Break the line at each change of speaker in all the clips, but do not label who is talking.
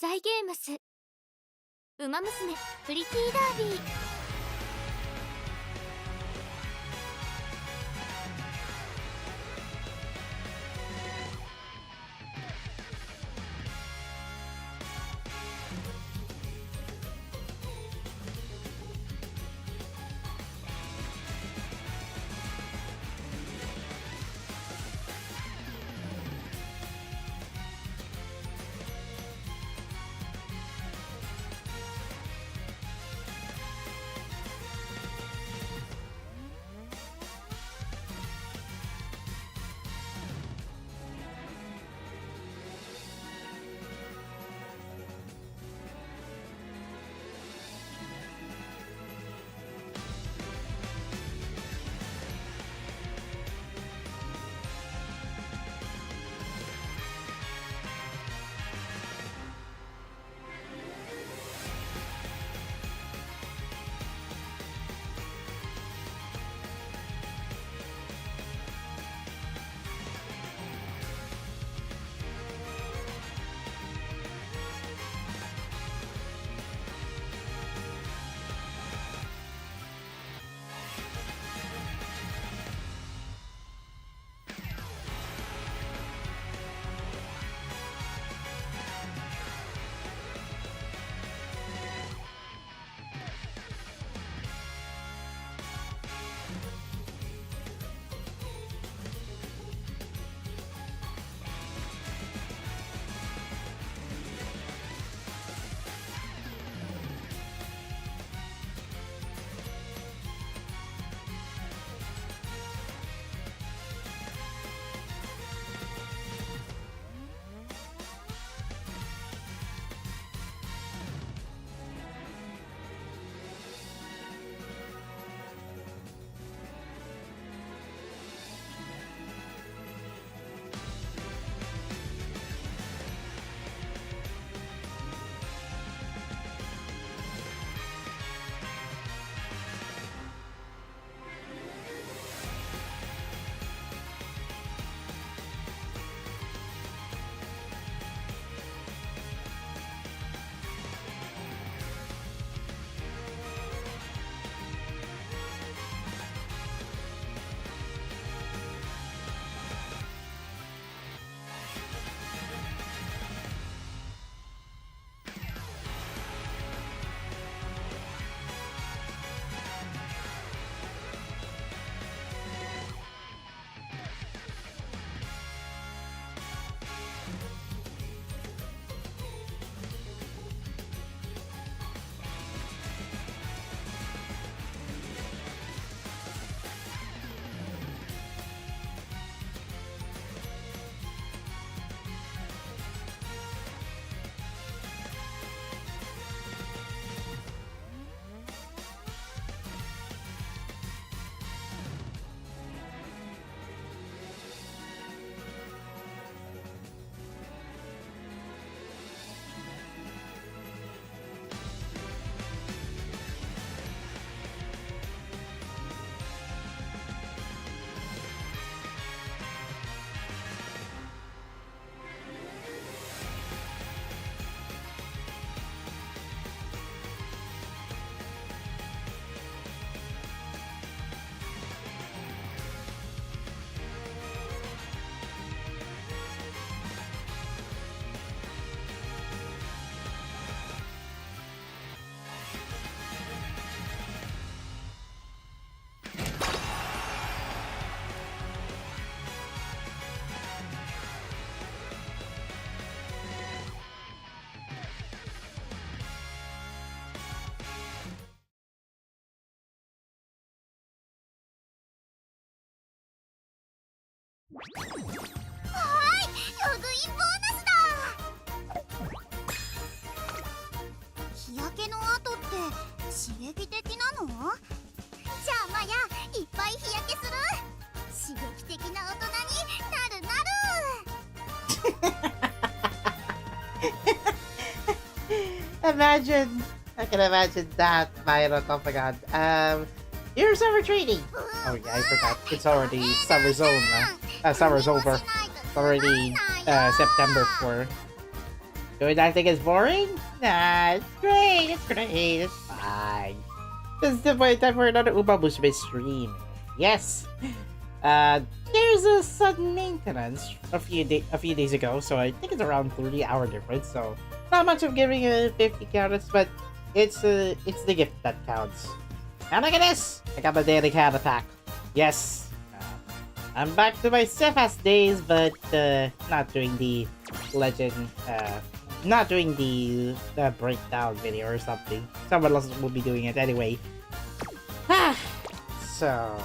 サイゲームスウマ娘プリティダービー。
わーい、ログインボーナスだ。日焼けの跡って刺激的なの？じゃあマヤ、いっぱい日焼けする。刺激的な大人になる。
Imagine, I can imagine that, Myron. Oh my god. You're summer training. Oh yeah, I forgot. It's already summer zone. Summer's over. It's already September 4. Don't I think it's boring? Nah, it's great. It's great. It's fine. This is the point time for another Umamusume stream. Yes. There's a sudden maintenance a few days ago, so I think it's around 30-hour difference. So not much of giving a 50 counts, but it's the gift that counts. And look at this! I got my daily cat attack. Yes. I'm back to my Cephas days, but not doing the legend. Not doing the breakdown video or something. Someone else will be doing it anyway. So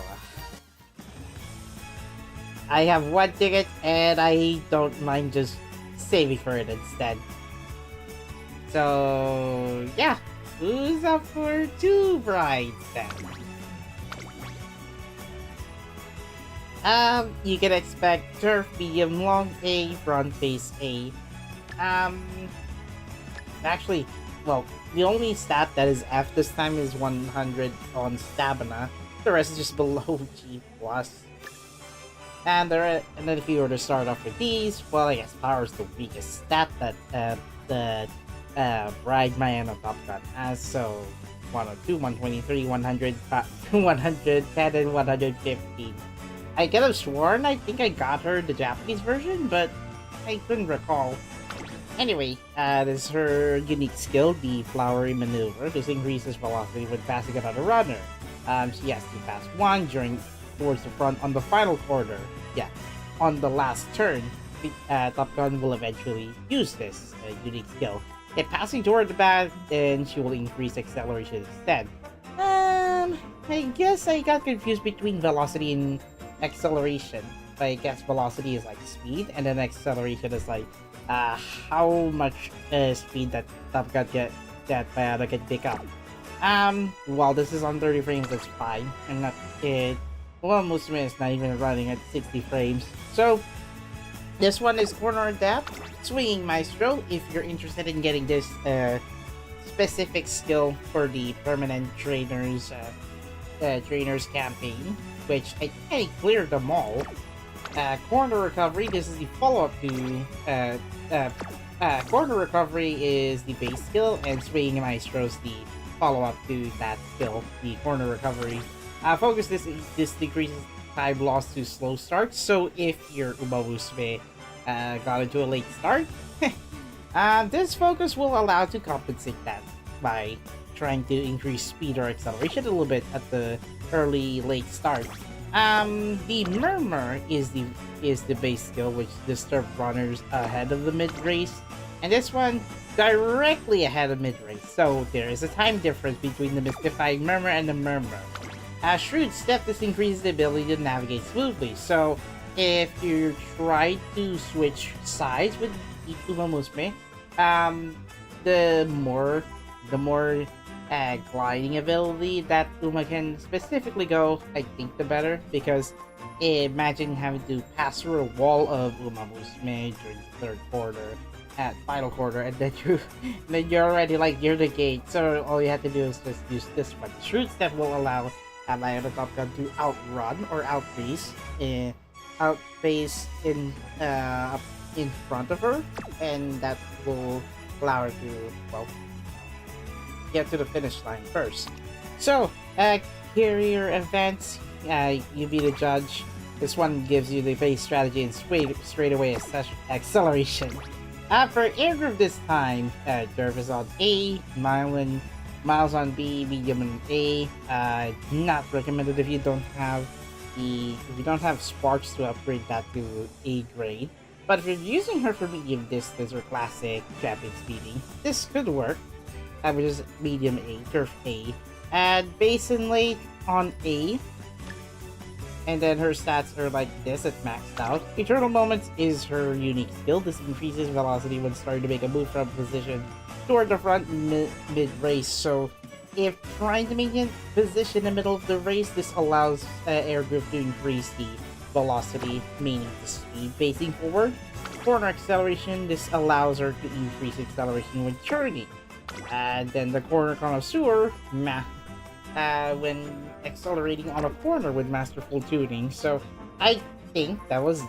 I have one ticket and I don't mind just saving for it instead. So yeah, who's up for 2 brides then? You can expect turf medium long A, front face A. Actually, well, the only stat that is F this time is 100 on stamina. The rest is just below G+. And then if you were to start off with these, well, I guess power is the weakest stat that the Bride Mayana Top Gun has. So 102, 123, 100, 110, and 115. I could have sworn I think I got her the Japanese version, but I couldn't recall. Anyway, this is her unique skill, the Flowery Maneuver. This increases velocity when passing another runner. She has to pass one towards the front on the final corner. Yeah, on the last turn, Top Gun will eventually use this unique skill. If passing toward the back, then she will increase acceleration instead. I guess I got confused between velocity and acceleration. I guess velocity is like speed, and then acceleration is like how much speed that Top Gun Mayana can pick up. While this is on 30 frames, that's fine. I'm not it. Well, Umamusume is not even running at 60 frames. So this one is corner adapt, swinging maestro. If you're interested in getting this specific skill for the permanent trainers campaign, which I think I cleared them all. Corner recovery. This is the follow-up to corner recovery is the base skill, and swinging maestro is the follow-up to that skill, the corner recovery. Focus this decreases time lost to slow starts. So if your Umamusume got into a late start, this focus will allow to compensate that by trying to increase speed or acceleration a little bit at the late start. The Murmur is the base skill, which disturbs runners ahead of the mid race, and this one directly ahead of mid race. So there is a time difference between the mystifying Murmur and the Murmur. Shrewd Step, this increases the ability to navigate smoothly. So if you try to switch sides with Umamusume, the more gliding ability that Uma can specifically go, I think the better, because imagine having to pass through a wall of Umamusume during the third quarter, at final quarter, and then you're already like near the gate, so all you have to do is just use this one. Shrewd Step will allow Mayana Top Gun to outrun or outpace in front of her, and that will allow her to, well, get to the finish line first. So, carrier events, you be the judge. This one gives you the base strategy and straight away acceleration. For air group this time, Derv is on A, Miles on B, medium on A. Not recommended if you don't have sparks to upgrade that to A grade. But if you're using her for medium distance or classic Japanese speeding, this could work. Which is medium A, turf A, and base and late on A. And then her stats are like this at maxed out. Eternal Moments is her unique skill. This increases velocity when starting to make a move from position toward the front mid-race. So if trying to maintain position in the middle of the race, this allows air group to increase the velocity, meaning the speed facing forward. Corner acceleration, this allows her to increase acceleration when turning. And then the corner connoisseur, when accelerating on a corner with masterful tuning. So I think that was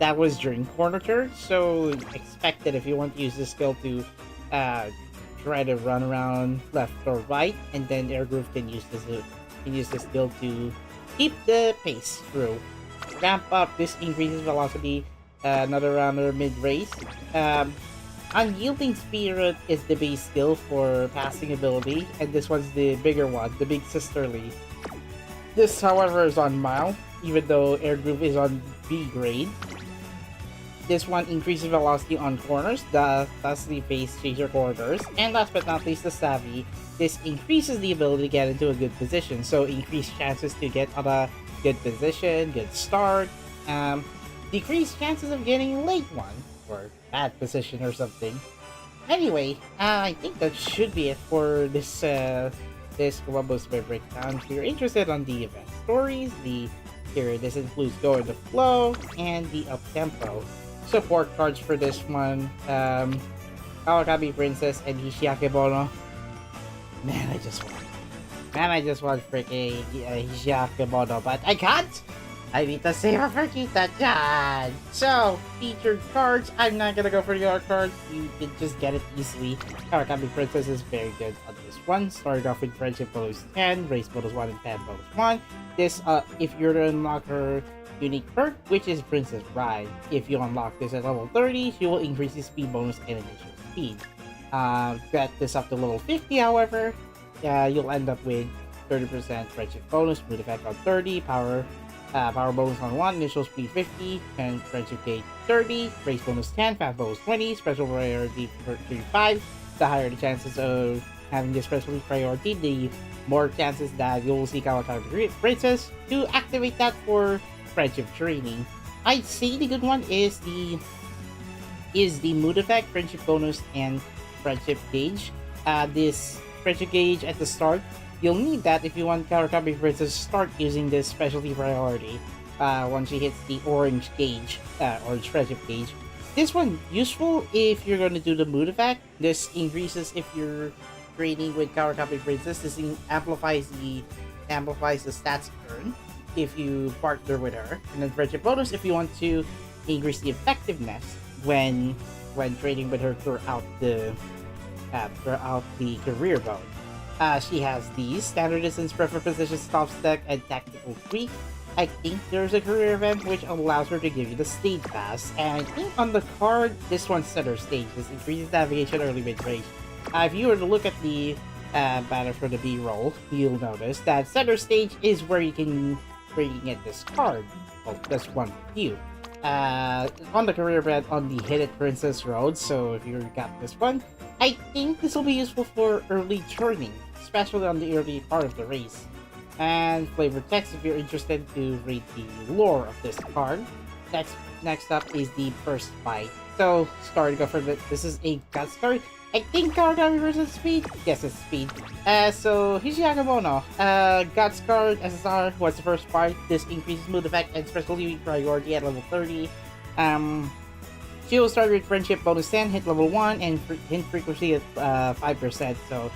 that was during corner turn, so expect that if you want to use this skill to try to run around left or right, and then Air Groove can use this skill to keep the pace through. Ramp up, this increases velocity another rounder mid-race. Unyielding Spirit is the base skill for passing ability, and this one's the bigger one, the big sisterly. This, however, is on Mile, even though Air Groove is on B grade. This one increases velocity on corners, thus the face chaser corners. And last but not least, the Savvy. This increases the ability to get into a good position, so increased chances to get on a good position, good start. Decreased chances of getting a late one, or bad position or something. Anyway, I think that should be it for this Umamusume breakdown. If you're interested on the event stories, this includes Go with the Flow and the Up-Tempo. Support cards for this one, Kawakami Princess and Hishiake Bono. Man, I just want freaking Hishiake Bono, but I can't! I need to save it for Kita-chan! So, featured cards, I'm not gonna go for the other cards, you can just get it easily. Kawakami Princess is very good on this one. Started off with Friendship bonus 10, Race bonus 1, and Fan bonus 1. This, if you're to unlock her unique perk, which is Princess Ride. If you unlock this at level 30, she will increase the speed bonus and initial speed. Get this up to level 50, however, you'll end up with 30% friendship bonus, mood effect on 30, power bonus on 1, initial speed 50, and friendship gauge 30, race bonus 10, fan bonus 20, special priority for 35. The higher the chances of having this special priority, the more chances that you'll see Kawakami Princess to activate that for friendship training. I'd say the good one is the mood effect, friendship bonus, and friendship gauge. This friendship gauge at the start, you'll need that if you want Kawakami Princess to start using this specialty priority once she hits the orange gauge, orange friendship gauge. This one useful if you're going to do the mood effect. This increases if you're training with Kawakami Princess. This amplifies the stats earned if you partner with her. And then friendship bonus if you want to increase the effectiveness when training with her throughout the career mode. She has these standard distance, preferred position, stop stack, and tactical tweak. I think there's a career event which allows her to give you the stage pass, and I think on the card this one's center stage. This increases navigation early mid-range. If you were to look at the banner for the B-roll, you'll notice that center stage is where you can get this card. Well, that's one view. On the career event on the Hit It Princess Road, so if you got this one, I think this will be useful for early turning, especially on the early part of the race. And flavor text if you're interested to read the lore of this card. Next up is the First Fight. So, starting off for this is a Guts card. I think Kawakami versus Speed? Yes, it's Speed. So, Hishiake Bono. Guts card, SSR, what's the first fight? This increases mood effect and special unique priority at level 30. She will start with Friendship bonus 10, hit level 1, and hit frequency at 5%. So,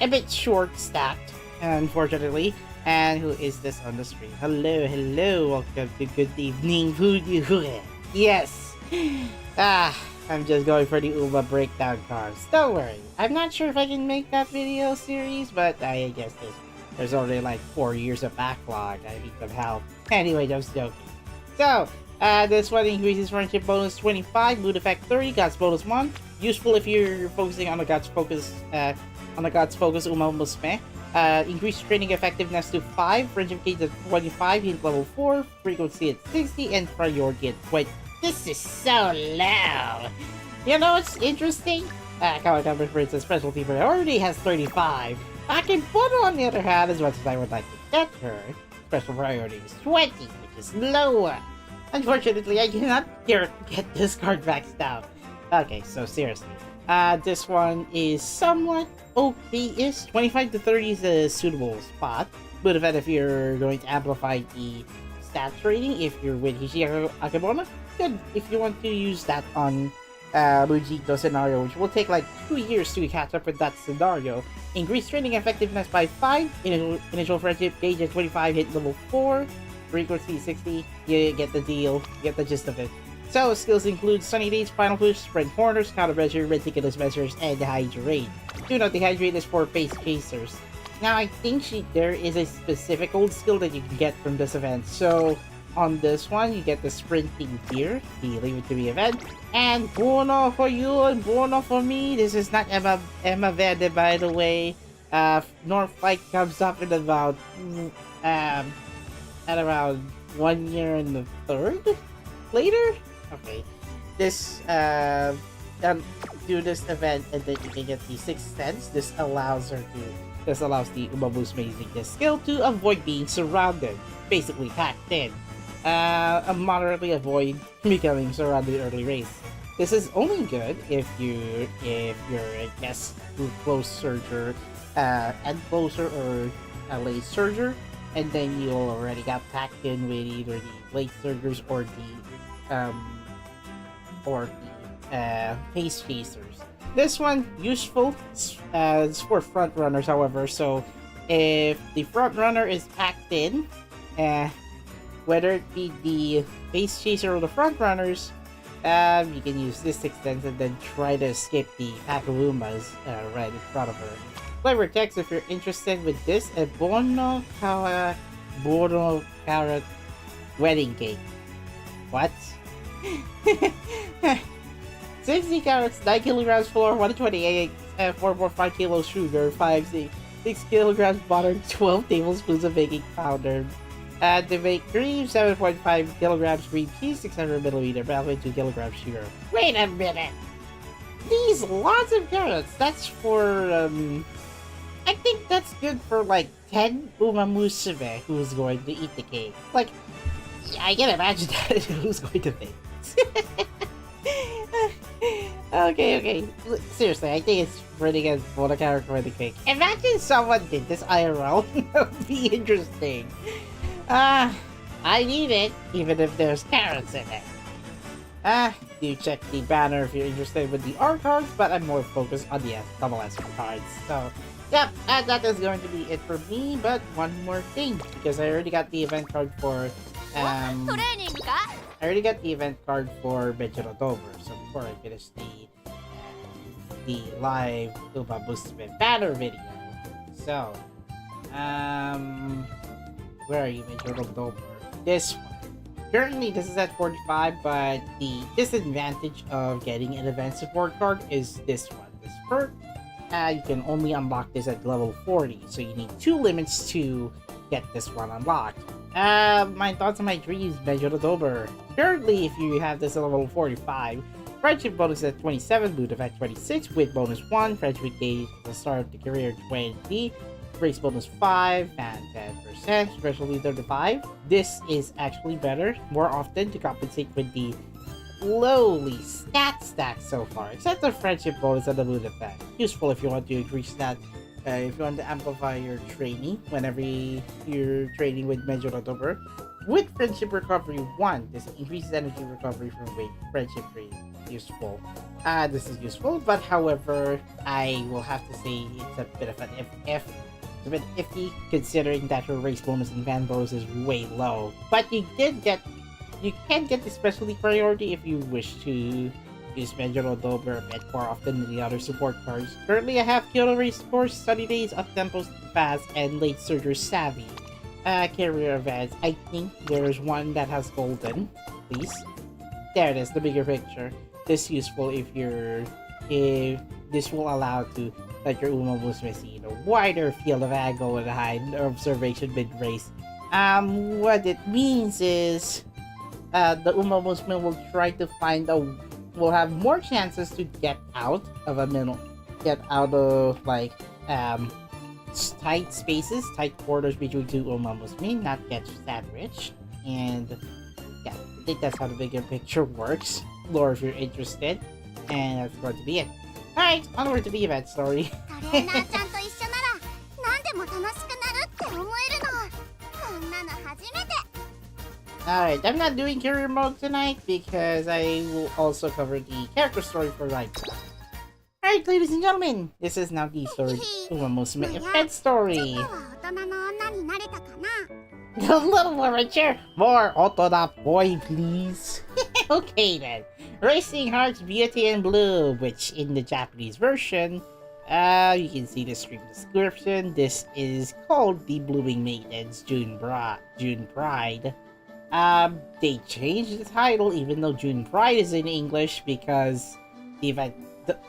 a bit short stacked, unfortunately. And who is this on the screen? Hello, welcome to Good Evening Voodoo. Yes! I'm just going for the Uma breakdown cards. Don't worry, I'm not sure if I can make that video series, but I guess there's already like 4 years of backlog. I need some help. Anyway, just joking. So, this one increases friendship bonus 25, mood effect 30, guts bonus 1. Useful if you're focusing on the guts focus, Umamusume. Increased training effectiveness to 5, friendship gauge at 25, hit level 4, frequency at 60, and priority at 20. This is so low! You know what's interesting? Kawakami Princess specialty priority has 35. Akinbono, on the other hand, as much as I would like to get her, special priority is 20, which is lower. Unfortunately, I cannot get this card maxed out. Okay, so seriously. This one is somewhat okay-ish. 25 to 30 is a suitable spot. But if you're going to amplify the stat rating, if you're with Hishiake Akebono, good if you want to use that on Mujito scenario, which will take like 2 years to catch up with that scenario. Increase training effectiveness by 5, initial friendship gauge at 25, hit level 4, frequency 60, you get the deal, get the gist of it. So, skills include Sunny Days, Final Push, Sprint Corners, Countermeasure, Meticulous Measures, and Dehydrate. Do note, Dehydrate is for Face Chasers. Now, I think there is a specific old skill that you can get from this event. So, on this one, you get the Sprinting Gear, the Leave It To Me event. And Bono for you and Bono for me. This is not Emma Verde, by the way. North Fight comes up in about, at around 1 year and a third later? Okay. This, do this event and then you can get the Sixth Sense. This allows the Umamusume using this skill to avoid being surrounded, basically packed in. Moderately avoid becoming surrounded early race. This is only good if you're a guest close surger, and closer or a late surger, and then you already got packed in with either the late surgers or the pace chasers. This one useful. It's for front runners, however. So if the front runner is packed in, whether it be the pace chaser or the front runners, you can use this extent and then try to escape the Papalumas right in front of her. Flavor text if you're interested with this: a Bono Carrot Wedding Cake. What? 60 carrots, 9 kilograms flour, 128, 4.5 kilos sugar, 6 kilograms butter, 12 tablespoons of baking powder. To make cream, 7.5 kilograms cream cheese, 600 milliliter milk, 2 kilograms sugar. Wait a minute! These lots of carrots, that's for, I think that's good for like 10 Umamusume who's going to eat the cake. Like, I can imagine that who's going to make it. Okay. Seriously, I think it's pretty good for the character for the cake. Imagine someone did this IRL. That would be interesting. I need it, even if there's carrots in it. Do check the banner if you're interested with the R cards, but I'm more focused on the double S cards. So, yep, that is going to be it for me. But one more thing, because I already got the event card for I already got the event card for Lenovo. So before I finish the live Umamusume banner video, so where are you, Lenovo? This one. Currently, this is at 45, but the disadvantage of getting an event support card is this one. This perk, you can only unlock this at level 40, so you need 2 limits to get this one unlocked. My thoughts on my dreams, Lenovo. Currently, if you have this at level 45, friendship bonus at 27, boot effect 26, wit bonus 1, friendship gauge at the start of the career 20, race bonus 5, and 10%, specialty 35. This is actually better more often to compensate with the lowly stat stack so far, except the friendship bonus and the boot effect. Useful if you want to increase that. If you want to amplify your training whenever you're training with Lenovo. With Friendship Recovery 1, this increases energy recovery from weight. Friendship training. Useful. This is useful, but however, I will have to say it's a bit of an It's a bit iffy, considering that your race bonus and van bonus is way low. But you can get the specialty priority if you wish to use Lenovo a bit more often than the other support cards. Currently, I have Kyoto Race Course, Sunny Days, Up-Tempo Fast, and Late Surger Savvy. Career events. I think there's one that has golden. Please. There it is, the bigger picture. This is useful if this will allow to let your Umamusume see a wider field of angle and high observation mid-race. What it means is the Umamusume will try to will have more chances to get out of tight spaces, tight quarters between two Umamusume, not get sandwiched. And yeah, I think that's how the bigger picture works. Lore if you're interested. And that's going to be it. Alright, onward to the event story. Alright, I'm not doing career mode tonight because I will also cover the character story for Rhein Kraft. Alright, ladies and gentlemen, this is now the third Umamusume event story. A little more richer. More Otona boy, please. Okay then. Racing Hearts Beauty and Blue, which in the Japanese version, you can see the stream description. This is called the Blooming Maidens June Pride. They changed the title even though June Pride is in English because the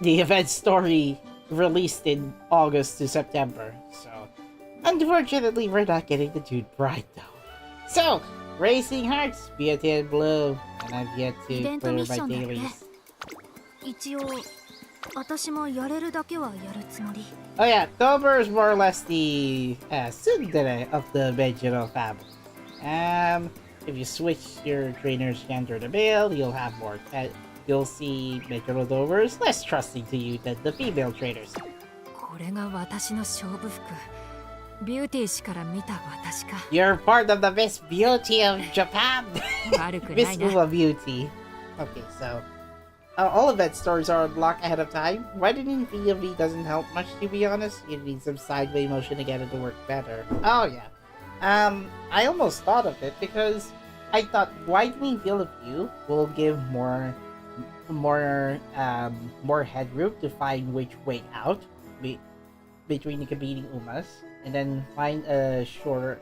event story released in August to September. So, unfortunately, we're not getting the June Pride though. So, Racing Hearts, Beauty and Blue, and I've yet to clear my dailies. Oh yeah, October is more or less the tsundere of the Vegeta family. If you switch your trainer's gender to male, you'll have more. You'll see Metrolovers less trusting to you than the female trainers. You're part of the Miss Beauty of Japan! Miss Uma Beauty. Okay, so all event stores are unlocked ahead of time. Widening POV doesn't help much, to be honest. You need some sideway motion to get it to work better. Oh yeah. I almost thought of it because I thought widening field of view will give more headroom to find which way out between the competing Umas, and then find a safer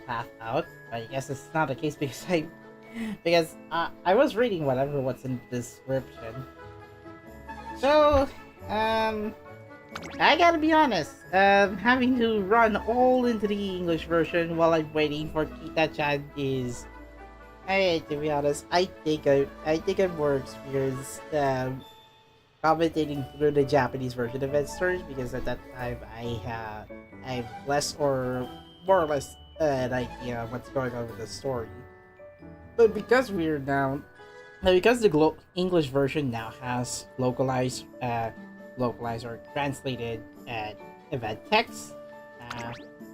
path out. But I guess it's not the case because I was reading what's in the description. So, I gotta be honest, having to run all into the English version while I'm waiting for Kita-chan is, to be honest, I think I'm more experienced commentating through the Japanese version of event stories because at that time I have more or less an idea of what's going on with the story. But because the English version now has localized or translated event text,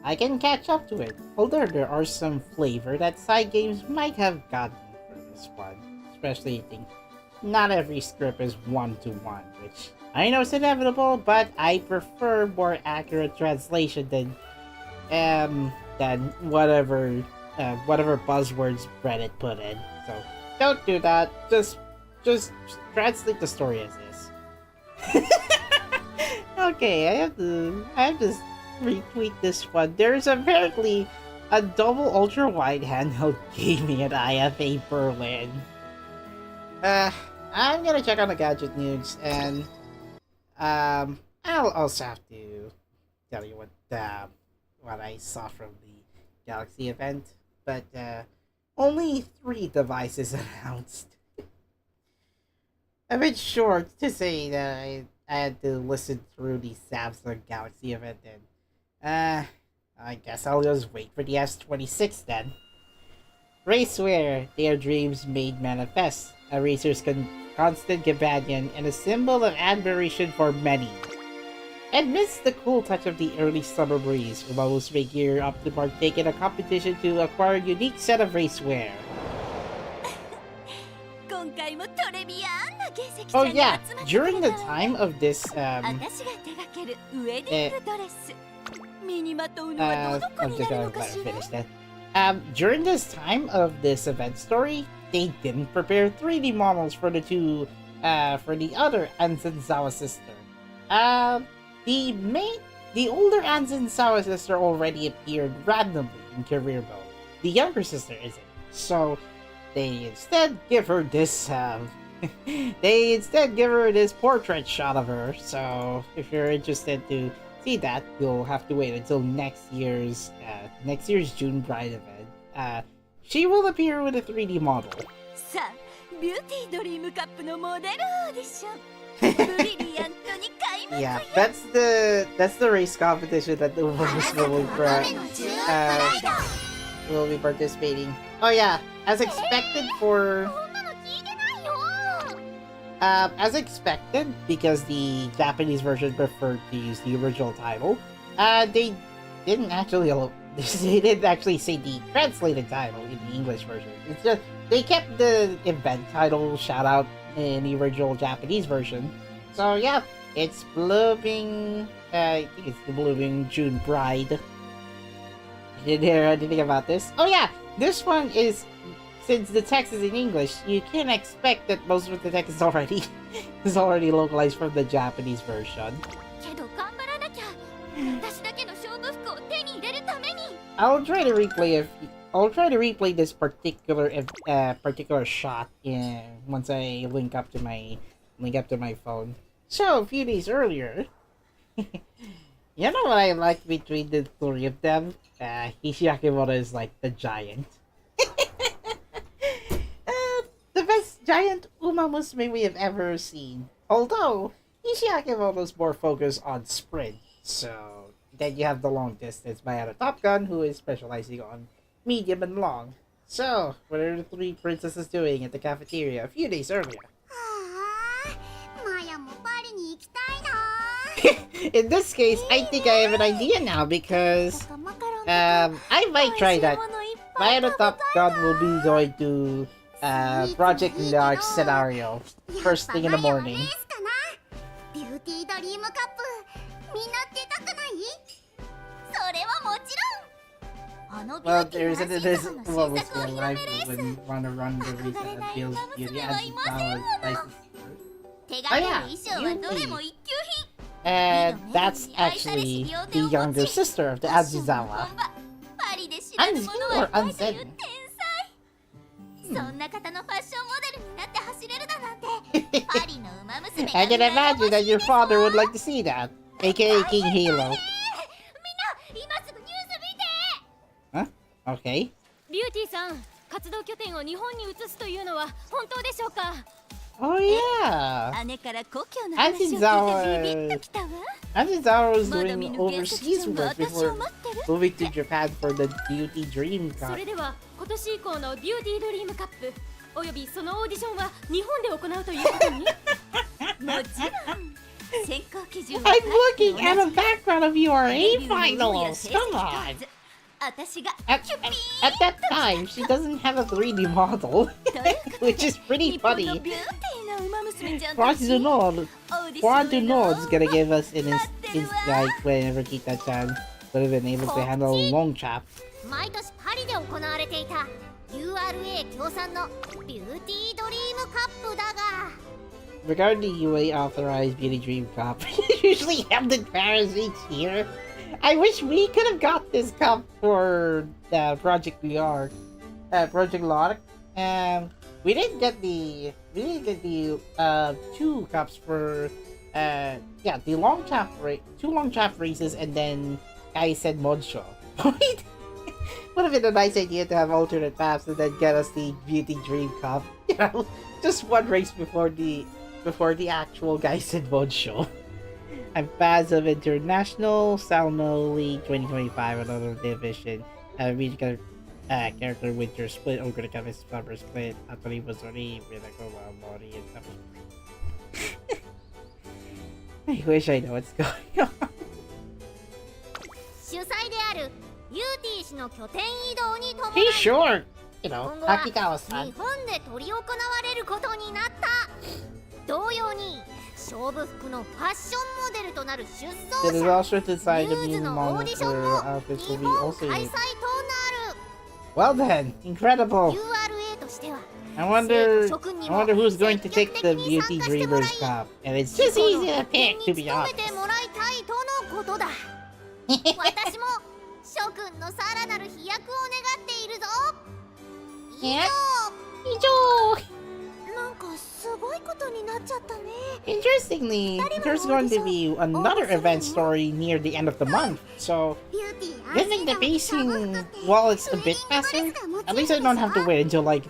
I can catch up to it. Although there are some flavor that side games might have gotten for this one, especially I think not every script is one-to-one, which I know is inevitable, but I prefer more accurate translation than whatever buzzwords Reddit put in. So don't do that. Just translate the story as is. Okay, I have to retweet this one. There's apparently a double ultra wide handheld gaming at IFA Berlin. I'm gonna check on the gadget news, and I'll also have to tell you what I saw from the Galaxy event. But only 3 devices announced. A bit short to say that I had to listen through the Samsung Galaxy event, and I guess I'll just wait for the S26 then. Raceware, their dreams made manifest. A Razer's constant companion and a symbol of admiration for many. Amidst the cool touch of the early summer breeze, Umamusume gear up to partake in a competition to acquire a unique set of raceware. Oh yeah, during the time of this, I'm just gonna let her finish that. During this time of this event story, they didn't prepare 3D models for the other Anzenzawa sister. The older Anzenzawa sister already appeared randomly in career mode. The younger sister isn't. So they instead give her this portrait shot of her. So if you're interested to see that, you'll have to wait until next year's June Pride event. She will appear with a 3D model. Yeah, that's the race competition that the Umamusume will be participating. Oh yeah, as expected because the Japanese version preferred to use the original title. They didn't actually say the translated title in the English version. It's just they kept the event title shout out in the original Japanese version. So yeah, it's blooming. I think it's the blooming June Pride. I didn't hear anything about this. Oh yeah, this one is since the text is in English, you can expect that most of the text is already is already localized from the Japanese version.
けど頑張らなきゃ。私だけの勝負服を手に入れるために。
I'll try to replay this particular shot once I link up to my phone. So a few days earlier, you know what I like between the three of them? Hishiakimoto is like the giant. The best giant Umamusume we have ever seen. Although Hishiakimoto is more focused on sprint, so then you have the long distance Mayana Top Gun, who is specializing on medium and long. So, what are the three princesses doing at the cafeteria a few days earlier? In this case, I think I have an idea now because I might try that. Mayana Top Gun will be going to Project Lark scenario first thing in the morning. Well, there isn't this level skill life when want to run the reason that feels beauty as license. Oh yeah, Yuki. And that's actually the younger sister of the Azuzawa. Unseen or unsaid?
そんな方のファッションモデルになって走れるだなんてパリの馬娘が
I can imagine that your father would like to see that, aka King Halo.
みんな今すぐニュース見て
Huh? Okay.
ビューティーさん活動拠点を日本に移すというのは本当でしょうか
Oh yeah.
姉から故郷の話を聞いてビビッときたわ
Azuzawa was doing overseas work before moving to Japan for the Beauty Dream
そ
Cup.
れでは今年以降のビューティードリームカップおよびそのオーディションは日本で行うということにもちろん選考基準は
I'm looking at a background of URA finals. Come on.
私が
At that time, she doesn't have a 3D model, which is pretty funny. Quadunod's gonna give us in his like whenever Kita-chan would have been able to handle a long chap.
毎年パリで行われていた URA 協賛のビューティードリームカップだが
Regarding the UA authorized Beauty Dream Cup, usually held in Paris each year. I wish we could have got this cup for Project Lark. We didn't get the two cups for the long chap two long chap races and then I said Modshow. Would have been a nice idea to have alternate maps and then get us the Beauty Dream Cup. You know, just one race before the actual Gaisen Mode show. I'm fans of International, Salno League 2025, another division. A musical character with your split over the canvas number split. I believe was already with a body and stuff. I wish I know what's going on.
主催であるユーティー氏の拠点移動に伴
He's
い
short, you know,
今後は
Akikawa-san.
日本で執り行われることになった同様に勝負服のファッションモデルとなる出
It is
走者
also decided
ユ
the
ーズ
new
のオー
model
ディション
for
も
outfits
日
will be
本
also
開催
used.
となる
Well then, incredible.
URA としては
I wonder
諸君にも
who's going to take the
積極的に
Beauty
参加してもらい
Dreamers Cup. And it's just easy to
日
pick,
本
to
に
be
努め
honest.
てもらいたいとのことだ私も諸君のさらなる飛躍を願っているぞ以上なんかすごいことになっちゃったね
Interestingly, there's going to be another event story near the end of the month. So,
ビューティー
given the pacing, while it's a bit faster, at least I don't have to wait until like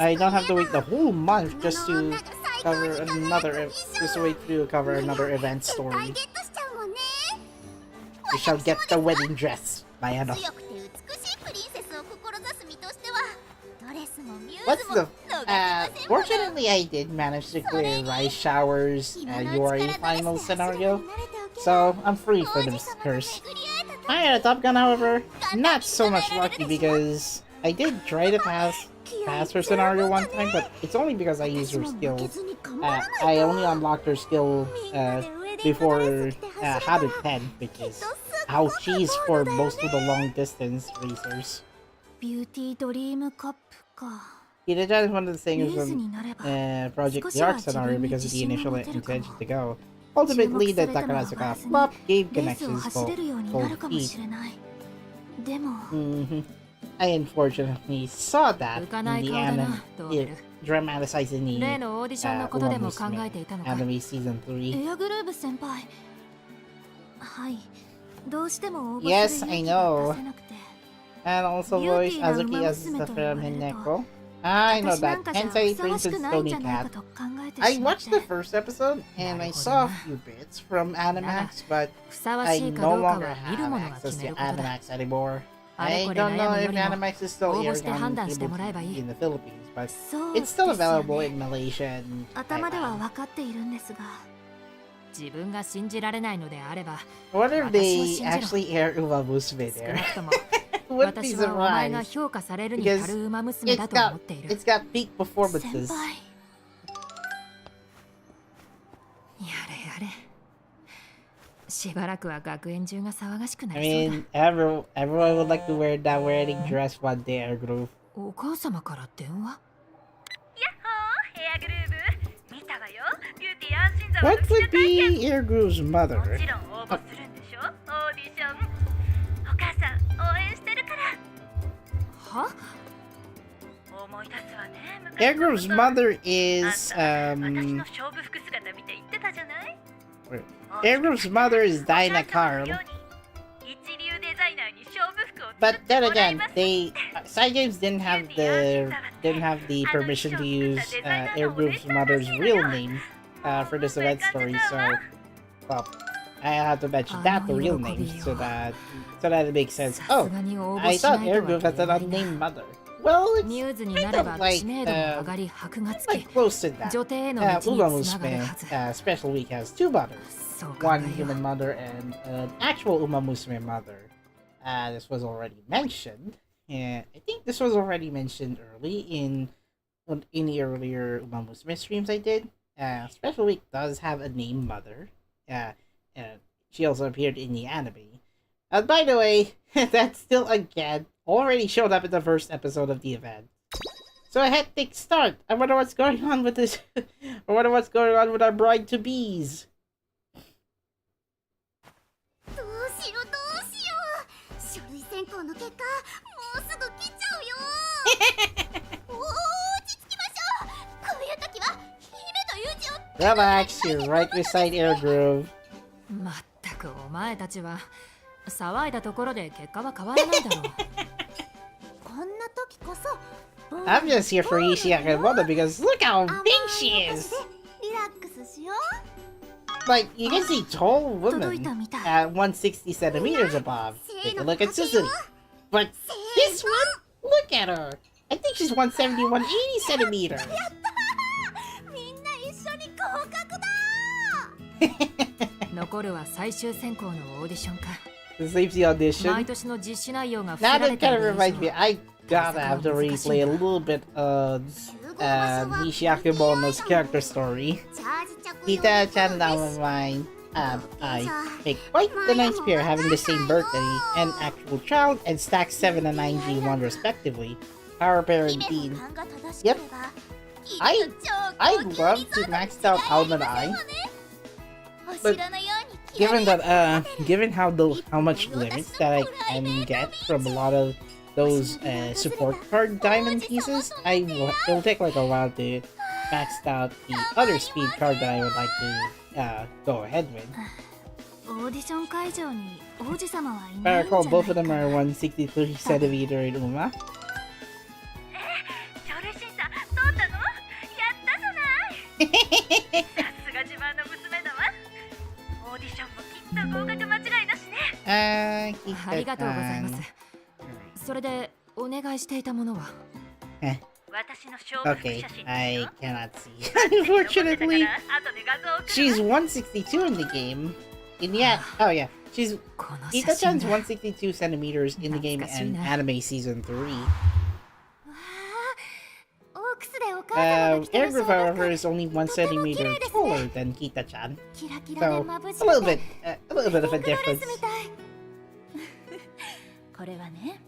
I don't have to wait the whole month just to cover another event story. We shall get the wedding dress, Mayano.
強くて美しいプリンセスを志す身としてはドレスもミュー
What's
ズも
the
逃せませんもの
fortunately I did manage to clear Rice Showers and URA final scenario, so I'm free for this curse. I had a Top Gun, however, not so much lucky because I did try to pass her scenario one time, but it's only because I used her skills. I only unlocked her skill before Habit 10, which is how cheese for most of the long distance racers.
ビューティードリームカップ
Kita-chan is one of the singers
ミューズ
from
になれば
Project
少
The
しは
Arc
自
Scenario
分に
because of
自
the
信も
initial
持てるかも。
intention to go. Ultimately, the
注目されたのは
Takarazuka
バズに
flop gave
レースを
connections
走れるようになるかも
cold
しれない。でも
I unfortunately saw that
浮か
in
ない
the
顔だ
anime,
な、ドーベル。
dramatized in
例
the
のオーディションのことでも考えていたのか。
anime season 3.
エアグルーヴ先輩。はい。どうしても応募
Yes,
する
I
勇気が
know.
出せなくて。
And also voiced
Beauty na
Azuki as
Umamusume
the
to
from
言われると、
Hineko. I know
私な
that
んかじゃ
Tensei
ふさわし
Princess
くないんじゃ
Stony
ないか
Cat.
と考えて
I
しまっ
watched
て。
the first episode and I saw a few bits from Animax, but
ふさわ
I
しいか
no
どうか
longer
は見る
have
者が
access
決め
to
ることだ。
Animax anymore.
あれ
I
これ
don't
悩
know
む
if
よりも
Animax is still
応募
airing
して判
on
断して
cable
もらえばい
TV
い。
in the Philippines, but
そう
it's
です
still
よ
available
ね。
in Malaysia and
頭では
Taiwan.
分かっているんですが。
自分が信じられないのであれば、
I wonder if
私を
they
信じろ。
actually air Umamusume
少
there.
なくとも
Wouldn't be
私はお前が
surprised.
評価されるに
Because
足る馬娘
It's
だと思
got
っている。
it's got peak
先
performances.
輩。
やれやれ。しばらくは学園中が騒がしくな
I
りそう
mean, everyone would like to wear that wedding dress one day, our group.
だ。お母様から電話？
やっほーヘアグルーヴ見たわよビューティー安心座の
What
記者
would
会見
be Air Groove's
も
mother?
ちろん応募するんでしょオーディションお母さん応援してるから
は？
思い出すわね
Air
昔
Groove's
のこと
mother
あ
is
んた私の勝負服姿見て言ってたじゃない
Air Groove's mother is Dinah Carl.
一流デザイナーに勝負服を
But
作って
then
もらい
again,
ます
they Side Games didn't have the permission to use Air Groove's mother's real name for this event story, so well, I had to mention that the real name so that it makes sense.
さ
Oh,
すがに応募
I
しな
thought
い
Air
とは
Groove has
言
an
えない
unnamed
な。
mother. Well,
ミュ
it's
ーズにな
kind
れ
of
ば
like
知名度も上がり箔がつき、
close to that.
女帝への道につながる
Umamusume
はず。
Special Week has two mothers,
そう考
one
えよ
human
う。
mother and an actual Umamusume mother. This was already mentioned, and I think this was already mentioned early in the earlier Umamusume streams I did. Special Week does have a named mother, and she also appeared in the anime. By the way, that still again already showed up in the first episode of the event. So a hectic start. I wonder what's going on with this. I wonder what's going on with our bride to bees.
どうしようどうしよう。書類選考の結果、もうすぐ来ちゃうよ。落ち着きましょう。こういう時は姫という字を。
Relax, you're right beside Air Groove.
まったくお前たちは騒いだところで結果は変わらないだろう。
こんな時こそ。
I'm just here for Ishii Akamoto because look how big she is!
リラックスしよう。
Like, you can see tall
届いた
women
みたい。
at 160 centimeters above. Take a look at Suzuki. But this one? Look at her! I think she's 170, 180 centimeters!
みんな一緒に合格だ。
残るは最終選考のオーディションか。
This leaves the
毎
audition.
年の実施内容が伏
Now
せら
that
れてい
kind
る
of
以
reminds me,
上、
I gotta have to replay a little bit of Ishii Akamoto's character story.
チャージ着
Kita-chan and mine, I make quite the nice pair having the same birthday, an actual child, and stack 7 and 9 G1 respectively. Our parent Dean. Yep. I'd love to max out Almanac, but given how much limits that I can get from a lot of those support card diamond pieces, it'll take like a while to max out the other speed card that I would like to go ahead with.
オーディション会場に王子様はい
If
な
I
いんじゃ
recall,
ない
both of them are 163 centimeter in Uma.
書類審査通ったのやったじゃないさすが自慢の娘だわオーディションもきっと合格間違いなしね
ありがとうございます。それでお願いしていたものは？
私の勝負服
Okay,
写真
I cannot see. Unfortunately,
後で画像を送る
she's 162 in the game. And yet, oh yeah, she's
この写真
Ita-chan's 162 centimeters in the game and anime season 3.
オークスでお母様が着て
Air
る
Groove,
小
however,
学
is only 1 centimeter taller than Kita-chan.
キラキラで
So,
眩し
a little
くて
bit, a little bit of a
ピンクドレ
difference.
スみたいこれはね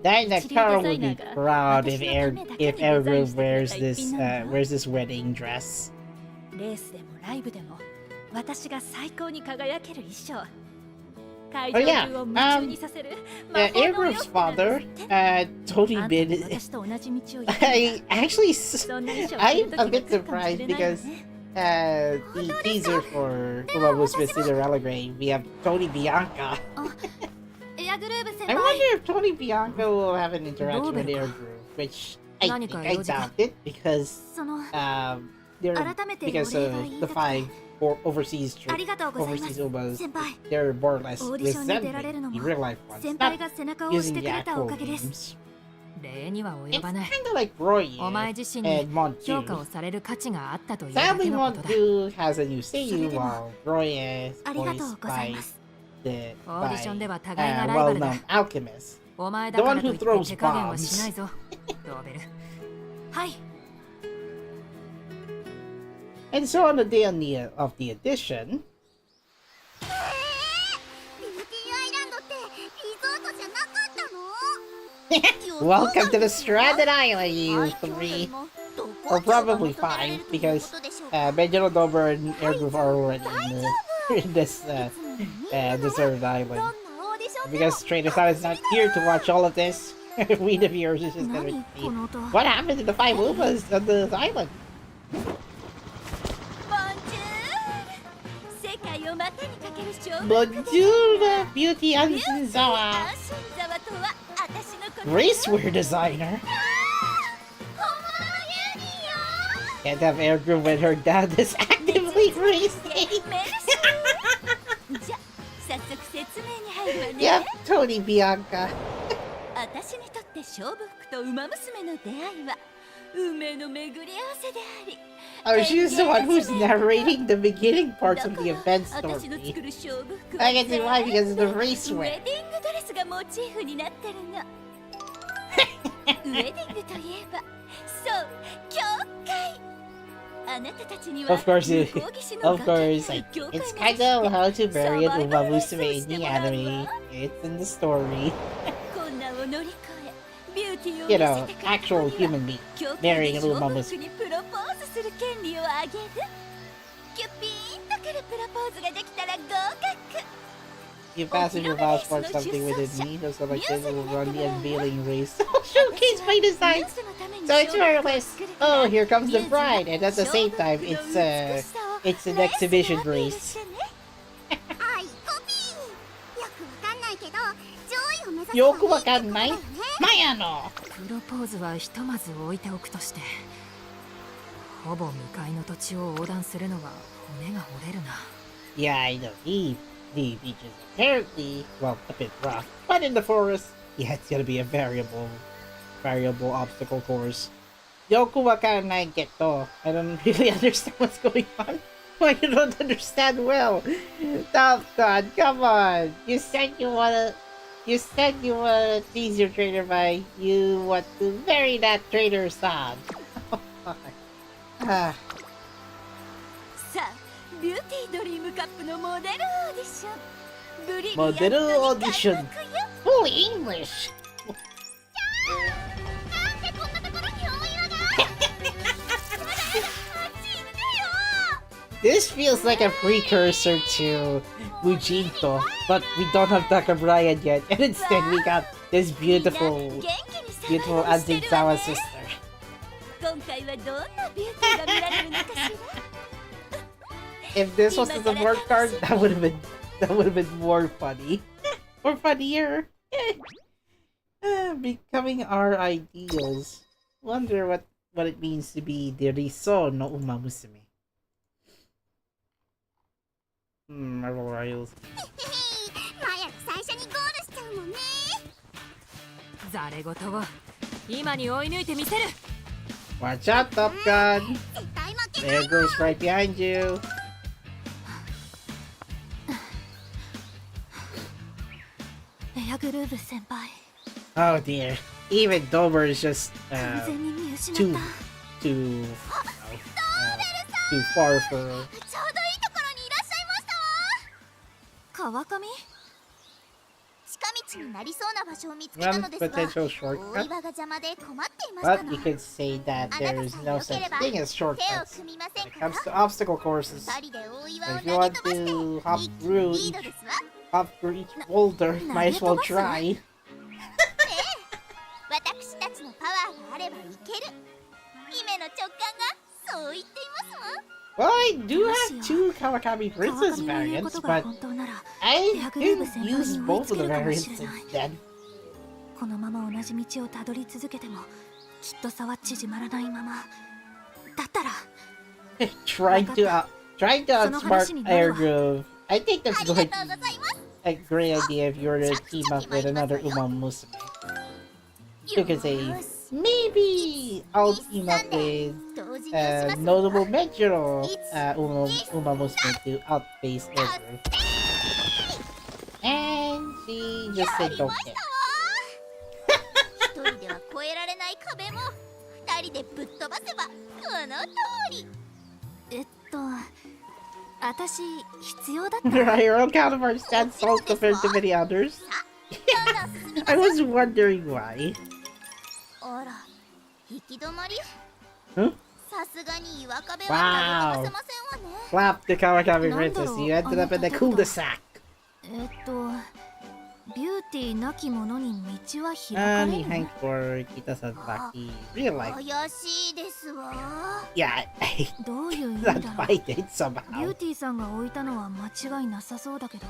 Carl would be proud if Air Group wears this wedding dress.
レースでもライブでも私が最高に輝ける衣装。
Oh yeah, Air Group's father, Tony Bin. I'm a bit surprised because the teaser for Umamusume Cinderella Grave, we have Tony Bianca. I wonder if Tony Bianca will have an interaction with Air Group, which I doubt it because because of the 5 overseas Umas, they're more or less resembling the real life ones, not using the actual names. It's kind of like Roy and Montu. Sadly, Montu has a new seiyuu while Roy is voiced by the well-known alchemist, the one who throws bombs. And so on the day of the edition, welcome to the stranded island, you 3. Or probably 5, because Benjamin Dober and Air Group are already in this deserted island. Because Trader Sam is not here to watch all of this, we the viewers is just gonna see what happened to the 5 Umas on the island. Bonjour, Beauty Anzawa! Racewear designer? Can't have Air Group when her dad is actively racing! Yep, Tony Bianca. Oh, she's the one who's narrating the beginning parts of the event story. I can see why, because of the raceway. Of course, like, it's kind of how to marry an Umamusume in the anime. It's in the story. You know, actual human being marrying an Umamusume. You passive your vows spark something within me, just like this will run the unveiling race. Showcase my designs! So it's wireless! Oh, here comes the bride, and at the same time, it's an exhibition race. Yoku wakannai? Mayano! Yeah, I know. The beach is apparently, well, a bit rough, but in the forest, yeah, it's gonna be a variable obstacle course. Yoku wakannai geto. I don't really understand what's going on. Why you don't understand well? Top God, come on! You said you wanna tease your trainer by you want to marry that traitor's son. Ah. Model audition. Full English. This feels like a precursor to Mujinto, but we don't have Taka Brian yet, and instead we got this beautiful Anjin-sama sister. If this was the support card, that would have been more funny, or funnier. Becoming our ideals. Wonder what it means to be the Riso no Umamusume. Marvel Royals. Watch out, Top Gun! There goes right behind you. Oh dear. Even Dober is just too far for her.
地になりそうな場所を見つけた
One
のですが、
potential
大
shortcut,
岩が邪魔で困っていました
but
の。
you could say that there is no such thing as
手を
shortcuts
組みませ
when
ん
it
か？
comes to obstacle courses.
二人で大岩を
If
投
you
げ
want
飛ばして
to hop
一気
through
にリード
each
ですわ。
hop through each boulder, might as well try.
私たちのパワーがあればいける。姫の直感がそう言っていますわ。
Well, I do have two Kawakami Princess variants, but I didn't use both of the variants since then.
このまま同じ道をたどり続けてもきっと差は縮まらないままだったら
trying to outsmart Air Groove. I think that's
あり
going
が
to
とうございます。
be a great idea if you were to team up with another Umamusume. You could say, maybe I'll team up with
同時に押します。
notable Metro Umamusume to outpace Air Groove. And she just said
やりま
okay.
したわ。一人では越えられない壁も二人でぶっ飛ばせばこの通り。
私必要だった
Your own counterpart stands tall compared to many others.
どんどん進みま
I
せん。
was wondering why.
あら、行き止まり？
Huh?
さすがに岩壁は投げ飛ばせませんわね。
Slap the Kawakami Princess. You ended up in the cul-de-sac.
ビューティーなき者に道は開か
And
れ
he
る
hanked for Kita-san's Baki. Real life.
怪しいですわ。
Yeah,
どういう意味だ
that
ろう
fight it
ビュ
somehow.
ーティーさんが置いたのは間違いなさそうだけど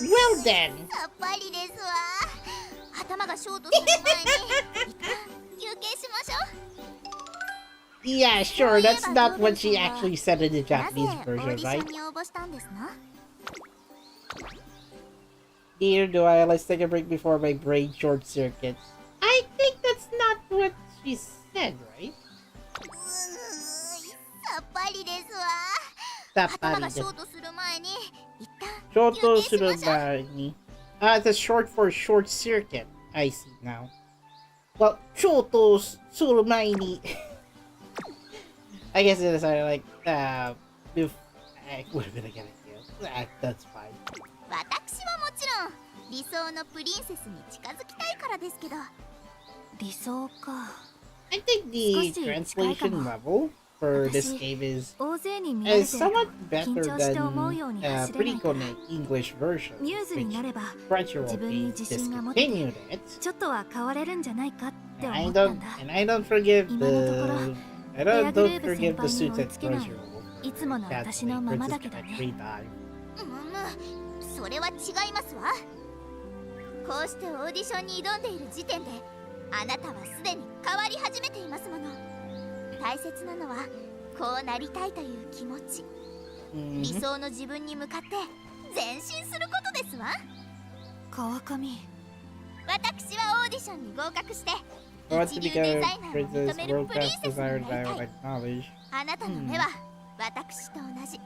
Well then.
さっぱりですわ。頭がショートする前に一旦休憩しましょう。
Yeah, sure. That's not what she actually said in the
なぜ
Japanese
オー
version,
ディショ
right?
ンに応募したんですな。
Here do I. Let's take a break before my brain short circuits. I think that's not what she said, right?
さっぱりですわ。
That
頭が
body
ショ
just
ートする前に一旦
Shoto
休憩しましょう。
Surubani. It's short for short circuit. I see now. Well, Shoto Surubani. I guess it is like, if I would have been again. That's fine.
私はもちろん理想のプリンセスに近づきたいからですけど。
理想か
I think the translation level for this game is
大勢に見られ
is
てると
somewhat
緊
better
張して思うよう
than
に走れない
pretty
から
cool English version,
ミューズに
which
なれば
Crunchyroll
自分に
Games
自信が持てて
discontinued it.
ちょっとは変われるんじゃないかって
And I
思ったん
don't
だ
and I don't forgive
今のところ
the
レアグルー
don't
ブ
forgive
先輩
the
に
suits
追い
at
つけない
Crunchyroll
いつもの
for
私のままだけど
Princess
ね
Free Dive.
それは違いますわ。こうしてオーディションに挑んでいる時点であなたはすでに変わり始めていますもの。大切なのはこうなりたいという気持ち、理
Mhm.
想の自分に向かって前進することですわ。
川上
私はオーディションに合格して
I want
一
to
流
become
デ
a
ザイナーを
princess
認める
world
プリン
class
セスに
desired
な
by
り
all
たい。
knowledge.
あなたの目は私と同じ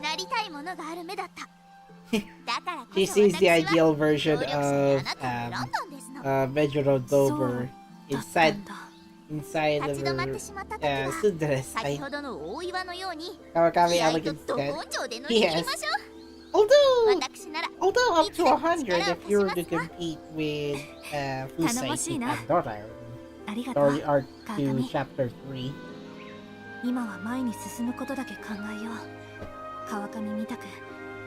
なりたいものがある目だった。だからこ
She
そ
sees the
私は
ideal version
協力者に
of
あなたを選んだんですの。
Mejuro Dober
だった
inside
んだ
inside
立
of
ち止まっ
her
てしまった時は
Tsundere
先
site.
ほどの大岩のように
Kawakami
気合と
Elegance
ど
said,
根性で乗り切りましょ
although
う。私なら
although up to 100 if you were to
いつでも
compete with
頼も
Fusai
しいな。
and Dora
ありがと
or
う
Art
川
to
上
Chapter 3.
今は前に進むことだけ考えよう川上みたく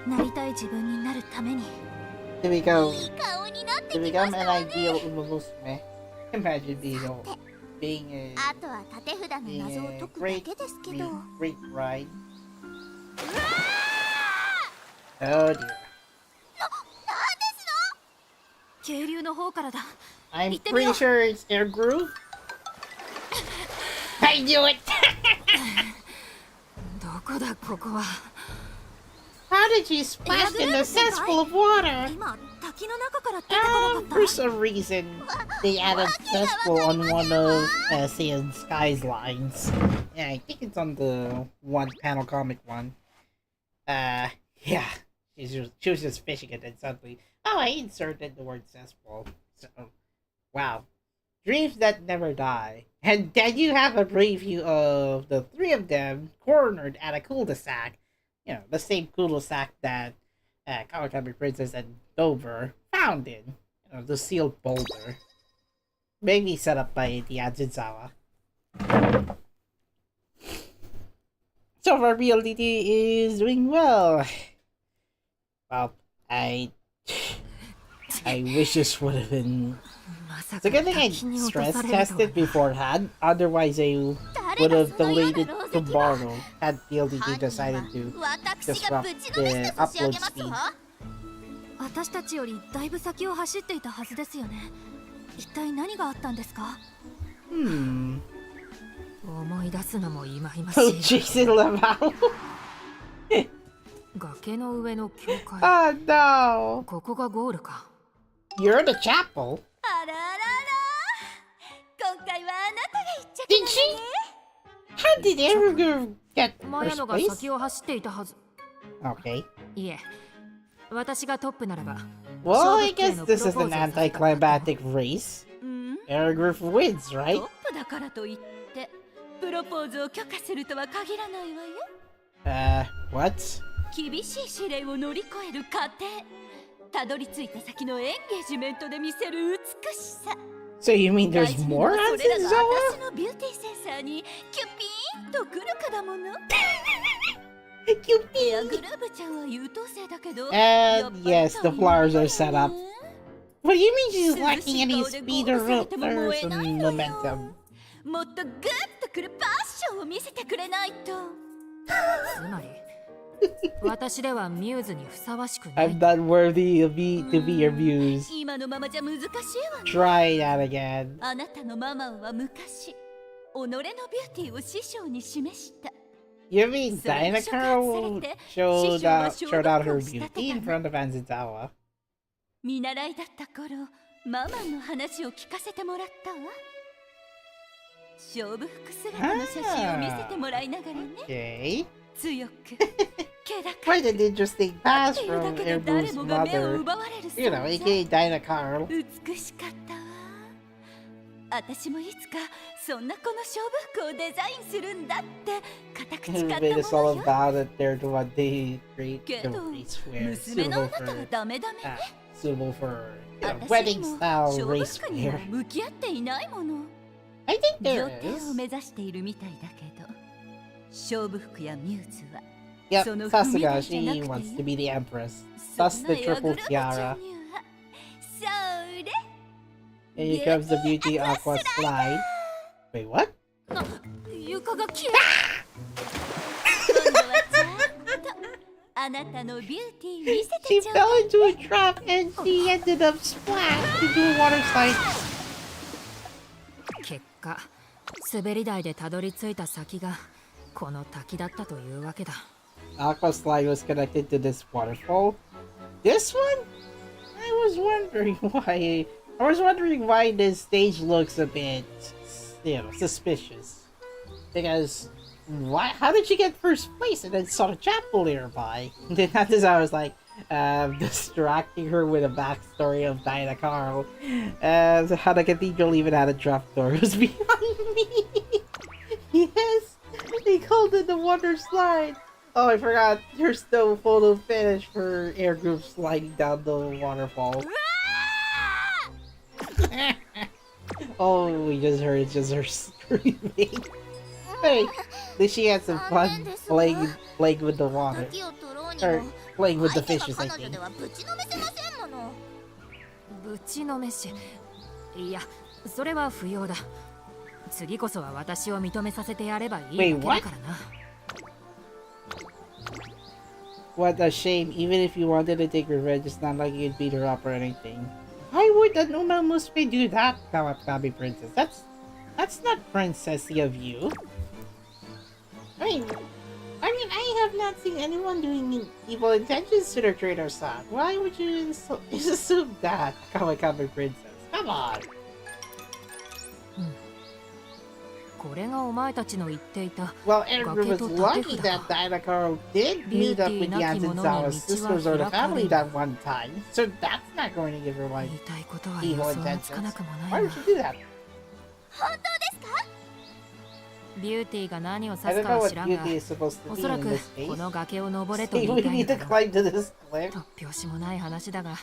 なりたい自分になるために
To become
いい顔になって
to
きま
become
した
an
わね。
ideal Umamusume. Imagine being a
あとは縦札の
being
謎を
a
解くだ
great
けですけど。
great bride. Oh dear.
なんです
渓流の方からだ
I'm
行ってみよ
pretty
う
sure it's Air Groove. I knew it!
どこだここは
How did you splash in the cesspool of water?
今滝の中から出てこなかった
For some reason, they added cesspool on one of Saiyan Sky's lines. Yeah, I think it's on the one panel comic one. Yeah. She was just fishing it and suddenly, oh, I inserted the word cesspool. So, wow. Dreams that never die. And then you have a preview of the three of them cornered at a cul-de-sac. You know, the same cul-de-sac that Kawakami Princess and Dover found it. The sealed boulder. Maybe set up by the Ajinzawa. So far, BLDT is doing well. Well, I wish this would have been... It's a good thing I stress tested beforehand. Otherwise, I would have delayed it tomorrow had BLDT decided to disrupt the upload speed.
私たちよりだいぶ先を走っていたはずですよね。一体何があったんですか？思い出すのも今々しい。
Jason Lavelle.
崖の上の教会。
Oh no!
ここがゴールか。
You're the chapel.
あららら。今回はあなたが一着
Did she? How did Erugu get
マヤ
first
ノが
place?
先を走っていたはず。
Okay.
いえ、私がトップならば。
Well, I guess this is an anticlimactic race. Erugu wins, right?
トップだからといってプロポーズを許可するとは限らないわよ。
What?
厳しい試練を乗り越える過程、たどり着いた先のエンゲージメントで見せる美しさ。
So you mean there's
大事な
more
のはそれらが
Ajinzawa?
私のビューティーセンサーにキュピーンとくるかだもの。エアグルーブちゃんは優等生だけど、
And yes, the flowers are set up. What do you mean she's lacking any speed or some momentum?
もっとグッとくるパッションを見せてくれないと。
つまり、私ではミューズにふさわしくない。
I'm not worthy of to be your muse.
今のままじゃ難しいわね。
Try that again.
あなたのママンは昔、己のビューティーを師匠に示した。
You mean Dinocarl showed out her beauty in front of Ajinzawa?
見習いだった頃、ママンの話を聞かせてもらったわ。勝負服姿の写真を見せてもらいながらね。
Okay.
強く、気高
Quite an interesting pass
く、だ
from
けで誰
Erbu's
もが目を
mother.
奪われる
You know,
存在。
aka Dinocarl.
美しかったわ。私もいつかそんなこの勝負服をデザインするんだって固く誓った
Made us all
ものよ。
about it there to one day create
け
the
ど、
racewear
娘のあ
suitable
なたは
for
ダメダメね。
suitable for wedding
私にも
style
勝負服に
racewear.
は向き合っていないもの。
I think
女
there
帝を
is.
目指しているみたいだけど、勝負服やミューズは
Yep,
その踏み
Sasuga,
台じゃな
she
くて
wants to be the empress.
そ
Thus
ん
the
なエアグ
triple
ループちゃ
tiara.
んにはそれ
And here comes the beauty aqua slide. Wait, what?
床が消え
今度はちゃんとあなたのビューティー見せ
She
てちょうだ
fell
い。
into a trap and she ended up splashed into a water slide.
結果、滑り台でたどり着いた先がこの滝だったというわけだ。
Aqua slide was connected to this waterfall. This one? I was wondering why. I was wondering why this stage looks a bit, suspicious. Because why? How did she get first place and then saw the chapel nearby? And then after that, I was like, distracting her with a backstory of Diana Carl. How the cathedral even had a trapdoor. It was behind me. Yes, they called it the water slide. Oh, I forgot. There's no photo finish for air group sliding down the waterfall. Oh, we just heard it's just her screaming. Hey, then she had some fun playing with the water.
時を取ろうに
Or
も
playing with the
相手が
fishes, I
彼女
think.
ではぶちのめせませんもの。
ぶちのめし。いや、それは不要だ。次こそは私を認めさせてやればいいだけだからな。
What a shame. Even if you wanted to take revenge, it's not like you'd beat her up or anything. Why would an Umamusume do that, Kawakami Princess? That's not princessy of you. I mean, I have not seen anyone doing evil intentions to their traitor-san. Why would you assume that, Kawakami Princess? Come on.
これがお前たちの言っていた。
Well, Edgar was lucky that Diana Carl did meet up with Yazinzawa's sisters or the family that one time, so that's not going to give her like
言いたいことは予
evil
想がつかな
intentions.
くもな
Why
い
would
な。
you do that?
本当ですか？
ビューティーが何を
I
指す
don't
か
know
は
what
知らんが、
beauty is supposed to
お
be
そら
in
く
this
こ
case.
の崖を登れと
See,
言い
we
たいん
need
だ
to
ろう。
climb to this cliff.
突拍子もない話だが、
I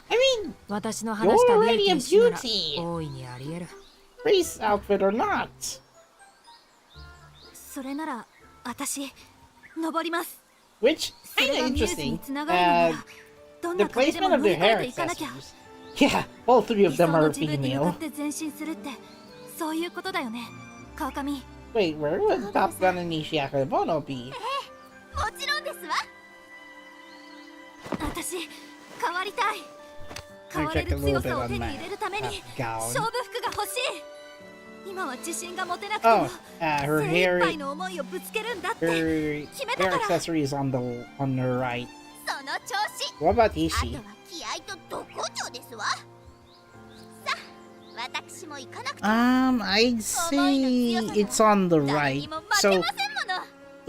mean,
私の
you're
話したビュー
already
ティ
a
ー氏なら
beauty,
大いにあり得る。
race outfit or not.
それなら私登ります
Which
それ
kinda
がミューズに
interesting.
つながるのならどん
The
な壁でも
placement
乗
of
り
their
越え
hair
ていかなきゃ
accessories. Yeah, all three
理
of
想
them
の
are
自分に向か
female.
って前進するってそういうことだよね川上も
Wait, where would Top Gun and Nishiaka Bono be?
ちろんですわ私変わりたい変われる強さを手に入れるために
gown.
勝負服が欲しい今は自信が持てなくても
Oh, her
精一
hair,
杯の思いをぶつけるんだって
her
決めた
hair
から
accessories on her right.
その調子
What about
あと
Ishi?
は気合と独調ですわさあ私も行かなくて
I'd say it's on the
誰
right.
にも負け
So
ませんも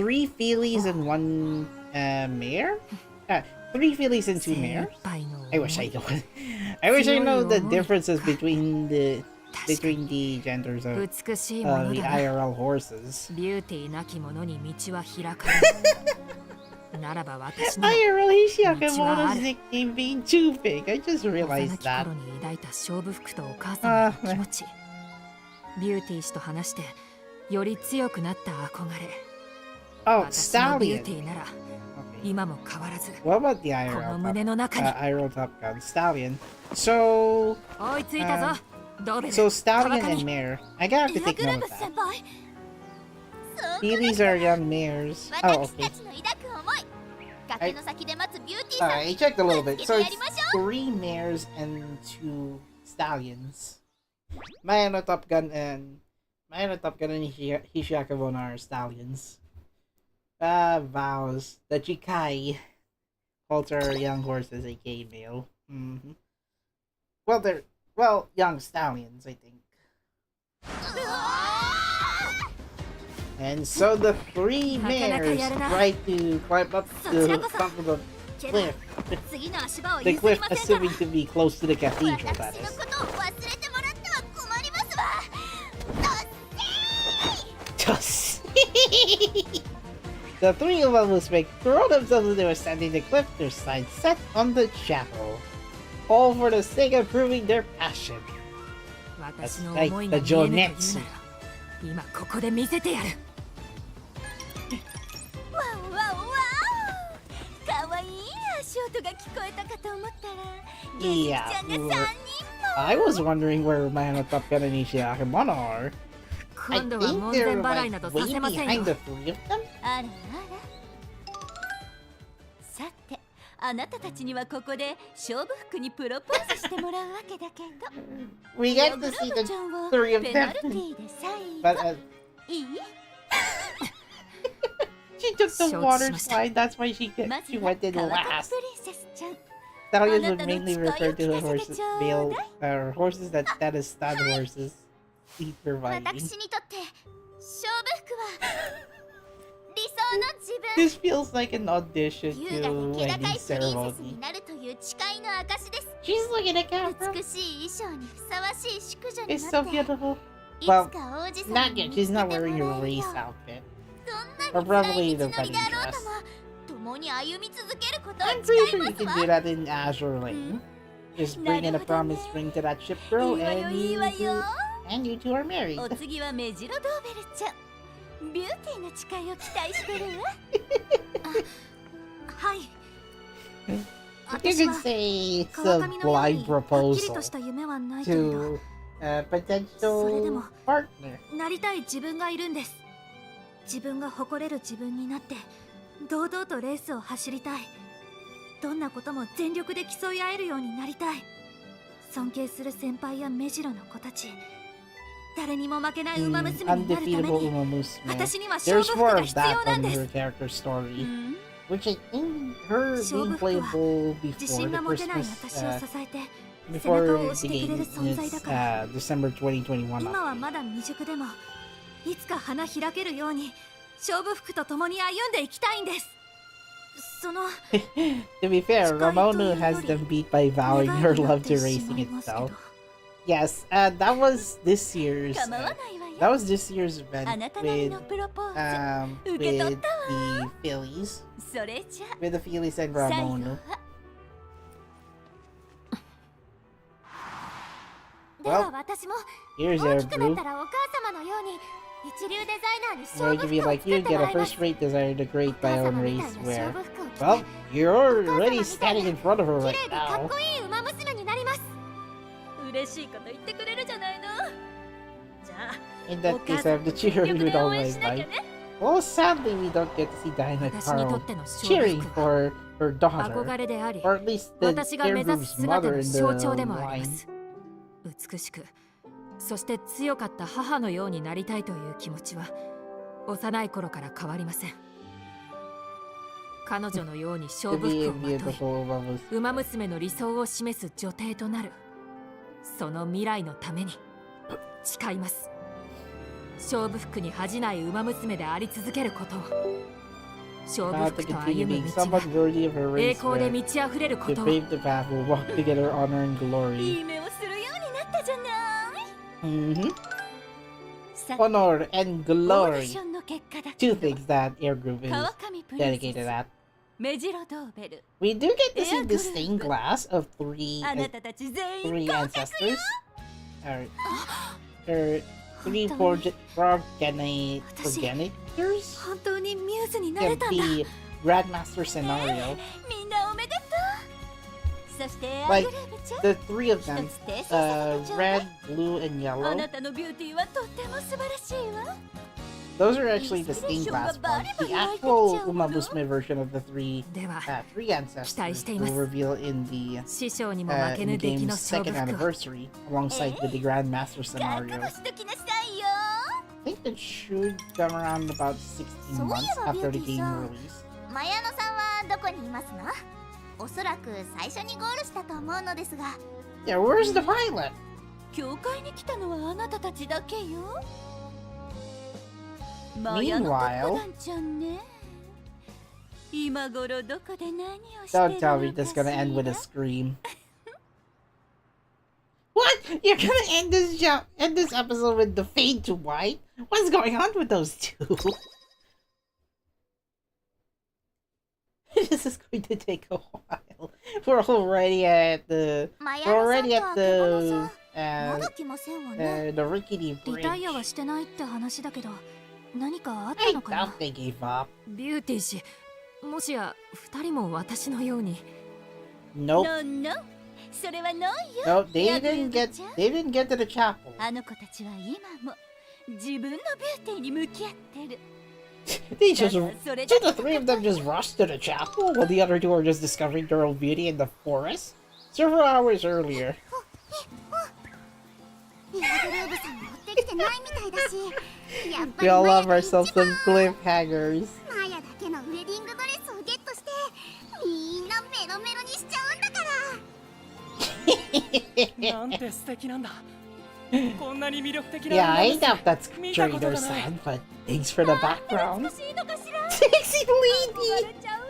の
3 feelies and 1 mare? 3 feelies and 2
精一
mares?
杯の
I
思
wish I
い
know. I wish I know the
強い思い。
differences between the
確かに
genders of
美しいもの
the
だな。
IRL horses.
ビューティーなき者に道は開かれる。ならば私にも
IRL Hishiaka
Which one?
Mono's nickname being too big. I just
幼
realized
き
that.
頃に抱いた勝負服とお母様の気持ち、ビューティー氏と話してより強くなった憧れ。
Oh,
私のビューティ
Stallion.
ーなら
Okay.
今も変わらず
What about the
こ
IRL
の
top,
胸の中に
IRL Top Gun? Stallion. So,
追いついたぞ。ドベル。
so Stallion
川
and
上
Mare. I gotta have to
エア
take
グル
note
ム
of
先
that.
輩そう
Feelies are young mares. Oh,
私
okay.
たちの抱く思い崖の先で待つビューティーさん
Alright, I checked a little bit. So it's
やりましょ
3 mares and 2 stallions. Mayano Top Gun and Hishiaka Bono are stallions. Vows the Chikai alter young horses, aka male. Well, young stallions, I think.
うわ
And so the 3 mares try to climb up the top of the
ーけど
cliff.
次の足場を
The
譲り
cliff
ませんから
assuming to be close to the cathedral, that
私の
is.
ことを忘れてもらっては困りますわ
Just the 3 of Umamusume throw themselves into ascending the cliff, their sights set on the chapel. All for the sake of proving their passion.
私の思いが見えぬと言うなら今ここで見せてやる。
ワンワンワンかわいい足音が聞こえたかと思ったらゲジキちゃんが3人も
I was wondering where Mayano Top Gun and Nishiaka Mono are. I
今度は
think
門
they're
前払い
like
など
way
させません
behind
よ。
the 3 of them.
あらあらさてあなたたちにはここで勝負服にプロポーズしてもらうわけだけど
We
ヨ
get
グ
to
ル
see
ム
the
ちゃんは
3 of
ペナルテ
them.
ィーで最
But
後いい
she took the
Short
water
smash.
slide, that's why she
まず
went
は
in
川上プ
last.
リンセスちゃん
Stallions would
あなたの
mainly
誓いを
refer to
聞かせて
horses,
ちょう
male,
だい
horses that status stud horses. He's providing.
私にとって勝負服は理想の自分
This feels like an audition
優雅
to
で気高い
wedding
プリンセス
ceremony.
になるという誓いの証です
She's looking at camera.
美しい衣装にふさわしい淑女に
It's so
なって
beautiful.
いつ
Well,
か王子
not
様に
yet.
見
She's
つけ
not
ても
wearing
ら
a
えるよ
race outfit.
どんな
Or
に
probably
辛い道
the
のりであ
wedding
ろう
dress.
とも共に歩み続けることを
I'm
誓
pretty
い
sure
ま
you
す
can
わ
do that in Azure Lane. Just bring in a promise ring to that ship, girl,
いいわよ
and
いい
you
わよ
two, and you two are married.
お次はメジロドーベルちゃんビューティーな誓いを期待してるわはい
You
私
could
は
say it's
川
a
上のように
blind
はっきり
proposal
とした夢はないけれど
to a
それでも
potential partner.
なりたい自分がいるんです自分が誇れる自分になって堂々とレースを走りたいどんなことも全力で競い合えるようになりたい尊敬する先輩や目白の子たち誰にも負けない馬娘になるため
Undefeatable
に
Umamusume.
私には勝
There's
負服
more
が
of
必要
that
なん
on
で
her
す
character story,
うん
which I think her being
勝負服は
playable
自
before
信
the
が持てない
Christmas,
私を支えて
before
背中を押
the
してくれる
game
存在
is
だから
December 2021
今は
update.
まだ未熟でもいつか花開けるように勝負服と共に歩んでいきたいんですその
To be fair,
誓いという
Ramono has
より
them beat by vowing
願い
her
になっ
love
て
to
し
racing
まいますけど
itself. Yes, that was this year's
構わないわよ
That was this year's event
あなたなり
with
のプロポーズ
with
受け取った
the Phillies,
それじゃ
with the Phillies and
最後
Ramonu.
は
では私も
Here's
大
our
きくなっ
group.
たらお母様のように一流デザイナーに
We're
勝負
gonna be
服を
like
作
you
って
get
も
a
らいます
first-rate designer to create
お母
my
様
own
みたいな
racewear.
勝負服を着て
Well, you're already
お母様みたい
standing in front of her
綺
right
麗でかっ
now.
こいい馬娘になります。
嬉しいこと言ってくれるじゃないの。じゃあ
In
お
that
母
case,
さ
I
ん
have
の
to
全
cheer
力
you
で
with all
応援
my
しなきゃ
might.
ね。
Well, sadly, we don't get to see Diana
私にと
Carl
っての勝
cheering
負服は
for her daughter,
憧れであり
or at least the
私が目
their
指す
group's
姿
mother
の
in
象
the
徴でもありま
line.
す。美しくそして強かった母のようになりたいという気持ちは幼い頃から変わりません。彼女のように
To
勝負
be
服
a
をまとい
beautiful Umamusume.
馬娘の理想を示す女帝となる、その未来のために誓います。勝負服に恥じない馬娘であり続けることを、勝負
Not to
服と
continue
歩む
being
道
someone
が
worthy of her
栄光で
racewear.
満ち溢れるこ
To
とを。
pave the path, we'll walk together, honor and
い
glory.
い目をするようになったじゃない。
Mm-hmm.
さ
Honor and
オーディ
glory.
ションの結果だけ
Two
ど
things that your group is
川上プリンセ
dedicated
ス
at.
メジロドーベル
We do get to see
Yeah,
the
good.
stained glass of three
あなたたち全員
three
合格
ancestors. Or three progenitors?
本当にミューズにな
Yeah,
れたんだ。
the Grandmaster scenario.
みんなおめでとう。そしてア
Like,
グレーブちゃん
The three of
一
them,
つ訂正させてちょうだい
red, blue, and
あ
yellow.
なたのビューティーはとっても素晴らしいわ。
Those are actually the stained glass ones. The actual Umamusume version of the three
では
three ancestors will reveal in the
師匠にも負け
in
ぬ
the
出来の
game's
勝
second
負服を。
anniversary, alongside with the Grandmaster
覚
scenario.
悟しときなさいよ。
I think it should come around about 16 months after the game release.
マヤノさんはどこにいますの？おそらく最初にゴールしたと思うのですが。
Yeah, where's the pilot?
教会に来たのはあなたたちだけよ。マヤのトップダンちゃんね。今頃どこで何をしてる
Don't
の
tell me
か
this
し
gonna
ら
end with a scream. What? You're gonna end this episode with the fade to white? What's going on with those two? This is going to take a while. We're already at the
マヤ
we're
ノさん
already
と
at
あけぼの
the
さん、まだ来ませんわね。
the rickety
リタイアは
bridge.
してないって話だけど、何かあった
I
のか
doubt
な？
they gave up.
ビューティー氏、もしや二人も私のように。
Nope.
のんのんそれはノンよ。
No, they
やぶ
didn't
ぶ
get
ちゃん
they didn't get to the chapel.
あの子たちは今も自分のビューティーに向き合ってる。
They just
だからそれだ
did the three of them just rush to the chapel while the other two are just discovering their own beauty in the forest? Several hours earlier.
リアグルーブさん持ってきてないみたいだし、やっぱ
We
り
all
マヤ
love
が
ourselves
一番
some cliffhangers.
マヤだけのウェディングドレスをゲットして、みんなメロメロにしちゃうんだから。
なんて素敵なんだ。こんなに魅力的な
Yeah, I
女です
doubt that's
見たこと
Trader
がない。
San, but thanks for the background.
しいのかしら。
Sexy
憧
lady!
れちゃうわ。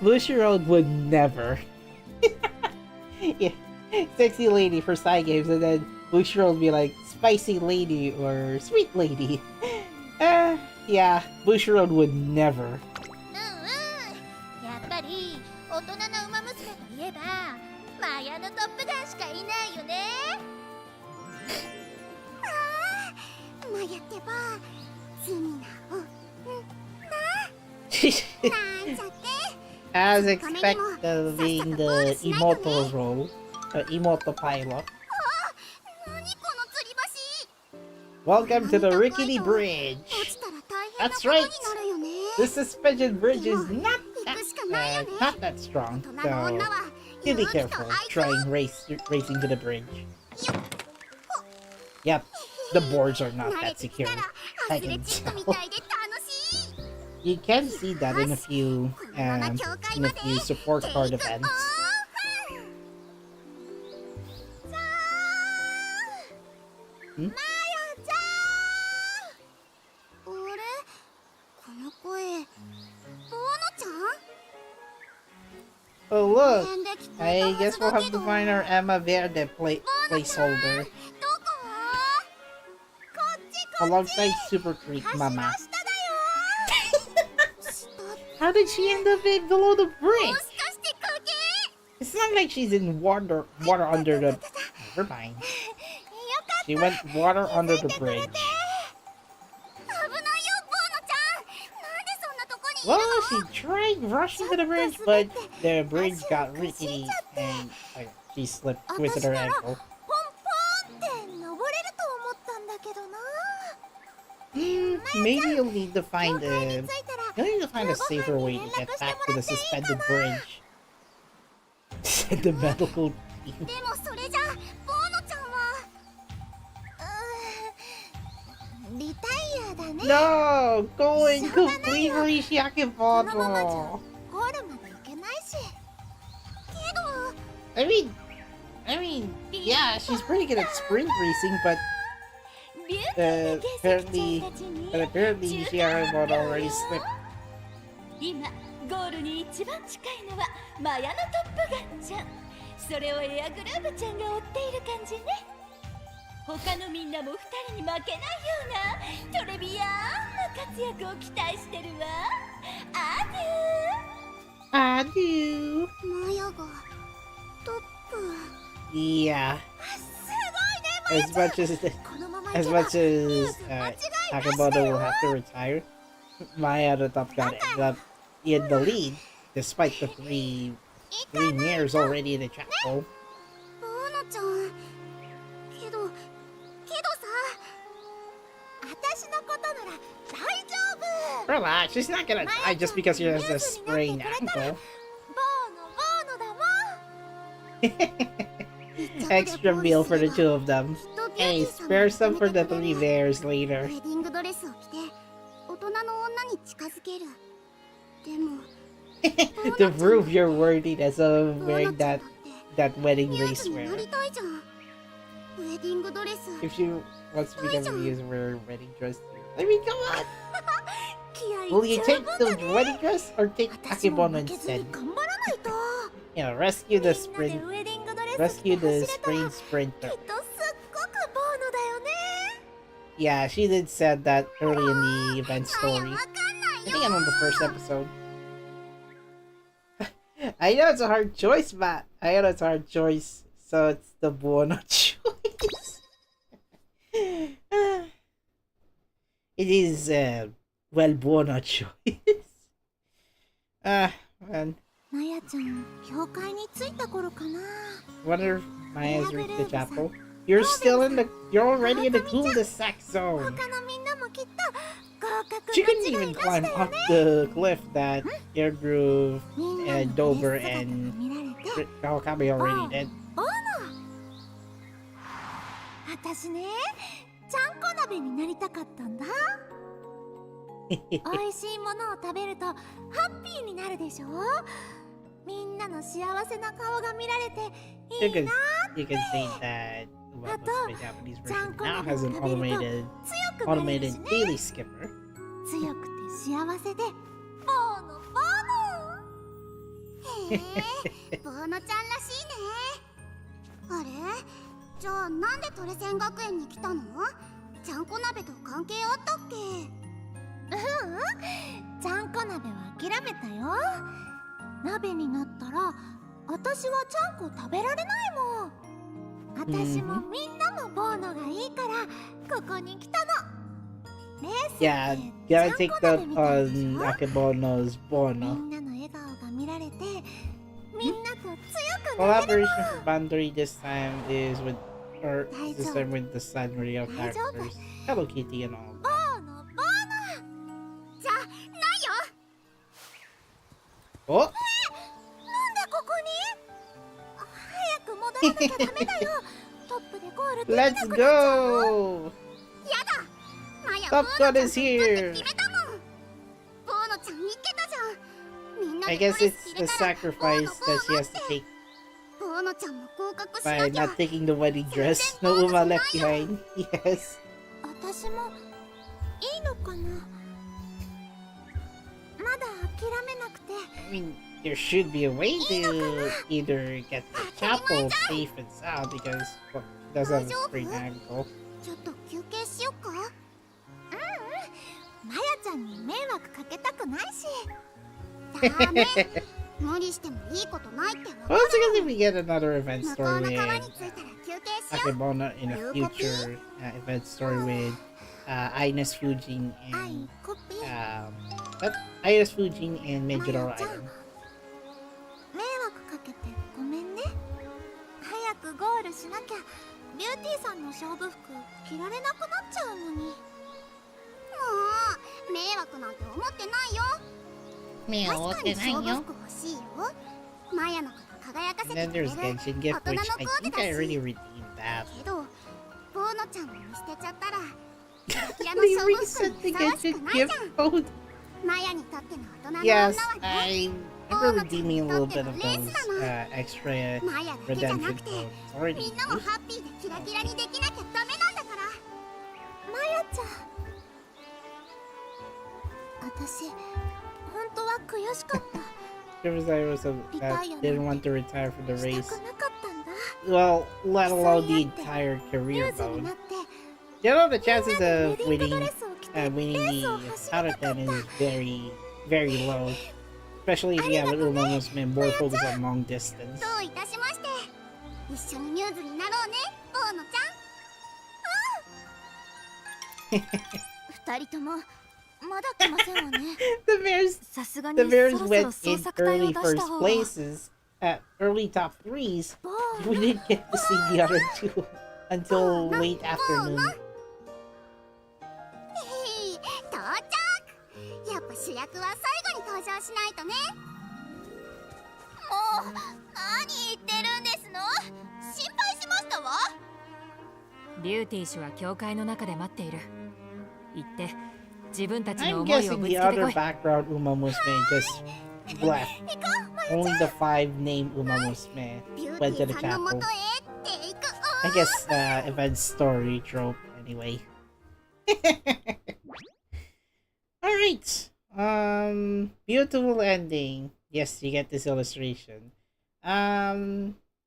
Bushiroad would never. Yeah, sexy lady for side games, and then Bushiroad would be like spicy lady or sweet lady. Yeah, Bushiroad would never.
うんうん。やっぱり大人の馬娘といえばマヤのトップガンしかいないよね。ああ、マヤってば罪な女なんちゃって。
As expected, being the Imoto role, Imoto pilot.
何この吊り橋。
Welcome to the rickety bridge.
落ちたら大変な
That's
ことに
right.
なるよね。
The suspension bridge is not
行くしかないよね。
not that strong,
大人の女
so
は
you
勇
be
気と
careful
愛
trying racing to the bridge. Yep, the boards are not
慣れ
that
てき
secure.
たらア
I
スレ
can
チックみ
tell.
たいで楽しい。
You can see that in a few support card events.
マヤちゃん。あれ？この声、ボーノちゃん？
Oh look,
変で聞こえ
I
たは
guess
ず
we'll
だ
have
け
to
ど。
find our Emma Verde plate.
ボー
placeholder
どこ？こっちこっち。
alongside Super Creek
橋の
Mama.
下だよ。
How did she end up in below the
も
bridge?
しかして影？
It's not like she's in water under the. Never mind.
よか
She went water
っ
under
た。
the
気づいてくれ
bridge.
て。危ないよ、ボーノちゃん。なんでそんなとこにいる
Well,
の？
she tried rushing to the bridge, but the bridge got rickety and she slipped, twisted her ankle.
ポンポンって登れると思ったんだけどな。
Maybe you'll need to find
境界
a
に着いたら
you'll need to find a safer way to get back to the suspended bridge. Said the medical team.
でもそれじゃボーノちゃんはリタイアだね。
No! Go and complete
このままじゃ
Rishiakibono!
ゴールまで行けないし。けど
I mean, yeah, she's pretty good at sprint racing, but
リュウ
apparently,
たちに
but apparently Rishiakibono already slipped.
今ゴールに一番近いのはマヤのトップガンちゃん。それをエアグルーヴちゃんが追っている感じね。他のみんなも二人に負けないようなトレビアンな活躍を期待してるわ。アデュー。
Adieu!
マヤがトップ。
Yeah,
すごいね、マヤ
as
ちゃん。
much as
このまま
as
行けば
much as
ニュース間違いなしだ
Takemoto
よ。
will have to retire, Maya the top gun ended up in the lead despite the three mirrors already in the trap hole.
ボーノちゃん。けどさ、私のことなら大丈夫。
Relax, she's not gonna die just because she has a sprained ankle.
ボーノだもん。
Extra meal for the two of them. Hey, spare some for the three bears
ウ
later.
ェディングドレスを着て大人の女に近づける。でも
To prove your worthiness of
ボー
wearing
ノちゃん
that
だって
wedding
ニュー
race
スにな
wear.
りたいじゃん。ウェディングドレス。
If she wants to become a user wear wedding dress too. I mean, come on!
気
Will
合
you
十
take
分
the
だね。
wedding dress or take
私も
Takemono
負けずに
instead?
頑張らないと。
You know, rescue the
みんなで
sprint,
ウェディングドレス着
rescue
て
the
走れたら
sprained
きっ
sprinter.
とすっごくボーノだよね。
Yeah, she did said that early in the event
マヤ
story.
わかんない
I
よ。
think I'm on the first episode. I know it's a hard choice, Matt. I know it's a hard choice. So it's the Buono choice. It is, well, Buono choice. Man.
マヤちゃん、教会に着いた頃かな。
Wonder if Maya's reached the chapel. You're still in the. You're already in the cul-de-sac zone.
他のみんなもきっと合格
She
間
couldn't
違い
even
なしだ
climb
よ
up
ね。
the cliff that Airgroove
みんなの
and
ド
Dover
レス姿
and
が見られて。
Kawakami already did.
ボーノ。私ね、ちゃんこ鍋になりたかったんだ。美味しいものを食べるとハッピーになるでしょ。みんなの幸せな顔が見られて
You
いい
can
な。
you can say that what was the Japanese version
Chanko
now has an
na
automated
強くなれるし
automated
ね。
daily skipper.
強くて幸せでボーノボーノ。へえ、ボーノちゃんらしいね。あれ、じゃあなんでトレセン学園に来たの？ちゃんこ鍋と関係あったっけ？ちゃんこ鍋は諦めたよ。鍋になったら私はちゃんこ食べられないもん。私もみんなもボーノがいいからここに来たの。レース
Yeah,
って
gotta
ち
take
ゃんこ鍋
that
みたいでし
on
ょ。
Akebono's
み
Bono.
んなの笑顔が見られてみんなと強くなれる
Collaboration
の。
for Boundary this time is with this time with the Sanrio characters. Hello Kitty and all.
ボーノボーノじゃないよ。
Oh!
なんでここに？早く戻らなきゃダメだよ。トップでゴールできな
Let's
くなっちゃうよ。
go!
やだ。マヤ
Top
ボーノ
Gun
ちゃん
is
と
here!
決めたもん。ボーノちゃんいけたじゃん。みんな
I
で
guess
ドレ
it's
ス着
the
れたら
sacrifice
ボーノ
that she has to take
ボーノちゃんも合格し
by
なきゃ。
not taking the wedding dress. No Uma left behind. Yes.
私もいいのかな。まだ諦めなくて。
I mean, there should be a way to either get the chapel safe and sound because well, it does have a straight angle.
ちょっと休憩しよっか。マヤちゃんに迷惑かけたくないし。ダメ。無理してもいいことないってわか
Well,
る。
it's because if we get another event
向こ
story
うの
with
川に着いたら休憩しよう。
Akebono in a future event story with Ines Fujin
アイ
and
コピー。
Ines Fujin and Major
マヤちゃん
Island.
迷惑かけてごめんね。早くゴールしなきゃビューティーさんの勝負服着られなくなっちゃうのに。もう迷惑なんて思ってないよ。確かに勝負服欲しいよ。マヤのこと輝かせ
And
て
then
くれる
there's Genshin gift,
大
which
人の
I
コーデ
think
だ
I
し。
already redeemed that.
けどボーノちゃんを見捨てちゃったらキラの
They
勝負服
reset
に
the
ふさわしく
Genshin
ないじゃ
gift
ん。
code.
マヤにとっての大人の女
Yes,
はね。
I remember redeeming a little bit of those extra
マヤだけじゃな
redemption
くて
codes already
みんなも
used.
ハッピーでキラキラにできなきゃダメなんだから。マヤちゃん、私本当は悔しかった。
Because I was didn't want to retire from the
した
race.
くなかったんだ。
Well, let alone the entire
ミュ
career
ーズに
mode.
なって
You know, the chances
みんなでウェ
of
ディング
winning
ドレスを着て
winning
レー
the
スを走り
out
たか
of
っ
10 is
た。
very, very low. Especially if you have Umamusume more focus on long distance.
どういたしまして。一緒にミューズになろうね、ボーノちゃん。二人ともまだ来ませんわね。
The Bears,
さすがに
the
そ
Bears
ろそろ
went
捜
in
索隊を
early
出した
first
方が。
places at early top threes.
ボ
We
ーノ
didn't get to see the other two until late afternoon.
到着。やっぱ主役は最後に登場しないとね。もう何言ってるんですの。心配しましたわ。
ビューティー氏は教会の中で待っている。行って自分たちの
I'm
思いを
guessing
ぶつ
the
けて
other
こい。
background Umamusume just left. Only the 5 named Umamusume
ビュー
went
テ
to
ィ
the
ーさんのも
chapel.
とへっていく。
I guess event story trope anyway. Alright. Beautiful ending. Yes, you get this illustration.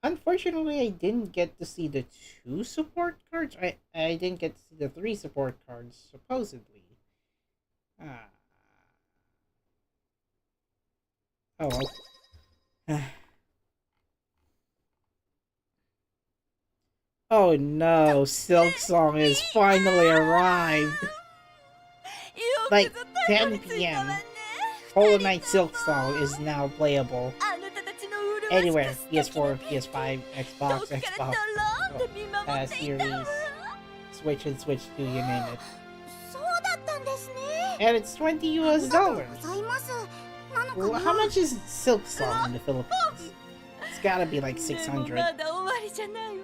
Unfortunately I didn't get to see the 2 support cards. I didn't get to see the 3 support cards, supposedly. Oh well. Oh no, Silk Song has finally arrived. Like 10 p.m. Hollow Knight Silk Song is now playable anywhere. PS4, PS5, Xbox, Series, Switch and Switch 2, you name it.
そうだったんですね。
And it's $20 US.
ございます。なの
Well,
か
how
な。
much is Silk Song in the Philippines? It's gotta be like 600.
まだ終わりじゃないわ。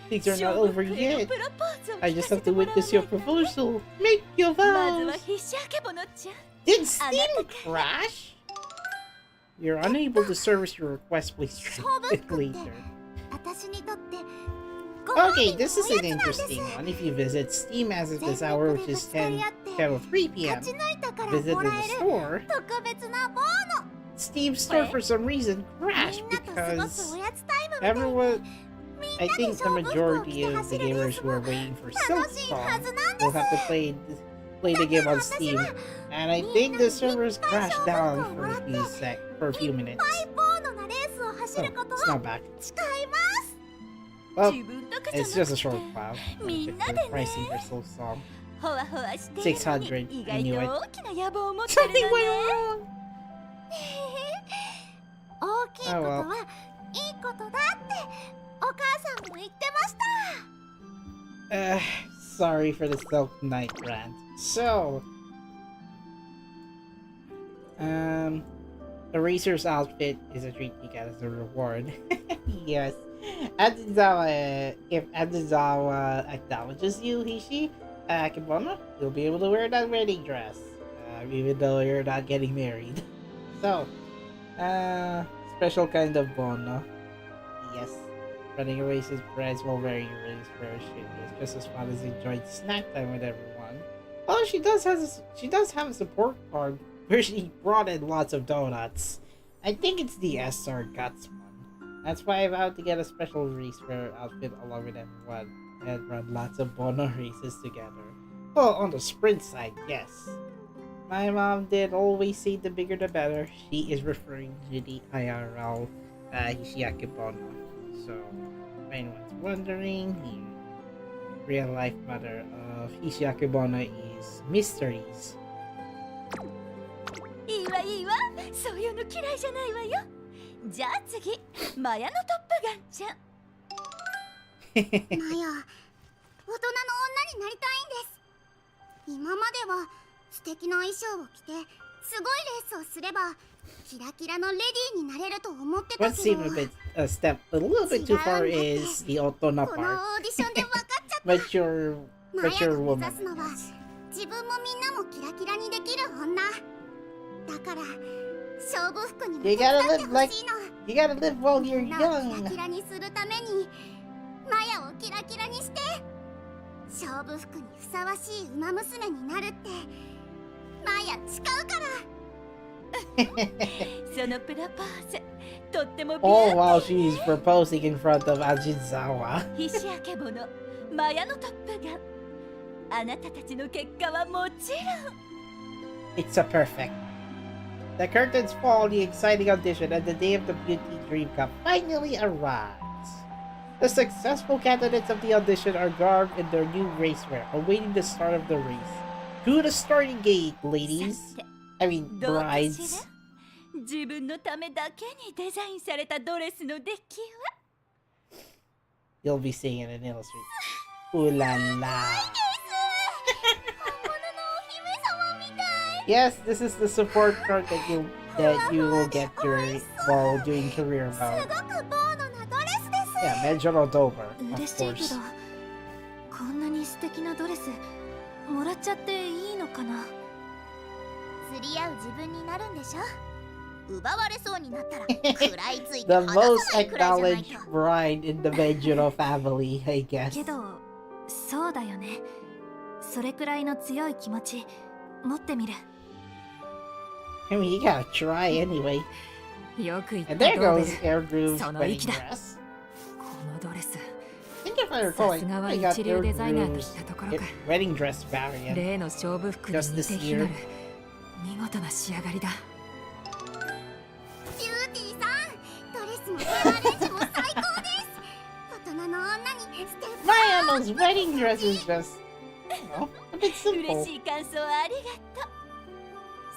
Things are not over yet.
プロポーズを
I
聞
just
か
have
せて
to
もらう
witness your
ね。
proposal. Make your
まずは
vows.
必死あけぼのちゃん。
Did Steam crash? You're unable to service your request. Please try
勝負
it
服って
later.
私にとってご褒
Okay,
美
this
の
is
お
an
やつなんです
interesting one. If you visit Steam as of this hour, which is 10:03 p.m.,
勝ち抜いたから
visit
も
the
らえる
store.
特別なボーノ。
Steam store for some reason
み
crashed
んなと過ごす
because
おやつタイムみたいに
everyone,
みん
I
なで
think the
勝負服を着
majority
て
of the
走るレー
gamers
ス
who are
も
waiting for Silk
楽しいはず
Song
なんで
will
す。
have to play the game on Steam, and I think the servers crashed down for a few minutes.
ボーノなレースを走
Oh,
ることを
it's not back.
誓います。
Well,
自分だけじゃ
it's
な
just a
く
short
て
file.
みんな
The
でね。
pricing for Silk Song.
ほわほわしてるのに
600
意外
I knew it.
と大きな野望を持ってる
Something
のね。
went wrong.
大きいことはいいことだってお母さんも言ってました。
Sorry for the Silk Knight rant. So, the Razer's outfit is a treat you get as a reward. Yes. If Adzizawa acknowledges you, Hishi, Kimono, you'll be able to wear that wedding dress, even though you're not getting married. So, special kind of bono. Yes. Running a race with friends while wearing a race parachute is just as fun as enjoying snack time with everyone. Oh, she does have a support card where she brought in lots of donuts. I think it's the SR Guts one. That's why I vowed to get a special racewear outfit along with everyone and run lots of Bono races together. Well, on the sprint side, yes. My mom did always say the bigger the better. She is referring to the IRL Hishiake Bono. So, if anyone's wondering, the real life mother of Hishiake Bono is Mysteries.
いいわいいわ、そういうの嫌いじゃないわよ。じゃあ次、マヤのトップガンちゃん。
マヤ、大人の女になりたいんです。今までは素敵な衣装を着てすごいレースをすればキラキラのレディーになれると思ってた
What
け
seemed
ど、
a little bit too far is the Otona
この
part.
オーディションで分かっちゃった。
Mature
マヤが
woman.
目指すのは自分もみんなもキラキラにできる女だから、勝負服にも手伝ってほしいの。
You gotta live while you're
みんなをキラ
young.
キラにするためにマヤをキラキラにして勝負服にふさわしい馬娘になるってマヤ誓うから。
そのプロポーズ、とってもビュ
All
ー
while
ティ
she's proposing in front of Ajizawa.
ー。ヒシアケボのマヤのトップガン。あなたたちの結果はもちろん。
It's a perfect. The curtains fall, the exciting audition, and the day of the Beauty Dream Cup finally arrives. The successful candidates of the audition are garbed in their new racewear, awaiting the start of the race. To the starting gate, ladies. I mean,
どうかし
brides.
ら。自分のためだけにデザインされたドレスの出来は。
You'll be seeing it in Illustrated. Ooh la la.
本物のお姫様みたい。
Yes, this is the support card that you will get during while doing career
す
mode.
ごくボーノなドレスです。
Yeah, Medjoro Dober,
嬉
of
しいけ
course.
ど、こんなに素敵なドレスもらっちゃっていいのかな。
釣り合う自分になるんでしょ。奪われそうになったら食らいついて
The
離さ
most
ないくらいじゃない
acknowledged
と。
bride in the Medjoro family, I guess.
けど、そうだよね。それくらいの強い気持ち持ってみる。
I mean, you gotta try anyway.
よく言っ
And
た
there
ドーベ
goes
ル。
Airdrew's
So no
wedding
ikida.
dress.
このドレス、
I think if I
さ
recall,
すがは
I got
一流デザイナーとい
Airdrew's
ったところか。
wedding dress variant.
例の勝負服に似
Just
て
this
非なる
year.
見事な仕上がりだ。
ビューティーさん、ドレスもヘアアレンジも最高です。大人の女にステップ
Mayano's wedding dress is just, you know, a bit
嬉
simple.
しい感想ありがとう。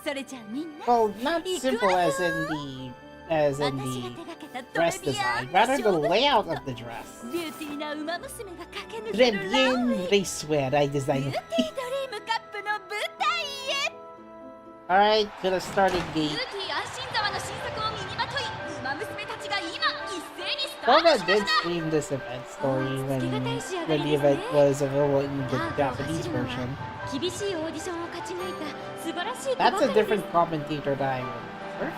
それじゃあみんな。
Well, not simple as in the
私が
the
手掛けたト
dress
レビア
design,
ン
rather the
勝負
layout
服
of the dress.
ビューティーな馬娘が駆け抜けるランウェ
Rebien
イ。
racewear I
ビュー
designed.
ティードリームカップの舞台へ。
Alright, to the starting
ビュ
gate.
ーティー安心沢の新作を身にまとい、馬娘たちが今一斉にスター
Donna
トしま
did
した。
stream this event story when the event was available in the Japanese version.
厳しいオーディションを勝ち抜いた素晴らしい子ば
That's
か
a
りです。
different commentator that I remember.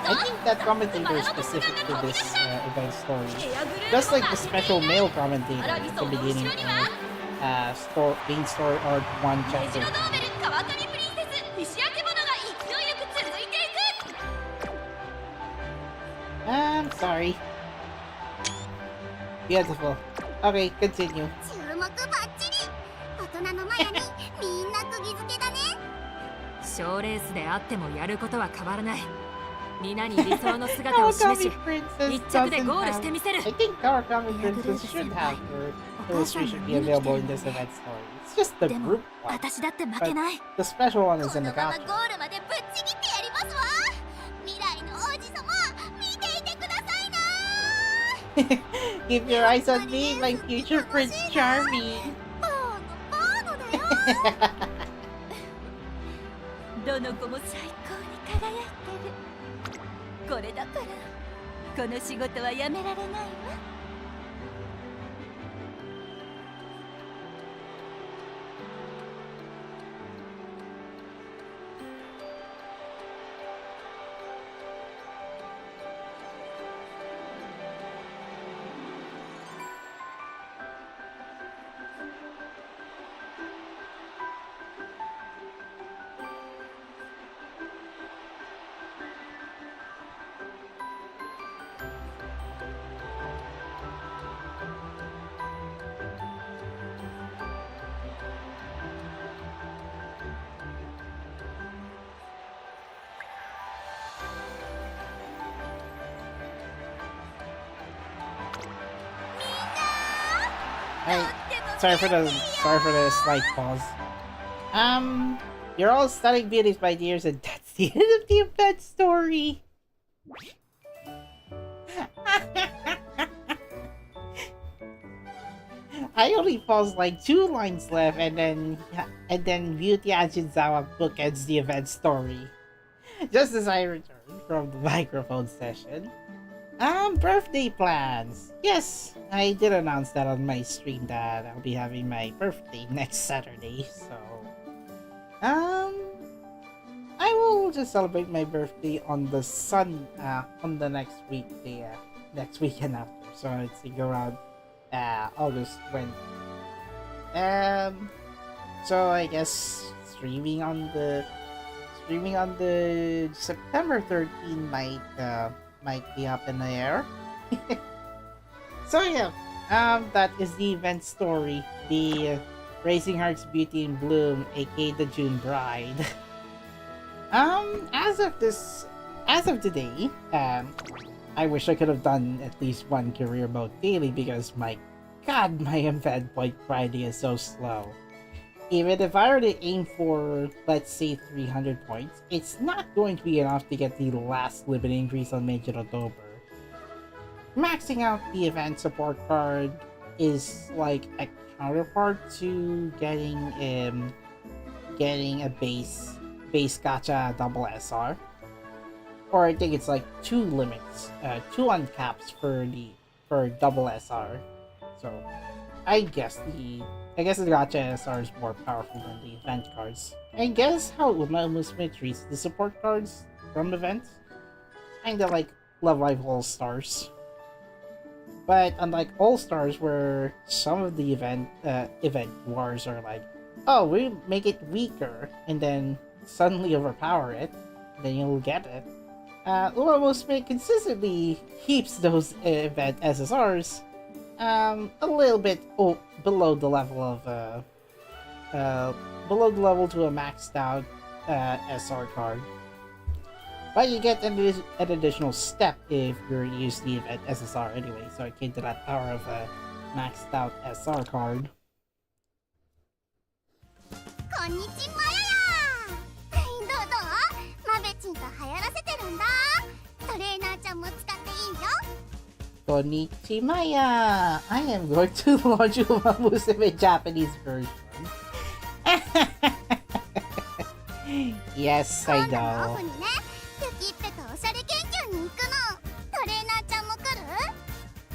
I think that commentator is specific to this event story.
エアグルー
Just
ヴ
like the special male commentator
さら
at
に
the
その後
beginning
ろには
of main story arc 1
メジ
chapter.
ロドーベル川上プリンセス西明物が勢いよく続いていく。
I'm sorry. Beautiful. Okay, continue.
注目バッチリ。大人のマヤにみんな釘付けだね。
賞レースであってもやることは変わらない。皆に理想の姿を示し、
Princess
一着でゴール
doesn't
して
have...
みせる。
I think Kawakami Princess should have her illustration be available in this event story. It's just the
でも
group one.
私だって負けない。
The special one
こ
is in
の
the
まま
costume.
ゴールまでぶっちぎってやりますわ。未来の王子様、見ていてくださいな。
Keep your eyes on me, my future Prince Charming.
ボーノだよ。
どの子も最高に輝いてる。これだからこの仕事はやめられないわ。
sorry for the slight pause. You're all stunning beauties, my dears, and that's the end of the event story. I only paused like 2 lines left, and then Beauty Ajinzawa bookends the event story. Just as I returned from the microphone session. Birthday plans. Yes, I did announce that on my stream that I'll be having my birthday next Saturday, so I will just celebrate my birthday on the on the next weekday, next weekend after. So it's like around August 20th. So I guess streaming on the September 13th might be up in the air. So yeah, that is the event story. The Raising Hearts Beauty in Bloom, aka the June Bride. As of today, I wish I could have done at least one career mode daily because my god, my event point Friday is so slow. Even if I were to aim for, let's say, 300 points, it's not going to be enough to get the last limit increase on Major October. Maxing out the event support card is like a counterpart to getting a base gacha double SR. Or I think it's like 2 limits, 2 uncaps for double SR. So I guess the gacha SR is more powerful than the event cards. I guess how Umamusume treats the support cards from events, kinda like Love Live All Stars. But unlike All Stars, where some of the event wars are like, oh, we make it weaker and then suddenly overpower it, then you'll get it. Umamusume consistently keeps those event SSRs a little bit below the level of to a maxed out SR card. But you get an additional step if you're using the event SSR anyway, so it came to that power of a maxed out SR card.
こんにちはやどうマベチンと流行らせてるんだ。トレーナーちゃんも使っていいよ。
Konnichiwa! I am going to launch Umamusume Japanese version. Yes, I know.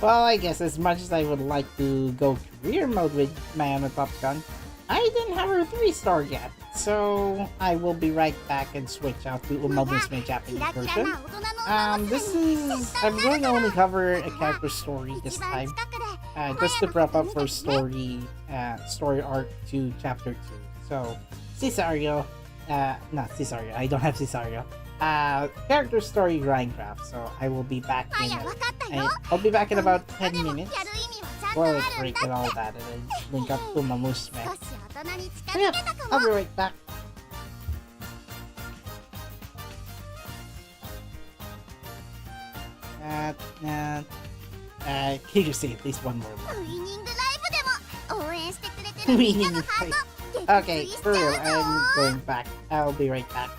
Well, I guess as much as I would like to go career mode with Mayana Top Gun, I didn't have her 3-star yet, so I will be right back and switch out to Umamusume Japanese version. I'm going to only cover a character story this time, just to prep up for story arc to chapter 2. So, Cesario, not Cesario, I don't have Cesario. Character story Rhein Kraft, so I will be back I'll be back in about 10 minutes. Well, break and all that, and then link up to Umamusume. Yeah, I'll be right back. Can you say at least one more word? Winning live. Okay, for real, I'm going back. I'll be right back.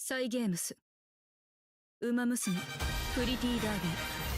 サイゲームスウマ娘プリティダービー。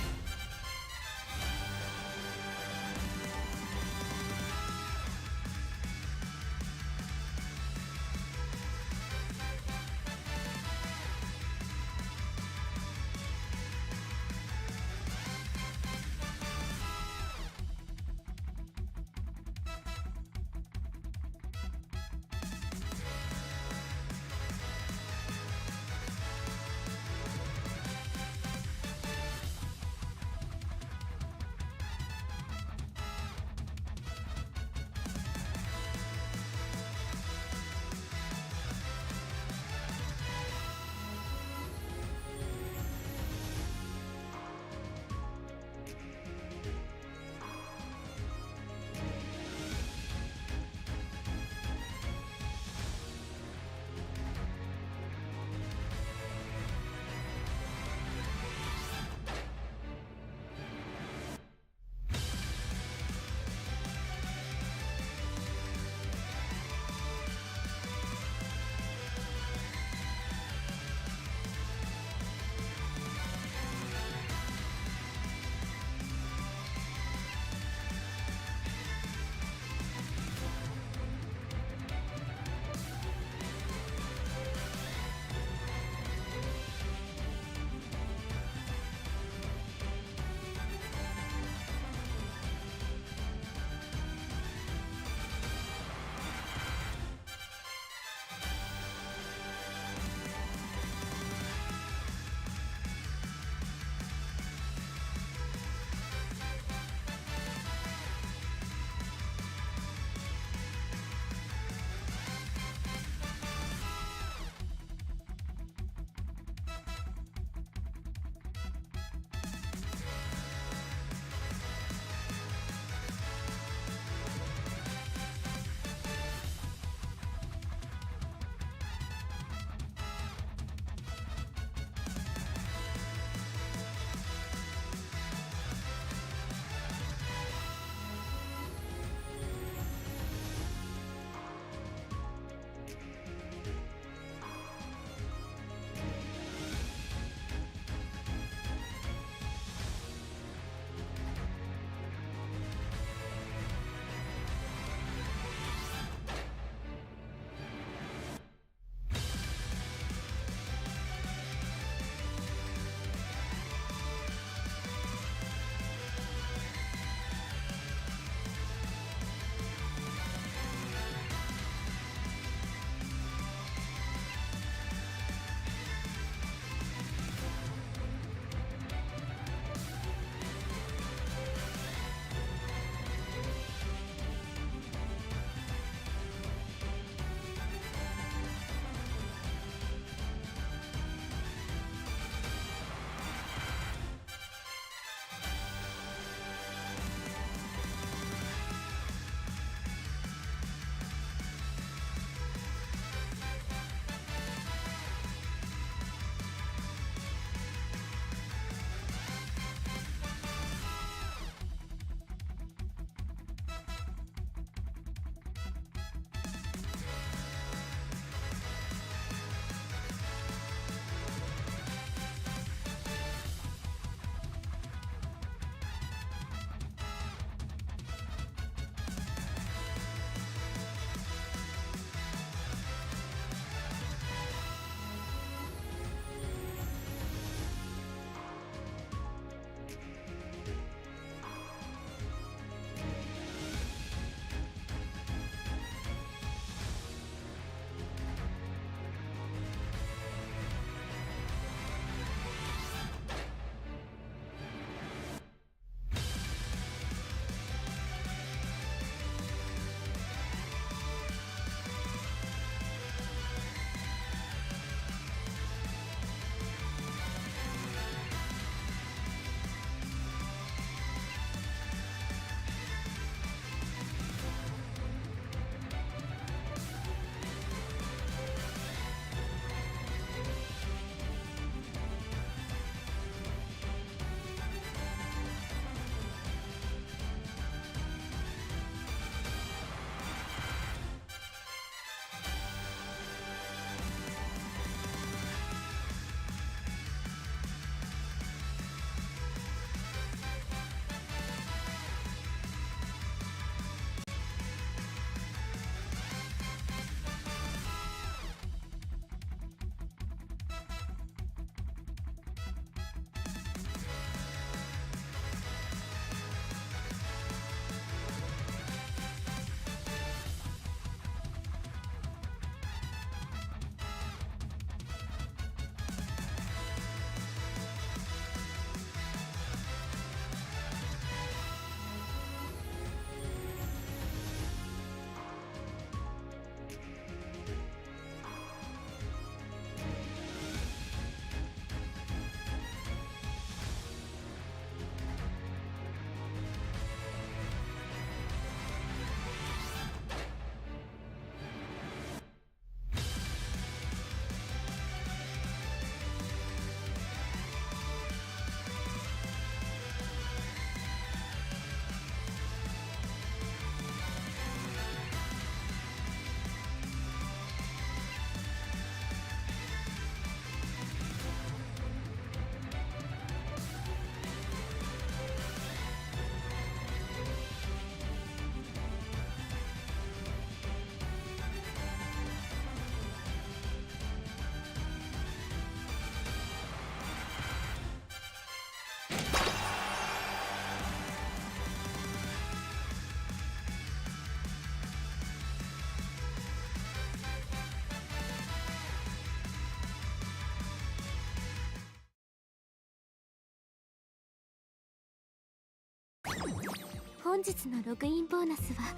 本日のログインボーナスは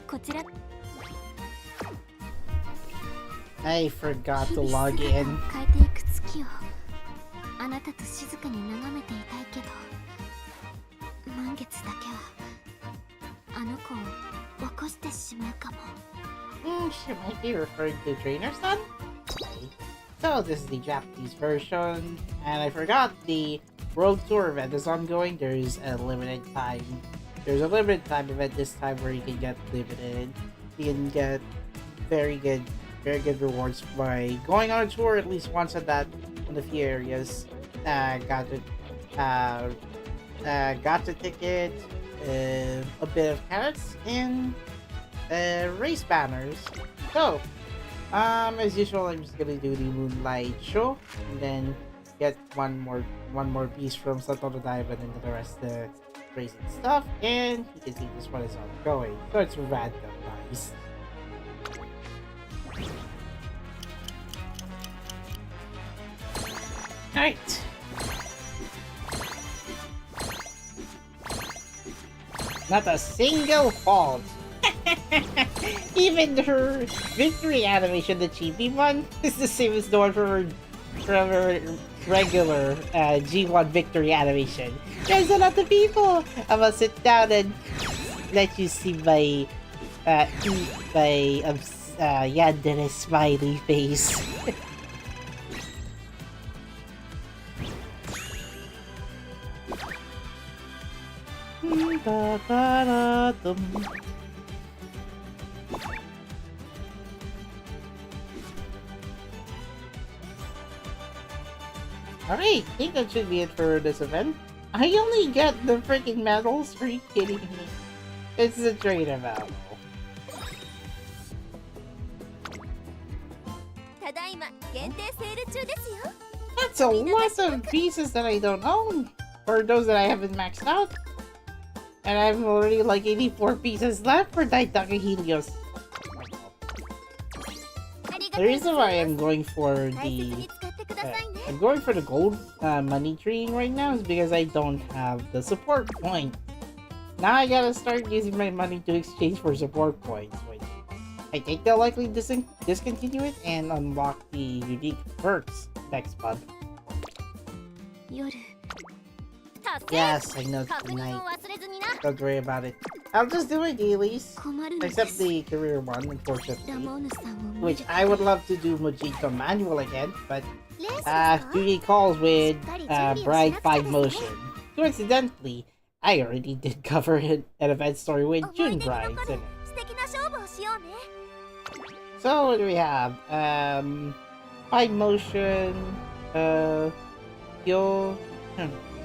こちら。
I forgot to log in.
変えていく月をあなたと静かに眺めていたいけど、満月だけはあの子を起こしてしまうかも。
She might be referring to Trainer's Son? Okay. So this is the Japanese version, and I forgot the World Tour event is ongoing. There's a limited time. There's a limited time event this time where you can get limited. You can get very good rewards by going on a tour at least once on a few areas. Got the ticket, a bit of carrots, and race banners. So, as usual, I'm just gonna do the Moonlight Show and then get one more piece from Satoru Diamond and then the rest of the racing stuff. And you can see this one is ongoing, so it's random, guys. Alright. Not a single fault. Even her victory animation, the chibi one, is the same as the one from her regular G1 victory animation. There's a lot of people. I'm gonna sit down and let you see my yandere smiley face. Alright, I think that should be it for this event. I only get the freaking medals? Are you kidding me? It's a trade amount. That's a lot of pieces that I don't own. Or those that I haven't maxed out. And I have already like 84 pieces left for Daitaka Helios. The reason why I'm going for the gold money tree right now is because I don't have the support point. Now I gotta start using my money to exchange for support points, which I think they'll likely discontinue it and unlock the unique perks next month. Yes, I know tonight. Don't worry about it. I'll just do my dailies. Except the career one, unfortunately. Which I would love to do Mojito manual again, but duty calls with Bride 5 motion. Coincidentally, I already did cover an event story with June Brides in it. So what do we have? 5 motion,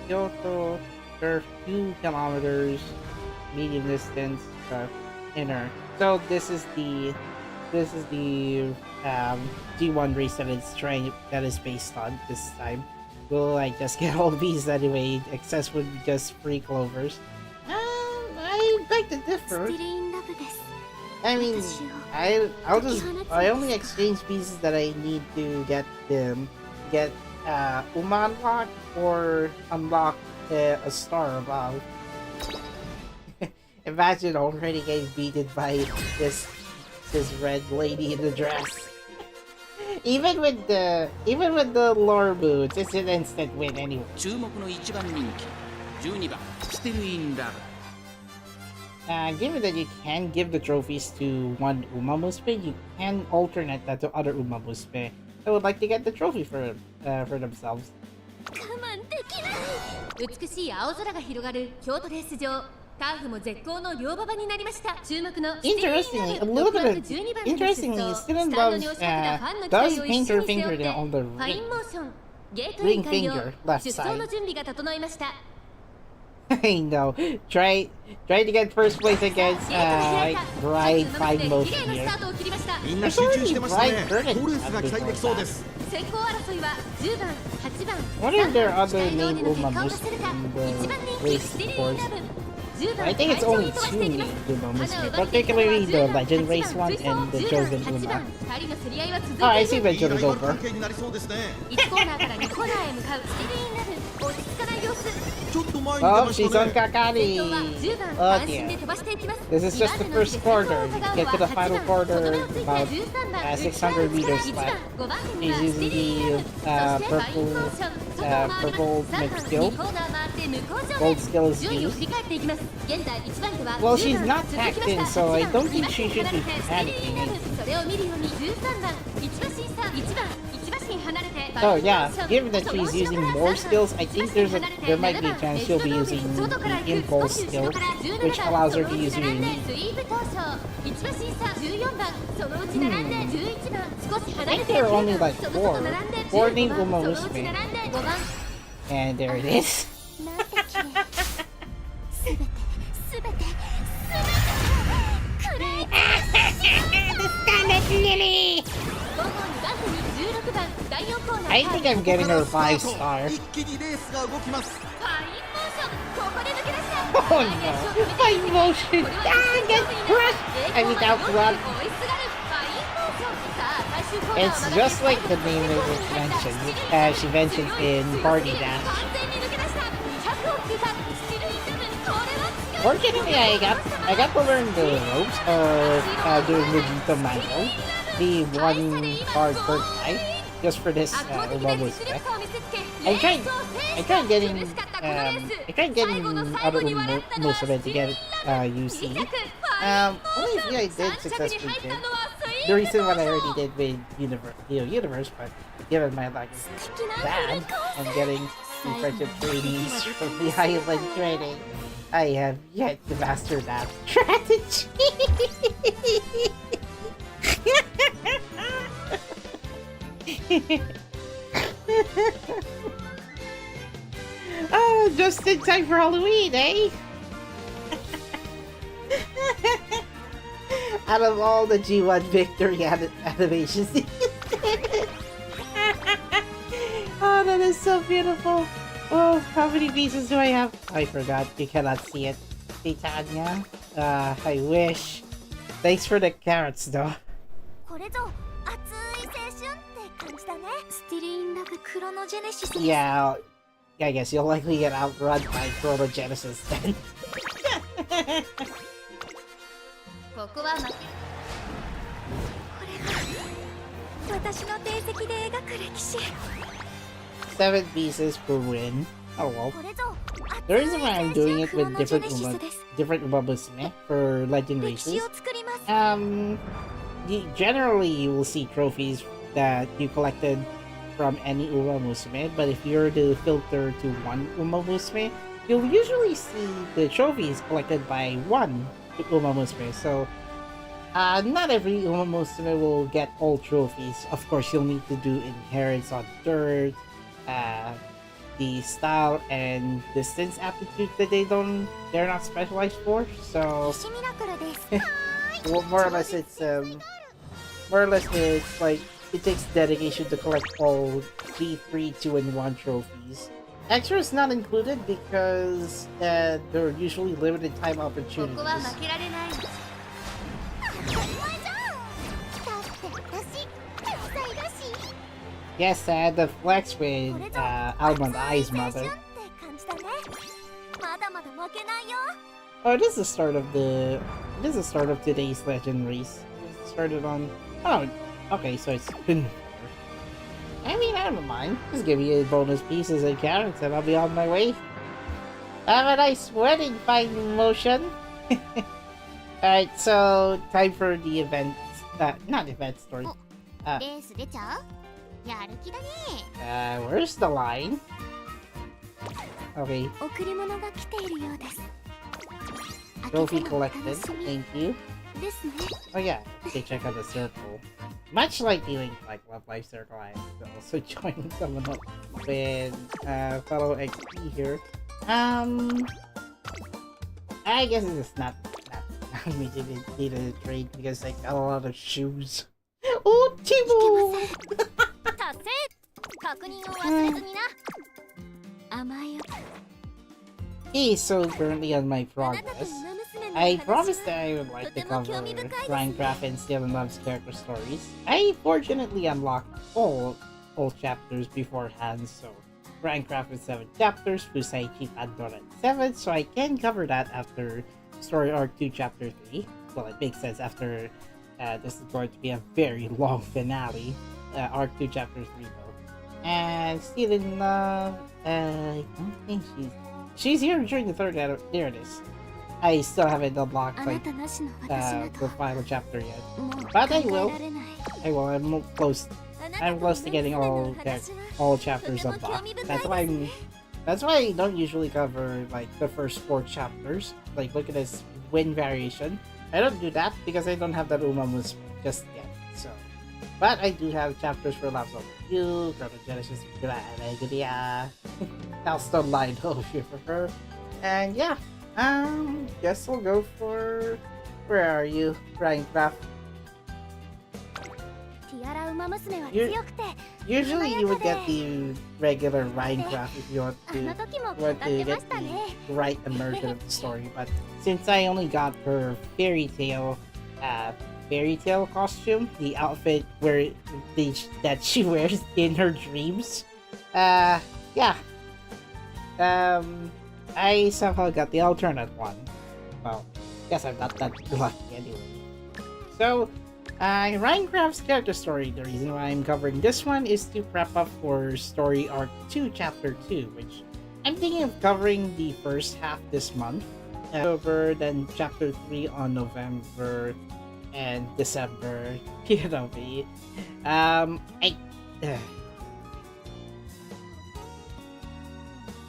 Kyoto, there are 2 kilometers, medium distance, inner. So this is the G1 race that is based on this time. Will I just get all these anyway? Excess would be just free clovers. I beg to differ. I mean, I only exchange pieces that I need to get Uma unlocked or unlock a star above. Imagine already getting beaten by this red lady in the dress. Even with the lore boots, it's an instant win anyway. Given that you can give the trophies to one Umamusume, you can alternate that to other Umamusume that would like to get the trophy for themselves. Interestingly, Student does paint her fingernail on the ring finger left side. I know. Try to get first place against Bride 5 motion here. There's already Bride Curtain. What if there are other named Umamusume in the race course? I think it's only 2 named Umamusume, particularly the Legend Race one and the Chosen Uma. Oh, I see Legend is over. Oh, she's on Kakari. Oh dear. This is just the first quarter. Get to the final quarter, about 600 meters left. She's using the purple mixed skill. Gold skill is used. Well, she's not tacked in, so I don't think she should be panicking. Oh yeah, given that she's using more skills, I think there might be a chance she'll be using the impulse skill, which allows her to use unique. I think there are only like four named Umamusume. And there it is. The Scarlet Lily! I think I'm getting her 5-star. Oh no! My motion! Get crushed! I mean, outrun! It's just like the name that was mentioned, as she mentioned in Party Dash. Fortunately, I got to learn the ropes of doing Vegeta Mantle, the one card per type, just for this Umamusume. I tried getting other Umamusume to get UC. Only if I did successfully did. The reason what I already did with Universe, but given my luck is bad, I'm getting the friendship trainees from the Highland training. I have yet to master that strategy. Oh, just in time for Halloween, eh? Out of all the G1 victory animations. Oh, that is so beautiful. Oh, how many pieces do I have? I forgot. You cannot see it. Titania. I wish. Thanks for the carrots, though. Yeah, I guess you'll likely get outrun by Chronogenesis then. 7 pieces per win. Oh well. The reason why I'm doing it with different Umamusume for legend races. Generally you will see trophies that you collected from any Umamusume, but if you're to filter to one Umamusume, you'll usually see the trophies collected by one Umamusume. So not every Umamusume will get all trophies. Of course, you'll need to do inherits on dirt, the style and distance aptitude that they're not specialized for. So well, more or less it's like it takes dedication to collect all D3, 2, and 1 trophies. Extra is not included because they're usually limited time opportunities. Yes, the flex with Almond Eye's mother. Oh, this is the start of today's legend race. It started on. Oh, okay, so it's been. I mean, I don't mind. Just give me bonus pieces and carrots, and I'll be on my way. Have a nice wedding, fine motion. Alright, so time for the event. Not event story. Where's the line? Okay. Trophy collected. Thank you. Oh yeah, okay, check out the circle. Much like viewing like Love Life Circle, I also joined someone up with fellow XP here. I guess it's just not me to need a trade because I got a lot of shoes. Oh, Timo! Okay, so currently on my progress, I promised that I would like to cover Rhein Kraft and Love's character stories. I fortunately unlocked all chapters beforehand, so Rhein Kraft with 7 chapters, Fusaichi Pandora 7, so I can cover that after Story Arc 2 Chapter 3. Well, it makes sense after this is going to be a very long finale. Arc 2 Chapter 3 though. And Still in Love, I don't think she's here during the third there it is. I still haven't unlocked like the final chapter yet. But I will. I'm close to getting all chapters unlocked. That's why I don't usually cover like the first 4 chapters. Like look at this win variation. I don't do that because I don't have that Umamusume just yet. So, but I do have chapters for Loves of You, Chrono Genesis, Milestone Line if you prefer. And yeah, guess we'll go for, where are you, Rhein Kraft? Usually you would get the regular Rhein Kraft if you want to get the right immersion of the story, but since I only got her fairy tale costume, the outfit that she wears in her dreams, I somehow got the alternate one. Well, guess I'm not that lucky anyway. So, Rhein Kraft's character story, the reason why I'm covering this one is to prep up for Story Arc 2 Chapter 2, which I'm thinking of covering the first half this month, October, then Chapter 3 on November and December. You know me.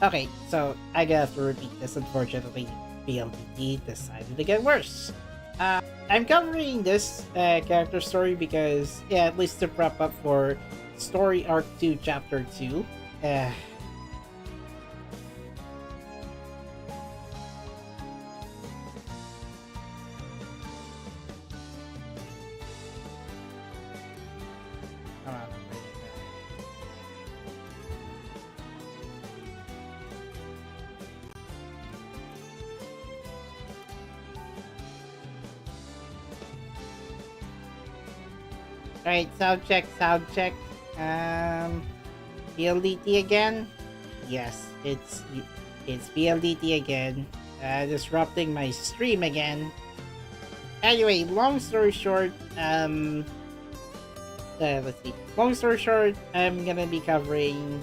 Okay, so I gotta repeat this. Unfortunately, BLBD decided to get worse. I'm covering this character story because, yeah, at least to prep up for Story Arc 2 Chapter 2. Alright, sound check. BLDT again? Yes, it's BLDT again. Disrupting my stream again. Anyway, long story short, let's see. Long story short, I'm gonna be covering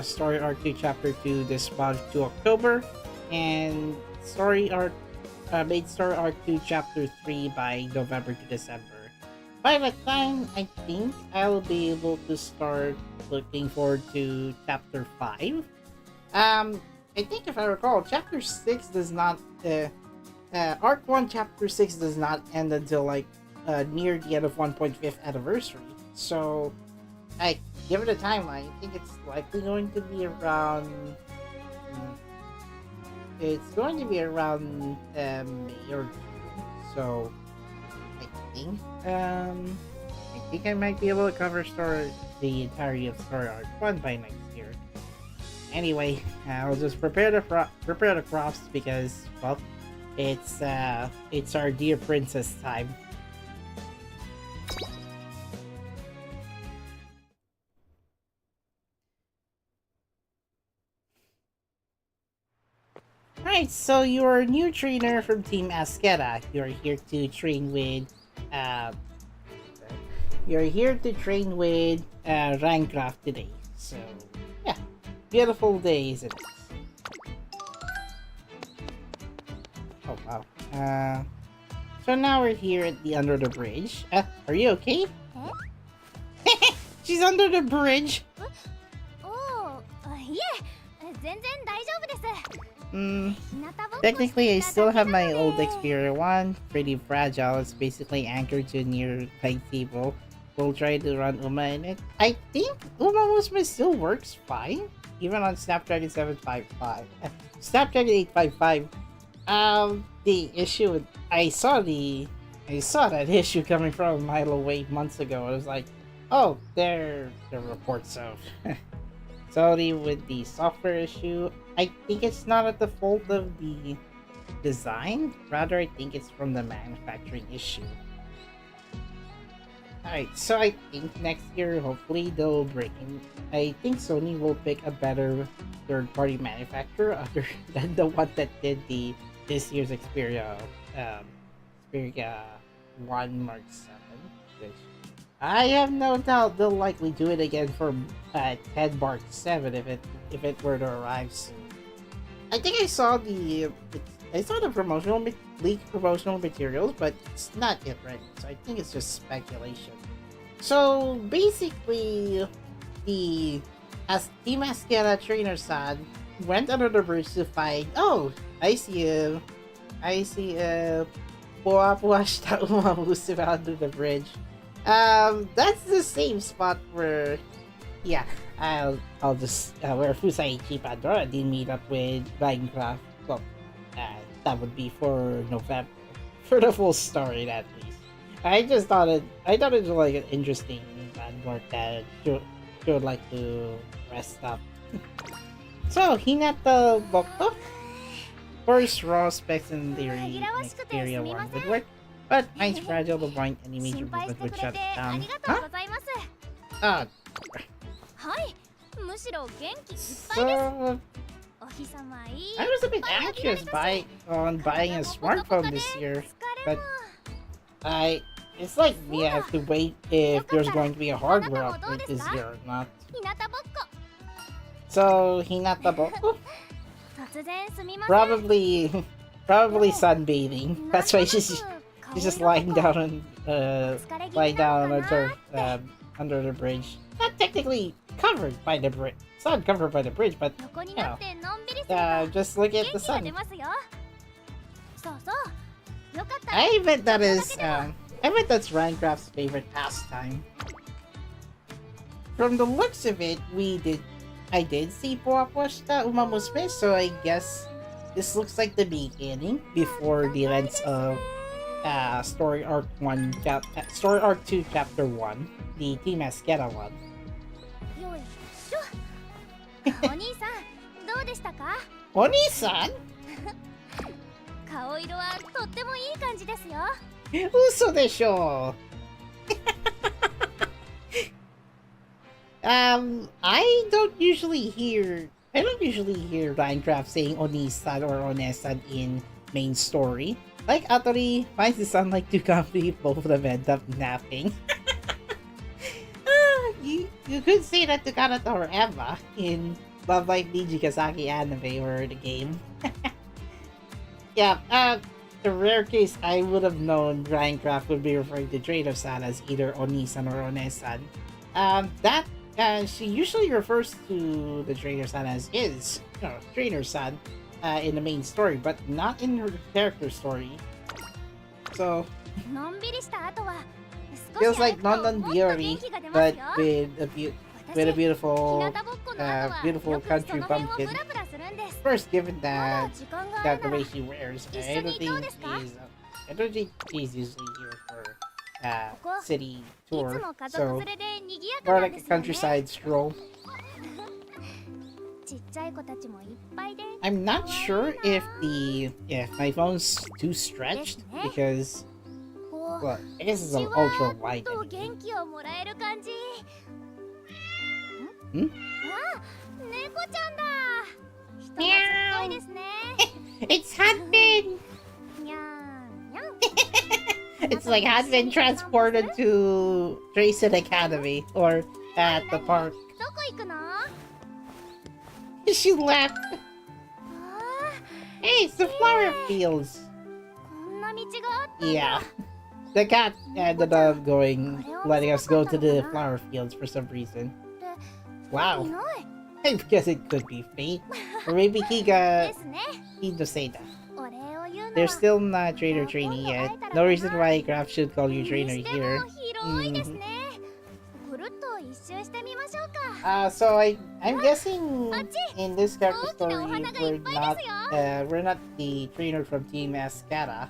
Story Arc 2 Chapter 2 this month to October, and Maiden Story Arc 2 Chapter 3 by November to December. By that time, I think I'll be able to start looking forward to Chapter 5. I think if I recall, Chapter 6 does not, Arc 1 Chapter 6 does not end until like near the end of 1.5th anniversary. So, I give it a timeline. I think it's likely going to be around, May or June. So, I think I might be able to cover the entirety of Story Arc 1 by next year. Anyway, I'll just prepare the crops because, well, it's our dear princess time. Alright, so you're a new trainer from Team Asketa. You're here to train with Rhein Kraft today. So yeah, beautiful day, isn't it? Oh wow. So now we're here at the under the bridge. Are you okay? She's under the bridge. Technically, I still have my old Xperia 1, pretty fragile. It's basically anchored to a near height table. We'll try to run Uma in it. I think Umamusume still works fine, even on Snapdragon 755. Snapdragon 855. The issue with I saw that issue coming from a mile away months ago. I was like, oh, there the reports of. Sorry with the software issue. I think it's not at the fault of the design. Rather, I think it's from the manufacturing issue. Alright, so I think next year, hopefully, they'll bring in. I think Sony will pick a better third-party manufacturer other than the one that did this year's Xperia 1 Mark 7, which I have no doubt they'll likely do it again for 10 Mark 7 if it were to arrive soon. I think I saw the leaked promotional materials, but it's not yet ready, so I think it's just speculation. So basically, Team Ascara trainer-san went under the bridge to find. Oh, I see a Puashita Umamusume under the bridge. That's the same spot where, yeah, I'll just where Fusaichi Pandora did meet up with Rhein Kraft. Well, that would be for November, for the full story at least. I thought it was like an interesting landmark that she would like to rest up. So Hinata Bokto. First raw specs in theory, Xperia 1 would work, but mine's fragile to point any major movement would shut it down. Huh? So I was a bit anxious on buying a smartphone this year, but it's like me, I have to wait if there's going to be a hardware upgrade this year or not. So Hinata Boko? Probably sunbathing. That's why she's just lying down under the bridge. Not technically covered by the bridge. It's not covered by the bridge, but you know, just look at the sun. I bet that's Rhein Kraft's favorite pastime. From the looks of it, I did see Puashita Umamusume, so I guess this looks like the beginning before the events of Story Arc 2 Chapter 1, the Team Ascara one. Oni-san?
顔色はとってもいい感じですよ。
嘘でしょI don't usually hear Rhein Kraft saying Oni-san or One-san in main story. Like Atori finds it sound like too comfy, both of them end up napping. You could say that to Kanata or Emma in Love Live Nijikasaki anime or the game. Yeah, the rare case I would have known Rhein Kraft would be referring to Trainer-san as either Oni-san or One-san. She usually refers to the Trainer-san as his, Trainer-san, in the main story, but not in her character story. So, feels like non-Biori, but with a beautiful country bumpkin. First, given that the way she wears, I don't think she's usually here for city tour. So, more like a countryside stroll. I'm not sure if my phone's too stretched because, well, I guess it's an ultra wide. Meow. It's Hanbin! It's like Hanbin transported to Ryzen Academy or at the park. She left. Hey, it's the flower fields. Yeah. The cat ended up letting us go to the flower fields for some reason. Wow. I guess it could be fate. Or maybe he just say that. They're still not trainer trainee yet. No reason why Kraft should call you trainer here. So I'm guessing in this character story we're not the trainer from Team Ascara.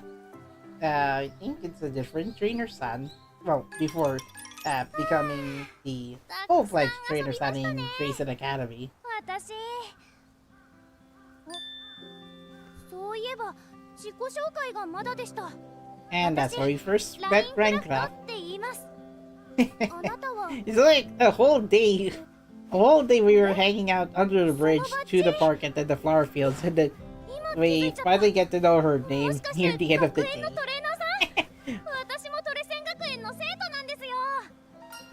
I think it's a different trainer-san. Well, before becoming the full-fledged trainer-san in Ryzen Academy. And that's where we first met Rhein Kraft.
あなたは
It's like a whole day. A whole day we were hanging out under the bridge to the park and then the flower fields, and then we finally get to know her
も
name
しかし
near
て
the end of
学
the
園の
day.
トレーナーさん私もトレセン学園の生徒なんですよ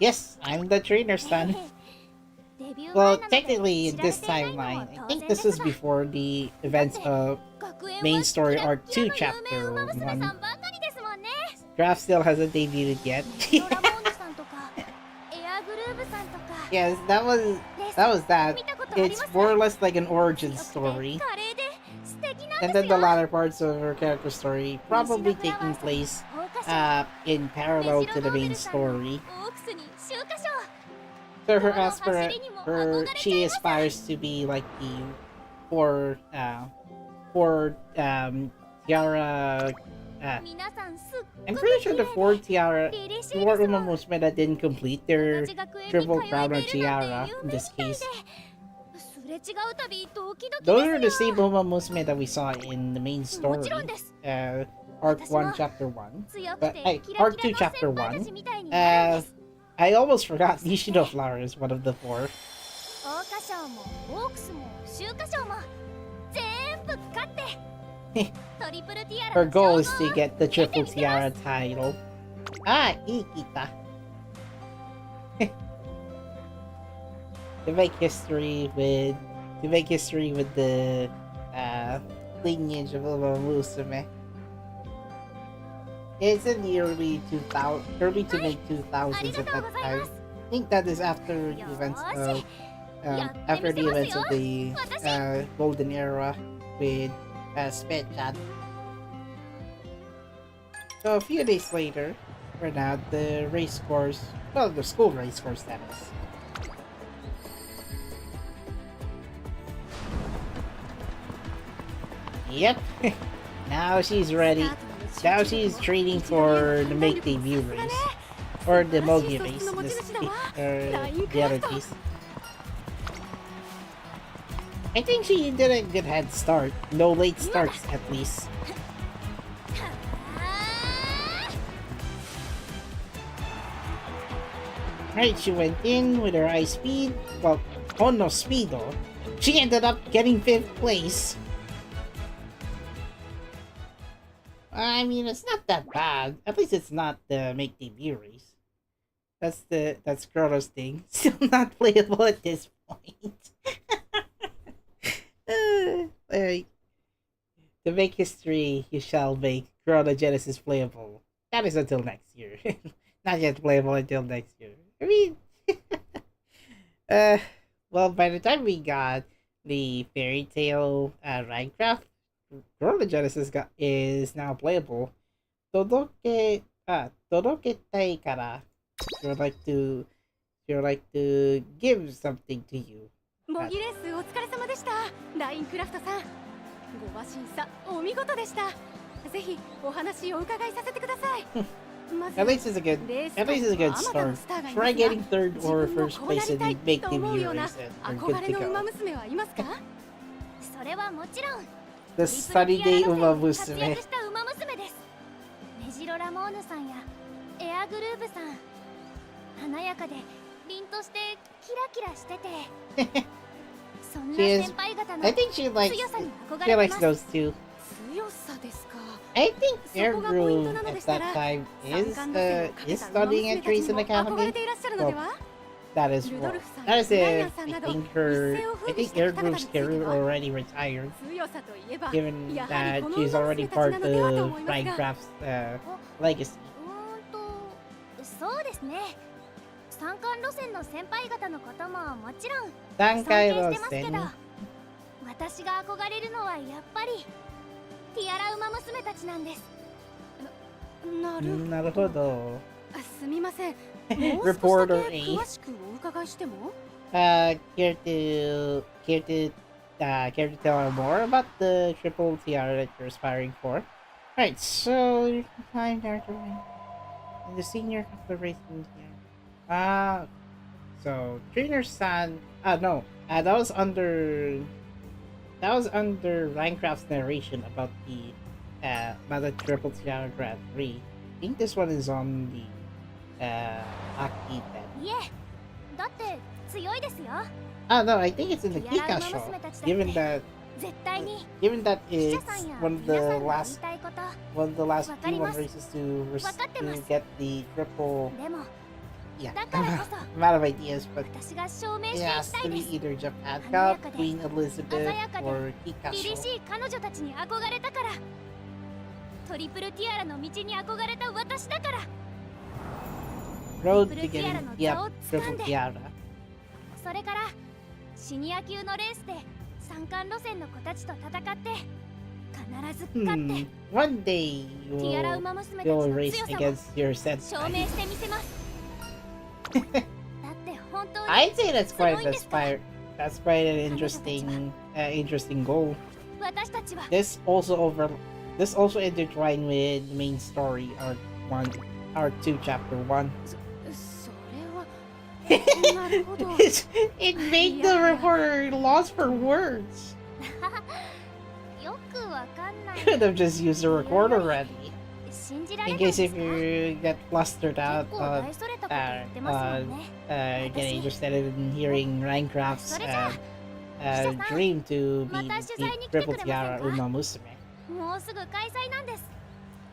Yes, I'm the trainer son.
デビュー前
Well,
なので
technically, in
知られ
this
ていないの
timeline,
も
I
当
think
然
this
です
was
が
before the events of
学園は
main story
キラ
arc
ッキ
2
ラの有名
chapter
ウマ娘さん
1.
ばかりですもんね
Draft still hasn't debuted yet.
ドラモーヌさんとかエアグルーヴさんとか
Yes, that was that.
見たことあり
It's
ます
more or less like an origin
強くて
story.
華麗で素敵なん
And
で
then
す
the
よ
latter parts of her character story probably taking place
桜花賞
in parallel to the main story.
オークスに秋華賞
So she aspires to be like the for Tiara.
皆さんすっ
I'm
ごく
pretty
綺
sure
麗
the
で
four Tiara,
凛々しい
four
ですわ
Umamusume that didn't complete
同
their
じ学園に通
triple
え
crown
て
or
いるなんて
tiara
夢
in
み
this
たい
case.
ですれ違うたびドキドキ
Those are the
ですよ
same Umamusume that we saw in the main
も
story,
ちろんです
Arc 1, Chapter 1.
強く
But
て
hey,
キラ
Arc 2,
キラの
Chapter
先輩た
1.
ちみたいになるんです
I almost forgot Nishino Flower is one of the four.
桜花賞もオークスも秋華賞も全部勝ってトリプルティアラ
Her
の
goal
称
is
号
to get the triple tiara title. Ah, Ikita. To make history with the lineage of Umamusume. It's in the early 2000, early to mid 2000s at that time. I think that is after the events of after the events of the golden era with Spetchan. So a few days later, we're now at the race course, well, the school race course that is. Yep, now she's ready. Now she's training for the make debut race. Or the Mogi race, in this the other case. I think she did a good head start. No late starts, at least. Right, she went in with her high speed. Well, oh no, speed though. She ended up getting 5th place. I mean, it's not that bad. At least it's not the make debut race. That's Chrono's thing. Still not playable at this point. To make history, you shall make Chrono Genesis playable. That is until next year. Not yet playable until next year. I mean, well, by the time we got the Fairy Tale Rhein Kraft, Chrono Genesis is now playable. Todoke tai kara. You'd like to give something to you.
模擬レースお疲れ様でした。ラインクラフトさん、ご馬審査お見事でした。ぜひお話を伺いさせてください。まず
At least it's a good start. Try getting 3rd or 1st place in the make debut race and we're good
憧
to
れの馬
go.
娘はいますか？
それはもちろん
The Sunny Day
活
Umamusume.
躍したウマ娘ですメジロラモーヌさんやエアグルーヴさん華やかで凛としてキラキラしててそんな
She is-
先輩方の
I think she likes
強さに憧
she
れ
likes
てます
those two.
強さですか。
I think
そこがポイントなの
Airgroove
で
at
した
that
ら
time
三
is
冠路線をかけ
is
た馬
studying
娘
at
たち
Ryzen
にも憧れ
Academy.
ていらっしゃるのでは？
That is
Rudolph
wrong.
さん
That is
ライアン
if
さん
I
など
think
一世を
I
風靡
think
した方々に
Airgroove's
ついて
career
は
already retired,
強さといえば
given
やは
that
りこの
she's
馬
already
娘たち
part
なのではと
of
思います
Rhein
が。
Kraft's legacy.
そうですね三冠路線の先輩方のことももちろん
3
尊敬
回
してますけど
路線。
私が憧れるのはやっぱりティアラウマ娘たちなんです
なるほど。
なるほど。
すみません。もう少しだ
Reporter
け
A.
詳しくお伺いしても？
Care to tell her more about the triple tiara that you're aspiring for? Right, so you're fine, Dr. Wayne. And the senior of the racing tiara. So trainer san. No. That was under Rhein Kraft's narration about the triple tiara Grand Prix. I think this one is on the Aki then.
いえ、だって強いですよ。
Oh no, I think it's in the
ティアラ
Kika
ウマ
show.
娘たちだって
Given that
絶対に
it's
記者さんや
one of the
皆さんが言い
last
たいこと。
one of the last P1
Wakarimasu.
races to
Wakatemasu.
get the triple.
でも
Yeah,
だからこそ
I'm out of ideas, but
私が証明し
it
てい
has
きた
to
い
be
です。
either Japan
華や
Cup,
かで
Queen Elizabeth,
鮮やかで
or Kika
凛々
show.
しい彼女たちに憧れたから。トリプルティアラの道に憧れた私だから。
Road to
Triple
getting,
Tiara no
yep,
座を
triple
掴んで
tiara.
それからシニア級のレースで三冠路線の子たちと戦って必ず勝って
One day
ティアラ
you'll,
ウマ娘たち
you'll
の
race
強さも
against your
証
senpai.
明してみせます。だって本当に
I'd say that's quite
すごいんですから
that's quite an interesting interesting goal.
私たちは
This also intertwined with the main story Art 1 Art 2 Chapter 1.
それはなるほど。
It made the reporter lost for words.
よくわかんない。
Could have just used the recorder already.
信じられ
In
ないで
case
す
if
か？
you get flustered
結
out
構
on
大それたこと言ってますもんね。
getting interested in hearing Rhein Kraft's
それじゃ
dream to be
また
the
取材に来てく
triple
れませ
tiara
んか？
Umamusume.
もうすぐ開催なんです。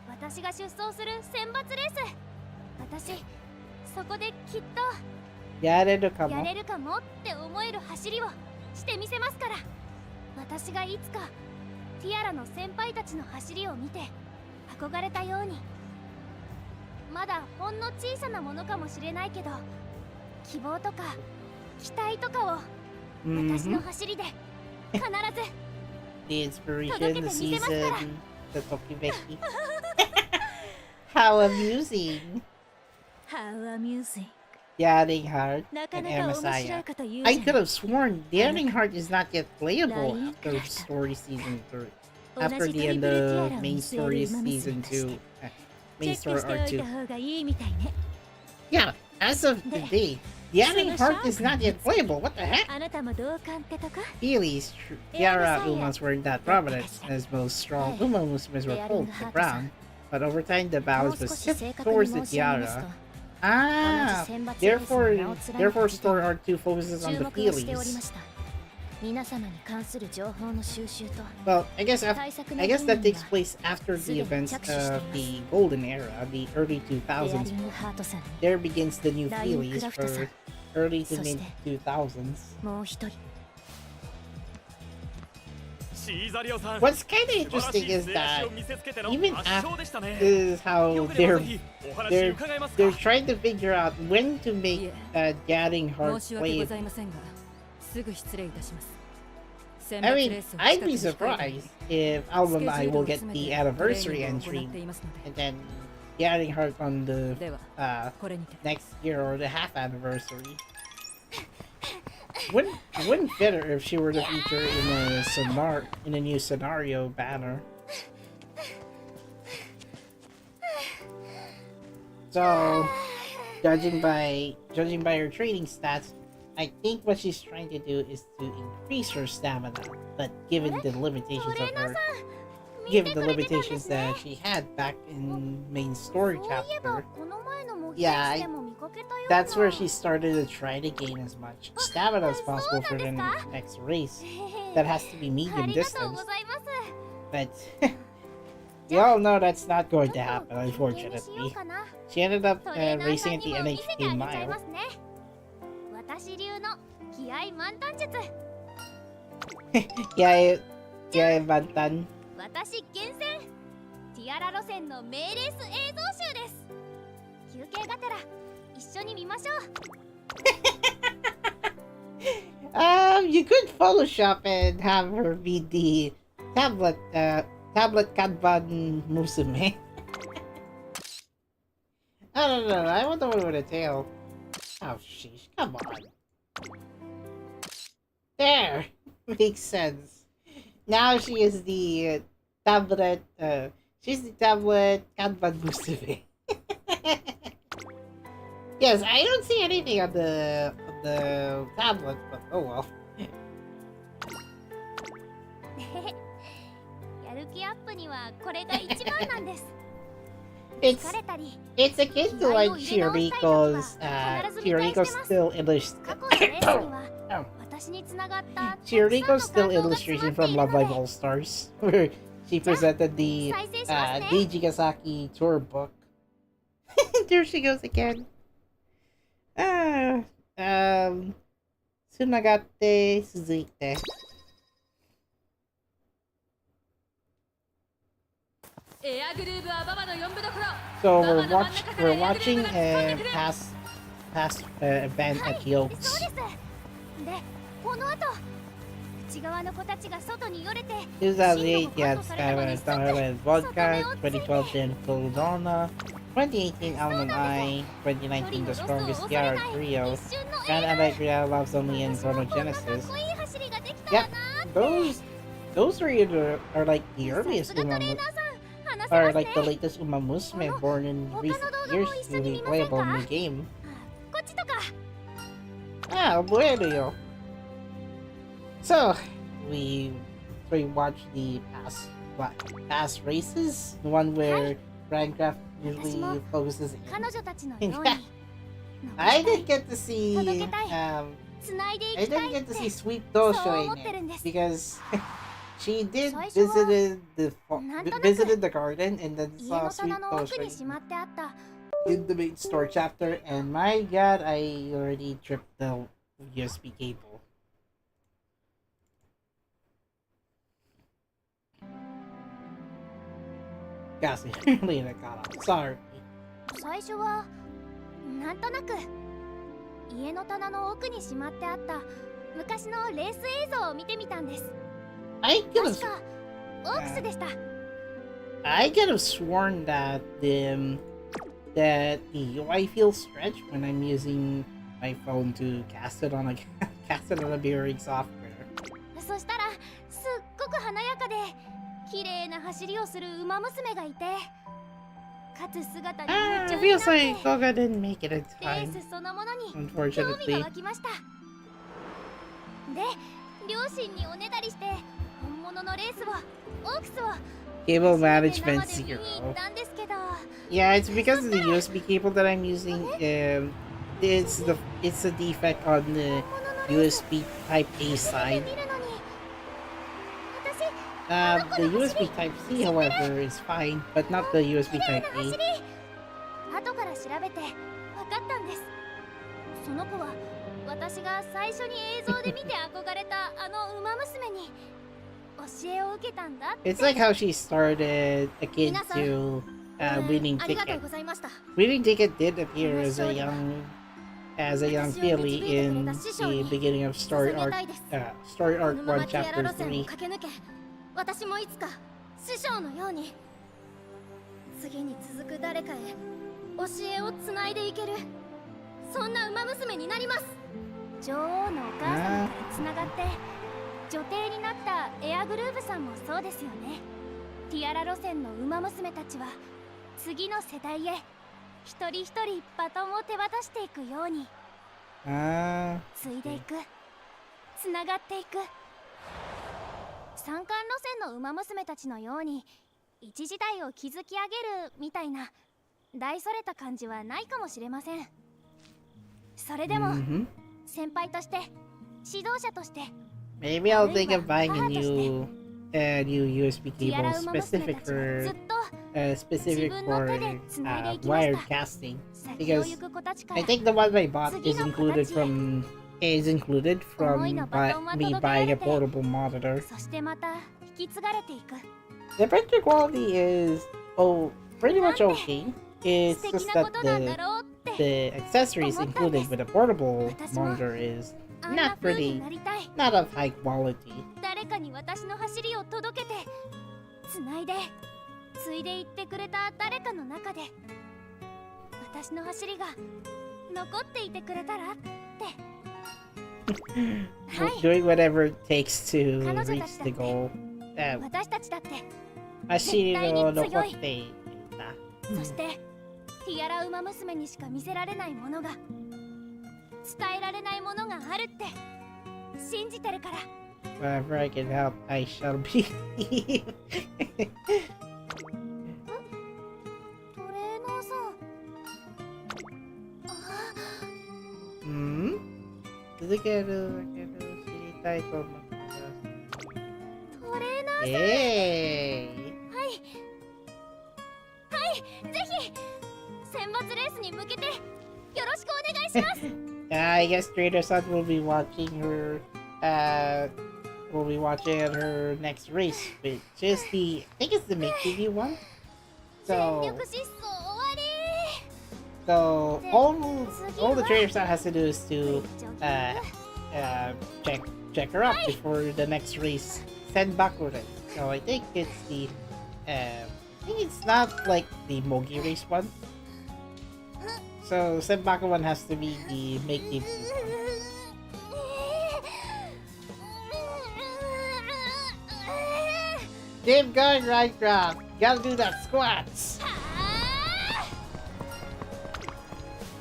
私が出走する選抜レース。私そこできっと
Yare
やれるかもって思える走りをしてみせますから。私がいつかティアラの先輩たちの走りを見て憧れたように、まだほんの小さなものかもしれないけど希望とか期待とかを私の走りで必ず
The inspiration, the
届けてみせますから。
season, the Tokibeki. How amusing.
How amusing.
Daring Heart
なか
and
なか面白
Emasaya.
いこと言う
I
じゃ
could
ん。
have sworn Daring Heart is not yet playable
Rhein
after
Kraft.
story season 3.
同
After
じ
the end
トリプルティア
of
ラを
main
見据え
story
る馬娘
season
として
2.
チ
Main
ェック
story
しておい
R2.
た方がいいみたいね。
Yeah, as of today, Daring Heart is not yet playable. What the heck?
あなたも同感ってとか？
Healy's Tiara Umas weren't that prominent, as most strong Umamusumes were pulled to the ground. But over time, the balance was shifted towards the Tiara. Ah, therefore, Story R2 focuses on
注
the
目をしておりま
Heelys.
した。皆様に関する情報の収集と
Well, I guess
対策
I
の
guess
準
that
備
takes
は
place after the events of the Golden Era, the early
レア
2000s.
リングハートさん
There begins the new
Rhein
Heelys
Kraft
for
さん。
early to
そし
mid
て
2000s.
もう一人。
シーザリオさん
What's kind of
素晴らし
interesting
い
is
出
that
足を見せつけての
even
圧勝でしたね
this is how
よければ
they're
ぜひお話
they're
伺えます
they're
か
trying to figure out when to make Gadding
申
Heart
し訳ご
play.
ざいませんが、すぐ失礼いたします。選
I
抜
mean,
レースを
I'd
企
be
画したいと
surprised if Album I will get
スケジュールを詰め
the
て
anniversary
トレーニングを
entry
行っていますの
and then Gadding Heart on the
で。では、 これにて。
next year or the half anniversary. Wouldn't fit her if she were to feature in a new scenario banner. So, judging by her training stats, I think what she's trying to do is to increase her stamina, but given the limitations of her, given the limitations that she had back in main story
そういえば
chapter,
この前の模
Yeah,
型でも見かけたような。
that's where she started to try to gain as much stamina as possible for the next race. That has to be
あ
medium
りがとう
distance,
ございます。
but we all know that's not going to
ちょっ
happen,
と休憩にしよう
unfortunately.
かな。
She ended up
トレーナー
racing
さん
at
に
the
も見せてあ
NHK
げちゃい
mile.
ますね。私流の気合満タン術。
Yeah, Bantan.
私厳選ティアラ路線の名レース映像集です。休憩がてら一緒に見ましょう。
You could Photoshop and have her be the tablet Kanban Musume. I don't know, I want the one with a tail. Oh, sheesh, come on. There! Makes sense. Now she is the tablet, she's the tablet Kanban Musume. Yes, I don't see anything on the tablet, but oh well.
やる気アップにはこれが一番なんです。
It's
疲れたり
it's akin to like Chirico's still
過去のレースには
oh,
私に繋がったたくさんの
Chirico's still
感動が
illustration
詰
from
まって
Love
いる
Live
ので
All Stars, where she presented the
再生しますね
Dijigasaki tour book. There she goes again. Tsunagate Suzuite. So we're watching a past event
はい
at
そう
Yokes.
ですでこの後内側の子たちが外によれて
2008 Yan Skyward Starlight Vodka, 2012 Gin Corona, 2018 Almond Eye, 2019 The Strongest Tiara Trio, and Allegria Loves Only in Chronogenesis. Yep, those are like the earliest are like the latest Umamusume born in recent years to be playable in the game.
こっちとか
Ah, bueno. So, we watched the past races, the one where Rhein Kraft usually focuses
彼
in.
女たちのように
I didn't get to see
繋いでい
I
きた
didn't
いっ
get to
て
see Sweet
そう
Dosho
思
in
ってるん
it
です
because she did
最初は
visited the garden and then
家
saw
の
Sweet
棚の奥
Dosho
にしまってあった
in the main store chapter, and my god, I already tripped the USB cable. Gosh, really that got off. Sorry.
最初はなんとなく家の棚の奥にしまってあった昔のレース映像を見てみたんです
I could
確
have
かオークスでした
I could have sworn that the UI feels stretched when I'm using my phone to cast it on a viewing software.
そしたらすっごく華やかで綺麗な走りをする馬娘がいて勝つ姿に
Ah,
夢
it
中に
feels
なって
like Goga didn't make it in
レー
time,
スそのものに興味
unfortunately.
が湧きましたで両親におねだりして本物のレースをオークスを
Cable
初めて
management
生で見に行
zero.
ったんですけど
Yeah, it's because of the USB cable that I'm using. It's a defect on the USB Type A
初め
side.
て見るのに私
The USB Type C, however, is fine, but not the USB
綺麗
Type
な走
A.
り後から調べて分かったんですその子は私が最初に映像で見て憧れたあの馬娘に教えを受けたんだって
It's like how she started a kid to winning
ありがとう
ticket.
ございました
Winning ticket did appear as a young filly in the beginning of story arc
このまま
1
ティア
chapter
ラ路線を
3.
駆け抜け私もいつか師匠のように次に続く誰かへ教えをつないでいけるそんな馬娘になります女王のお母様からつながって女帝になったエアグルーヴさんもそうですよねティアラ路線の馬娘たちは次の世代へ一人一人バトンを手渡していくように継いでいくつながっていく三冠路線の馬娘たちのように一時代を築き上げるみたいな大それた感じはないかもしれませんそれでも、先輩として指導者として
Maybe I'll think of buying a new USB cable specific for wired casting, because I think the one I bought is included from me buying a portable monitor.
そしてまた引き継がれていく
The picture quality is pretty much okay. It's
素
just
敵なこ
that
となんだろうって
the accessories included with a portable monitor is
あんな
not
風に
pretty,
なりたい
not of high quality.
誰かに私の走りを届けてつないで継いでいってくれた誰かの中で私の走りが残っていてくれたらってはい
Doing whatever it takes to
彼女
reach
たちだ
the
って
goal.
私たちだって
走りを残っていた。
そしてティアラ馬娘にしか見せられないものが伝えられないものがあるって信じてるから
Wherever I can help, I shall be.
これ
Zukeru, shitai to思ってます。
トレーナーさん、
Hey!
ぜひ選抜レースに向けてよろしくお願いします。
I guess Trader-san will be watching her, her next race, which is I think it's the Make TV one.
全
So,
力疾走終わり。
so all the Trader-san has to do is to, check her up before the next race, Senbaku race. So I think it's I think it's not like the Mogi race one. So Senbaku one has to be the Make TV one. Keep going, Rhein Kraft. Gotta do that squats.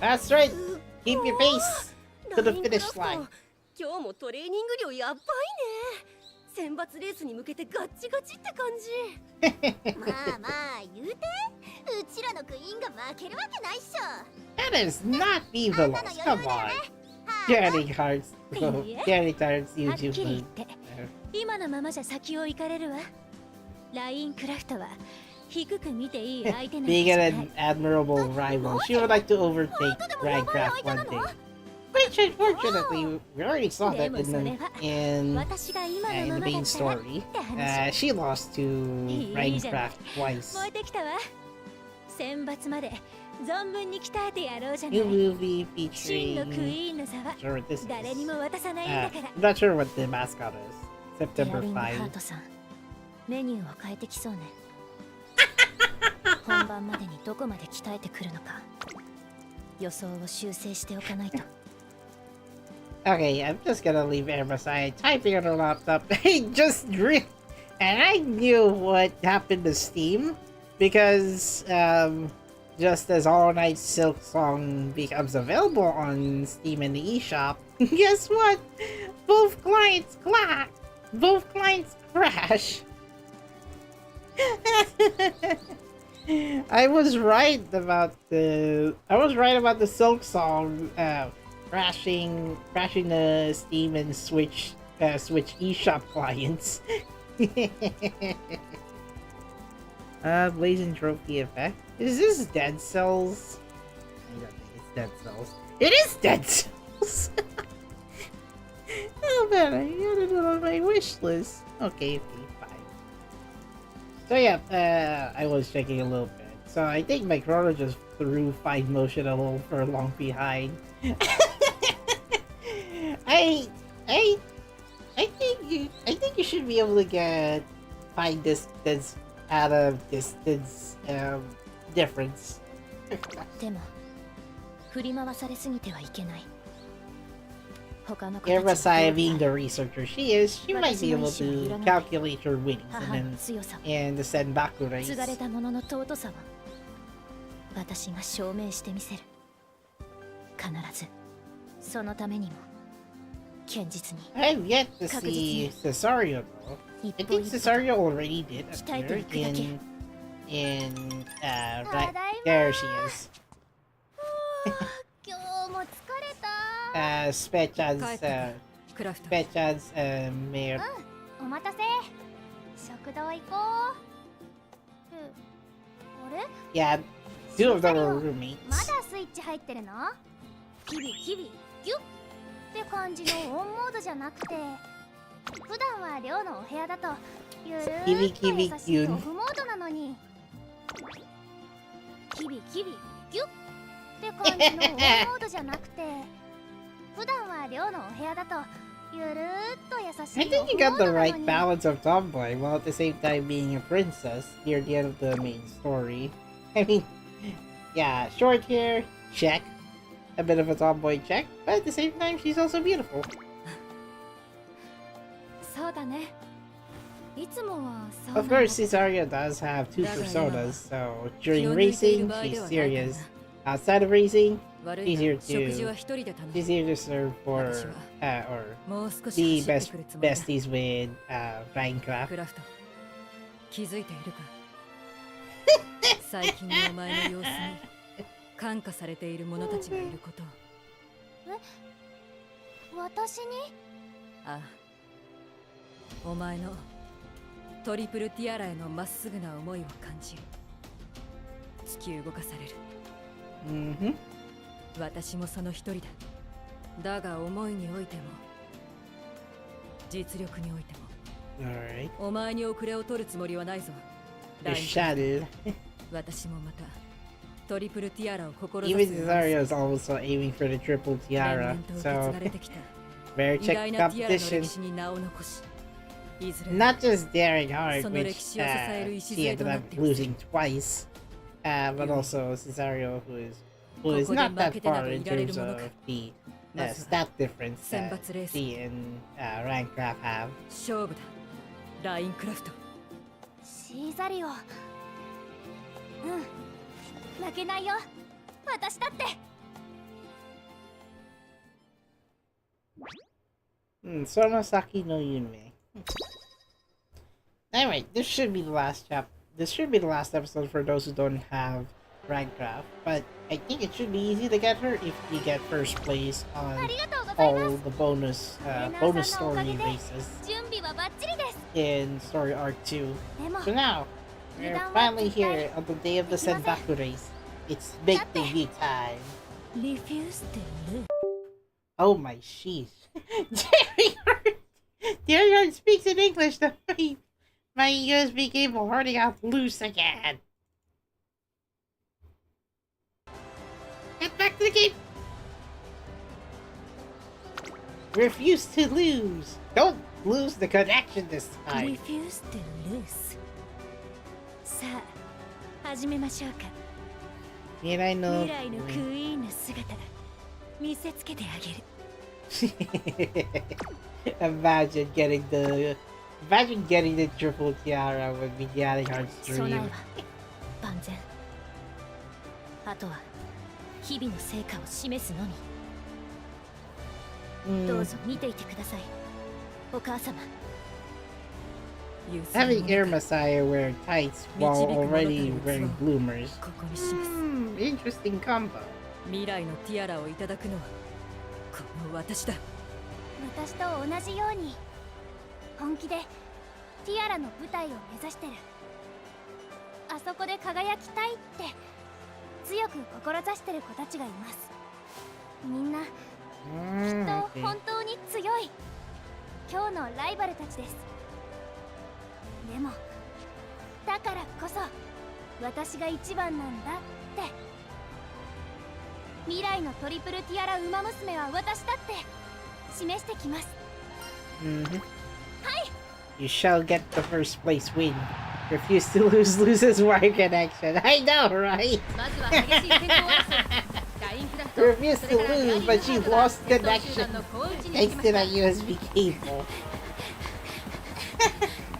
That's right. Keep your pace to the finish line.
今日もトレーニング量やばいね。選抜レースに向けてガッチガチって感じ。まあまあ言うて、うちらのクイーンが負けるわけないっしょ。
That is not evil. Come on. Getting hearts. Getting hearts
はっきり言
YouTube.
って今のままじゃ先を行かれるわ。ラインクラフトは低く見ていい相手なんじ
Being
ゃない。
an admirable rival, she would like to overtake Rhein Kraft one day. Which unfortunately, we already saw that in
私が今の
the
ままだ
main
ったら
story.
って話。
She lost to Rhein Kraft twice.
燃えてきたわ。選抜まで存分に鍛えてやろうじゃな
New
い。
movie
真のクイ
featuring.
ーンの座は
Sure what this is.
誰にも渡さないんだから
I'm not sure what the mascot is.
デ
September
アリングハー
5.
トさん、メニューを変えてきそうね。本番までにどこまで鍛えてくるのか、予想を修正しておかないと。
Okay, I'm just gonna leave Emma aside. Typing on her laptop. I just dreamed, and I knew what happened to Steam because just as All Night Silk Song becomes available on Steam in the eShop, guess what? Both clients crash. I was right about the Silk Song crashing the Steam and Switch eShop clients. Blazing trophy effect. Is this Dead Cells? I don't think it's Dead Cells. It is Dead Cells. Oh man, I added it on my wish list. Okay, fine. So yeah, I was checking a little bit. So I think my chrono just threw 5 motion a little long behind. I think you should be able to find distance out of distance difference.
でも振り回されすぎてはいけない。他の子
Emma
たちは
Saya, being the researcher she is, she might be able to calculate her winnings
母の強さを
in the Senbaku
継がれ
race.
たものの尊さを私が証明してみせる。必ずそのためにも堅実に
I've yet to see Cesario though.
一
I
歩
think
一歩
Cesario already did
鍛えて
appear
いくだけ。
right there she is.
今日も疲れた。
Spechan's
クラフト
Spechan's mayor.
お待たせ。食堂行こう。あれ？
Yeah, two of them were
ま
roommates.
だスイッチ入ってるの？キビキビギュッって感じのオンモードじゃなくて、普段は寮のお部屋だとゆる
キビ
ーっと
キビ
優しいオフモードなのに、キビキビギュッって感じのオンモードじゃなくて、普段は寮のお部屋だとゆるーっと優し
I
い
think
オ
you
フモ
got
ー
the
ドなの
right
に。
balance of tomboy while at the same time being a princess near the end of the main story. I mean, yeah, short hair, check. A bit of a tomboy check, but at the same time, she's also beautiful.
そうだね。いつもはそう
Of course, Cesario does have two personas, so during racing, she's serious. Outside of racing,
悪
she's
い
here
が食事は
to
一人で頼む
she's here to serve for or
もう少し
be
走って
best
くるつもりだ
besties with Rhein Kraft.
クラフト気づいているか最近のお前の様子に感化されている者たちがいることを
私に？
ああ、お前のトリプルティアラへのまっすぐな思いを感じる。突き動かされる。
Mm-hmm.
私もその一人だ。だが思いにおいても実力においても
Alright.
お前に遅れを取るつもりはないぞ。
You're shattered.
私もまたトリプルティアラを志
Even
す
Cesario is also aiming for the triple tiara,
連綿と受け継
so
がれてきた
very
偉
check
大なティアラの
competition.
歴史に名を残し、いずれ
Not just daring hard,
その
which
歴史を支える
she
礎と
ended
なっ
up
てほしい。
losing twice, but also Cesario, who is
ここで
not that
負けてな
far
ど
in
いられる
terms
ものか。
of the
まずは
stat difference
選
that
抜レース
she and Rhein Kraft have.
勝負だ。ラインクラフト。
シーザリオ。負けないよ。私だって。
Sonosaki no Yume. Anyway, this should be the last This should be the last episode for those who don't have Rhein Kraft, but I think it should be easy to get her if you get first place on
ありがとうござい
all
ます。
the bonus
レナー
bonus
さんのおか
story
げで
races
準備はバッチリです。
in Story Arc 2.
でも
So now, we're finally here on the day of the Senbaku race. It's big debut time.
リフューズでルー。
Oh my sheesh. Daryard speaks in English. My USB cable already got loose again. Get back to the game. Refuse to lose. Don't lose the connection this
リ
time.
フューズでルース。さあ、始めましょうか。
Mirai no.
未来のクイーンの姿見せつけてあげる。
Imagine getting the triple tiara with me getting her
備え
stream.
は万全。あとは日々の成果を示すのみ。どうぞ見ていてください。お母様。
Having Air Messiah wear tights while already wearing bloomers.
ここにします。
Interesting combo.
未来のティアラをいただくのはこの私だ。
私と同じように本気でティアラの舞台を目指してる。あそこで輝きたいって強く志してる子たちがいます。みんなきっと
Okay.
本当に強い今日のライバルたちです。でもだからこそ私が一番なんだって。未来のトリプルティアラウマ娘は私だって示してきます。
You shall get the first place win. Refuse to lose, loses wire connection. I know, right?
まずは激しい先行争い。ラインクラフト。
Refuse to lose, but she lost connection
の小内に
thanks to that USB cable.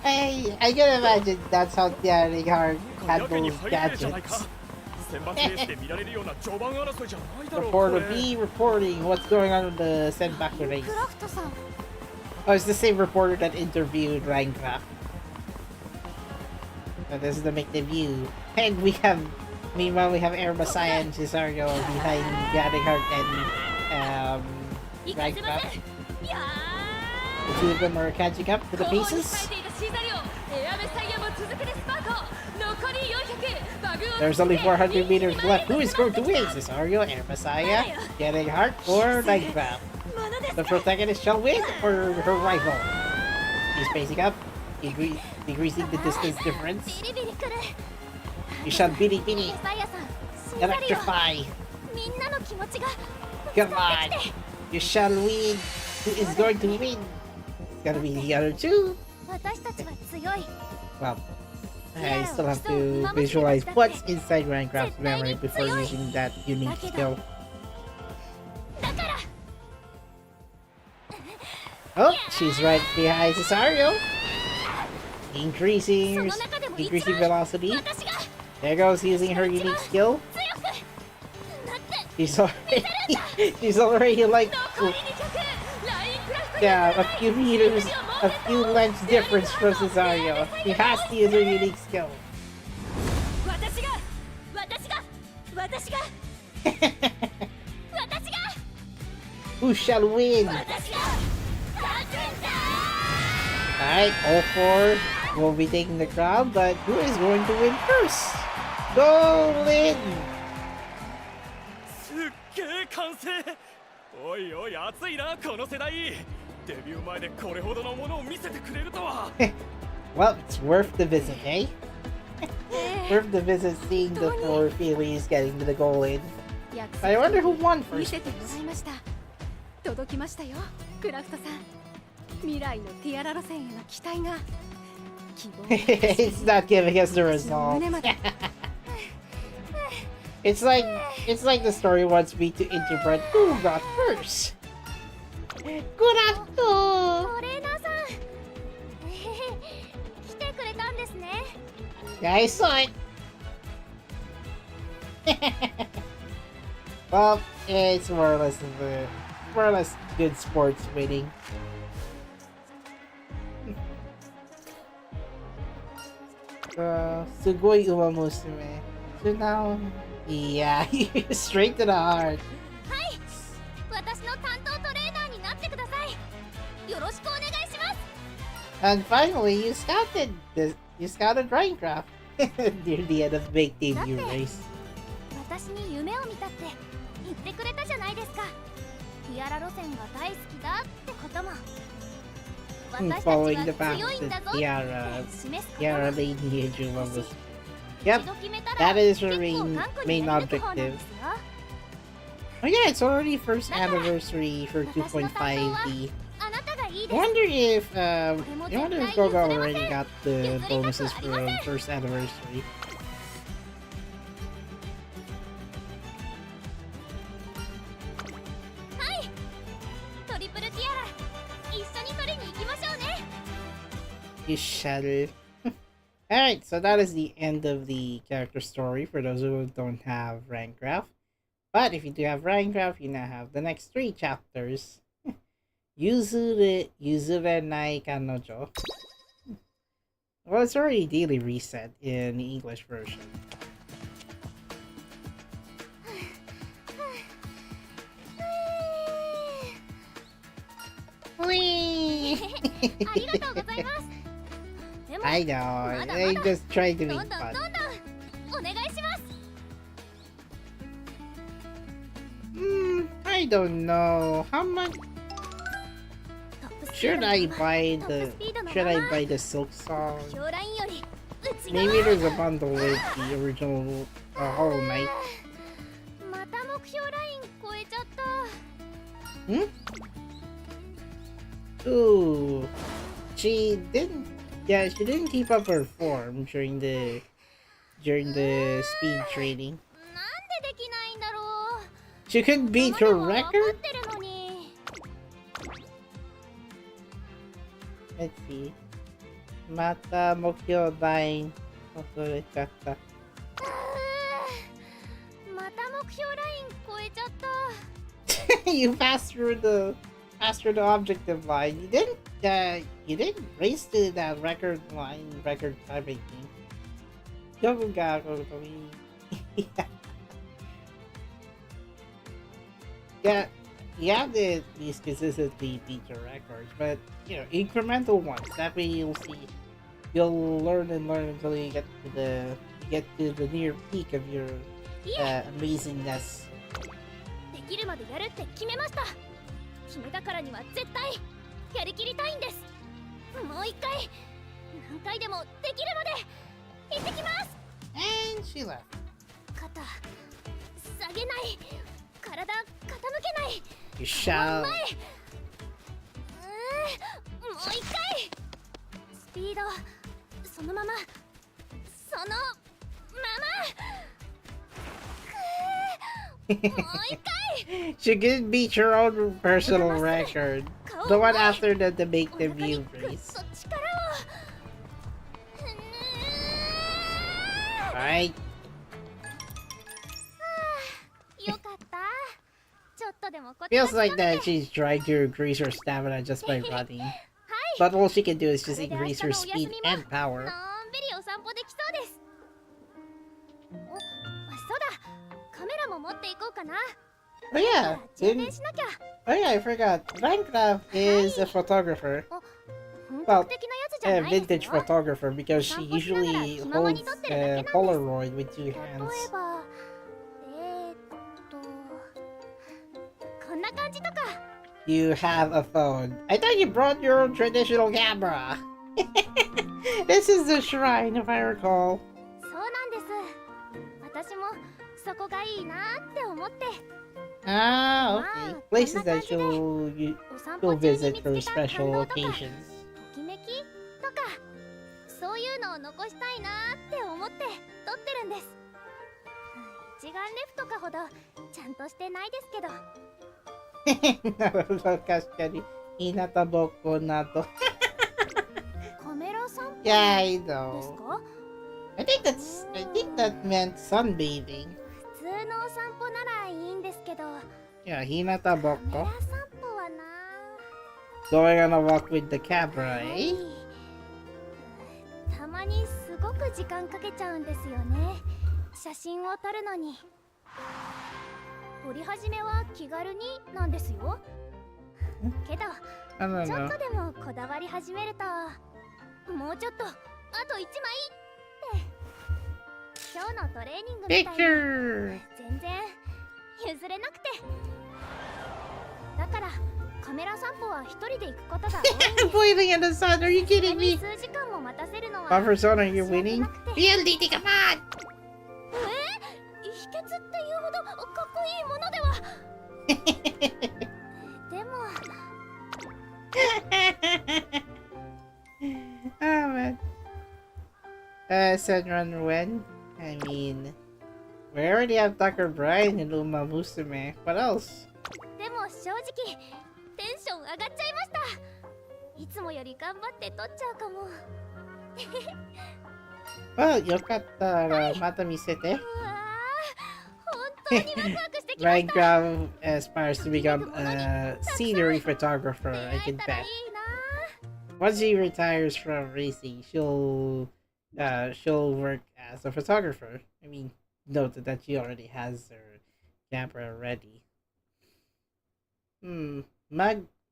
I can imagine that's how Daring Hard
やけに
handles
入れるじゃないか
gadgets.
選抜レースで見られるような序盤争いじゃないだろう
Reporter B reporting what's going on in the Senbaku race.
クラフトさん。
Oh, it's the same reporter that interviewed Rhein Kraft. So this is the make debut. And meanwhile we have Air Messiah and Cesario behind Daring Hard and Rhein Kraft. The two of them are catching up to the paces. There's only 400 meters left. Who is going to win? Cesario, Air Messiah, Daring Hard, or Rhein Kraft? The protagonist shall win, or her rival? He's pacing up, decreasing the distance difference.
ビリビリくる。
You shall biddy biddy,
メサイアさん、シーザリオ。
electrify.
みんなの気持ちが
Come on, you shall win. Who is going to win? It's gonna be the other two.
私たちは強い。
Well, I still have to visualize what's inside Rhein Kraft's memory before using that unique skill.
だから。
Oh, she's right behind Cesario. Increasing velocity.
私が
There goes using her unique skill.
強く。だって。
She's already like,
残り2曲。ラインクラフト。
yeah, a few meters, a few lengths difference from Cesario. She has to use her unique skill.
私が。私が。私が。私が。
Who shall win? Alright, all four will be taking the crown, but who is going to win first? Go, Lin!
すっげえ完成。おいおい熱いなこの世代。デビュー前でこれほどのものを見せてくれるとは。
Well, it's worth the visit, eh? Worth the visit seeing the four Phillies getting to the goal in. I wonder who won
見
first.
せてもらいました。届きましたよ、クラフトさん。未来のティアラ路線への期待が。
It's not giving us the result. It's like the story wants me to interpret who got first. Good afternoon.
トレーナーさん来てくれたんですね。
Yeah, I saw it. Well, it's more or less good sports winning. Sugoi Umamusume. So now, yeah, straight to the heart.
はい私の担当トレーナーになってください。よろしくお願いします。
And finally, you scouted Rhein Kraft near the end of the big debut race.
私に夢を見たって言ってくれたじゃないですか。ティアラ路線が大好きだってことも。私たち
Following the
は
path
強いんだ
to
ぞって示すこと
Tiara
も。
lineage Umamusume.
一
Yep,
度決めたら
that is her
結構
main
頑固になれる方なんですよ。
Oh yeah, it's already first anniversary for 2.5D.
あなたがいい
I
です。
wonder if Goga already got the bonuses for first anniversary.
はいトリプルティアラ一緒に取りに行きましょうね。
You shall. Alright, so that is the end of the character story for those who don't have Rhein Kraft. But if you do have Rhein Kraft, you now have the next 3 chapters. Yuzure Nai Kanojo. Well, it's already daily reset in the English version. Whee!
ありがとうございます。でも
I know, I just tried to
ど
be
んどん
fun.
お願いします。
I don't know. How much
トップスピー
should
ド
I
の
buy
トッ
the
プスピードの
should
ま
I
ま
buy the silk song?
表ラインより内側
Maybe there's a bundle with the original Hollow Knight.
また目標ライン超えちゃった。
Hmm? Ooh. She didn't keep up her form during the speed training.
なんでできないんだろう。
She couldn't beat
今
her
までは分か
record?
ってるのに。
Let's see. Mata Mokyo Line. 忘れちゃった。
また目標ライン超えちゃった。
You passed through the objective line. You didn't race to that record time, I think. Yeah, you have to at least consistently beat your records, but you know, incremental ones. That way you'll learn until you get to the near peak of your amazingness.
できるまでやるって決めました。決めたからには絶対やりきりたいんです。もう一回何回でもできるまで行ってきます。
And she left.
肩下げない、体傾けない。
You
前
shall.
もう一回スピードそのままそのままもう一回
She could beat her own personal record. The one after the make
お腹
debut
にぐっ
race.
と力を
Alright.
よかったちょっとでもこ
Feels like that she's trying to increase her stamina just by running. But all she can do is just increase her speed and power.
のんびりお散歩できそうです。お、そうだカメラも持っていこうかな。
Oh yeah,
充電しなきゃ。
oh yeah, I forgot. Rhein Kraft is a photographer.
本格的なやつじゃ
A
ないで
vintage
すよ。
photographer because she usually holds a Polaroid with two
例え
hands.
ばこんな感じとか。
You have a phone. I thought you brought your own traditional camera. This is the shrine, if I recall.
そうなんです。私もそこがいいなって思って。
Ah, okay. Places that you'll
お散歩中に
visit
見
for
つけた
special
感動とか
occasions.
ときめきとか、そういうのを残したいなって思って撮ってるんです。一眼レフとかほどちゃんとしてないですけど。
確かにhinata boko na to.
カメラ散歩
Yeah, I
です
know.
か？
I think that meant sunbathing.
普通のお散歩ならいいんですけど、
Yeah, hinata
カメラ
boko.
散歩はな。
Going on a walk with the camera,
は
eh?
い。たまにすごく時間かけちゃうんですよね。写真を撮るのに。撮り始めは気軽になんですよ。けど
I don't
ちょっ
know.
とでもこだわり始めると、もうちょっとあと1枚って今日のトレーニングみたいに
Picture!
全然譲れなくて、だからカメラ散歩は一人で行くことが多いんです。
Pointing at the sun, are you
それ
kidding
に
me?
数時間も待たせるのは
Buffer zone, are you
申し訳
winning?
なくて。
PLDT, come on!
秘訣っていうほどかっこいいものでは。でも
Oh man. Senran when? I mean, we already have Tucker Brian and Umamusume. What else?
でも正直テンション上がっちゃいました。いつもより頑張って撮っちゃうかも。
Well, yokatta mata misete.
うわー、本当にワクワクしてきま
Rhein
した。
Kraft aspires to become a scenery photographer,
出
I
会え
can
たらい
bet.
いな。
Once she retires from racing, she'll work as a photographer. I mean, note that she already has her camera ready.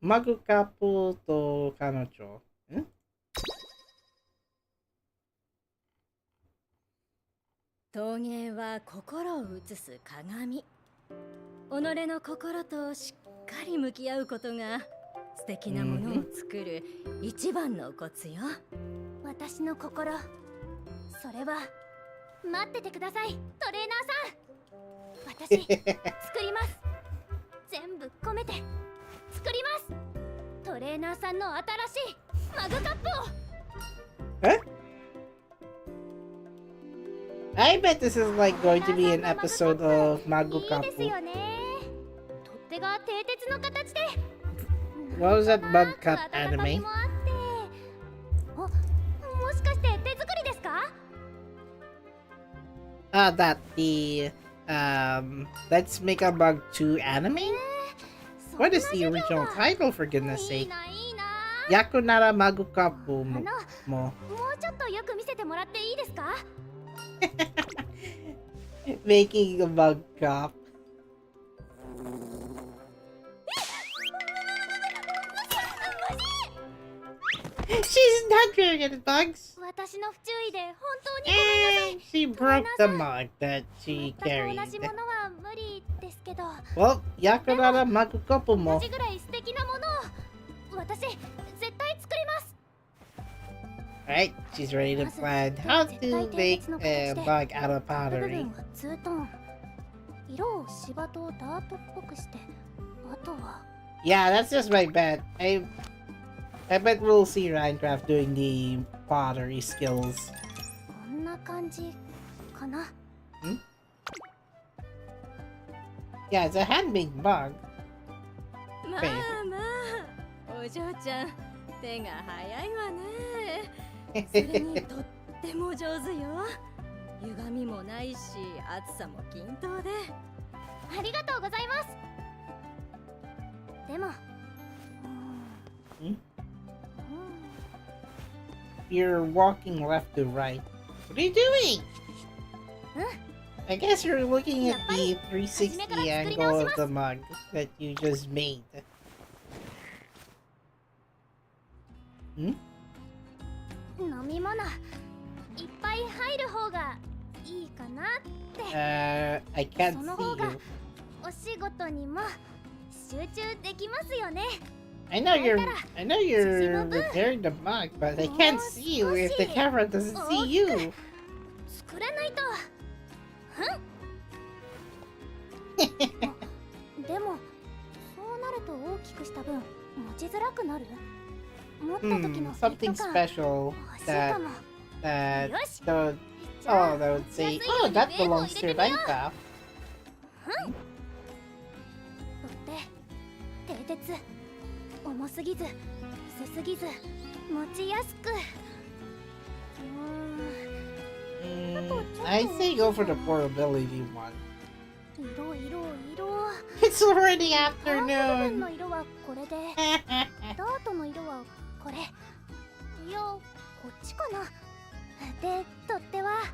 Magukapo to kanojo. Hmm?
陶芸は心を映す鏡。己の心としっかり向き合うことが素敵なものを作る一番のコツよ。
私の心、それは待っててください、トレーナーさん。私作ります。全部込めて作ります。トレーナーさんの新しいマグカップを。
Huh? I bet this is like going to be an episode of
いいです
Magukapu.
よね。取っ手が蹄鉄の形で。
What was that
なんと
Magucap
なく温か
anime?
みもあって。あ、もしかして手作りですか？
That the Let's Make a Bug 2 anime?
そん
What
な
is the
授業
original
が。
title, for goodness
いい
sake?
ないいな。
Yakunara Magukapu
も
mo.
うちょっとよく見せてもらっていいですか？
Making a bug cop. She's not very good at bugs.
私の不注意で本当にごめんなさい。
She broke the mug that she
全く同
carried.
じものは無理ですけど、
Well, Yakunara Magukapu
同
mo.
じぐらい素敵なものを私絶対作ります。
Alright, she's ready to plan how to make a bug out of
部
pottery.
分はツートーン。色を芝とダートっぽくして、あとは
Yeah, that's just my bet. I bet we'll see Rhein Kraft doing the pottery skills.
こんな感じかな。
Yeah, it's a handmade mug.
まあまあ、お嬢ちゃん手が早いわね。それにとっても上手よ。歪みもないし、厚さも均等で。
ありがとうございます。でも、
You're walking left to right. What are you doing? I guess you're looking at the 360 angle of the mug that you just made. Hmm?
飲み物いっぱい入る方がいいかなって。
I can't
その
see
方が
you.
お仕事にも集中できますよね。
I know you're repairing the mug, but I can't see you if the camera doesn't see you.
作らないと。でもそうなると大きくした分持ちづらくなる。持った時のフィッ
Something
ト感
special
欲しいかも。
that
よし。
would,
じゃあ
that would say, oh, that belongs to Rhein Kraft.
取って蹄鉄重すぎず薄すぎず持ちやすく。
I say go for the portability one.
色。
It's already
ハード部分
afternoon.
の色はこれで、ダートの色はこれ。いや、こっちかな。で、取っ手は。で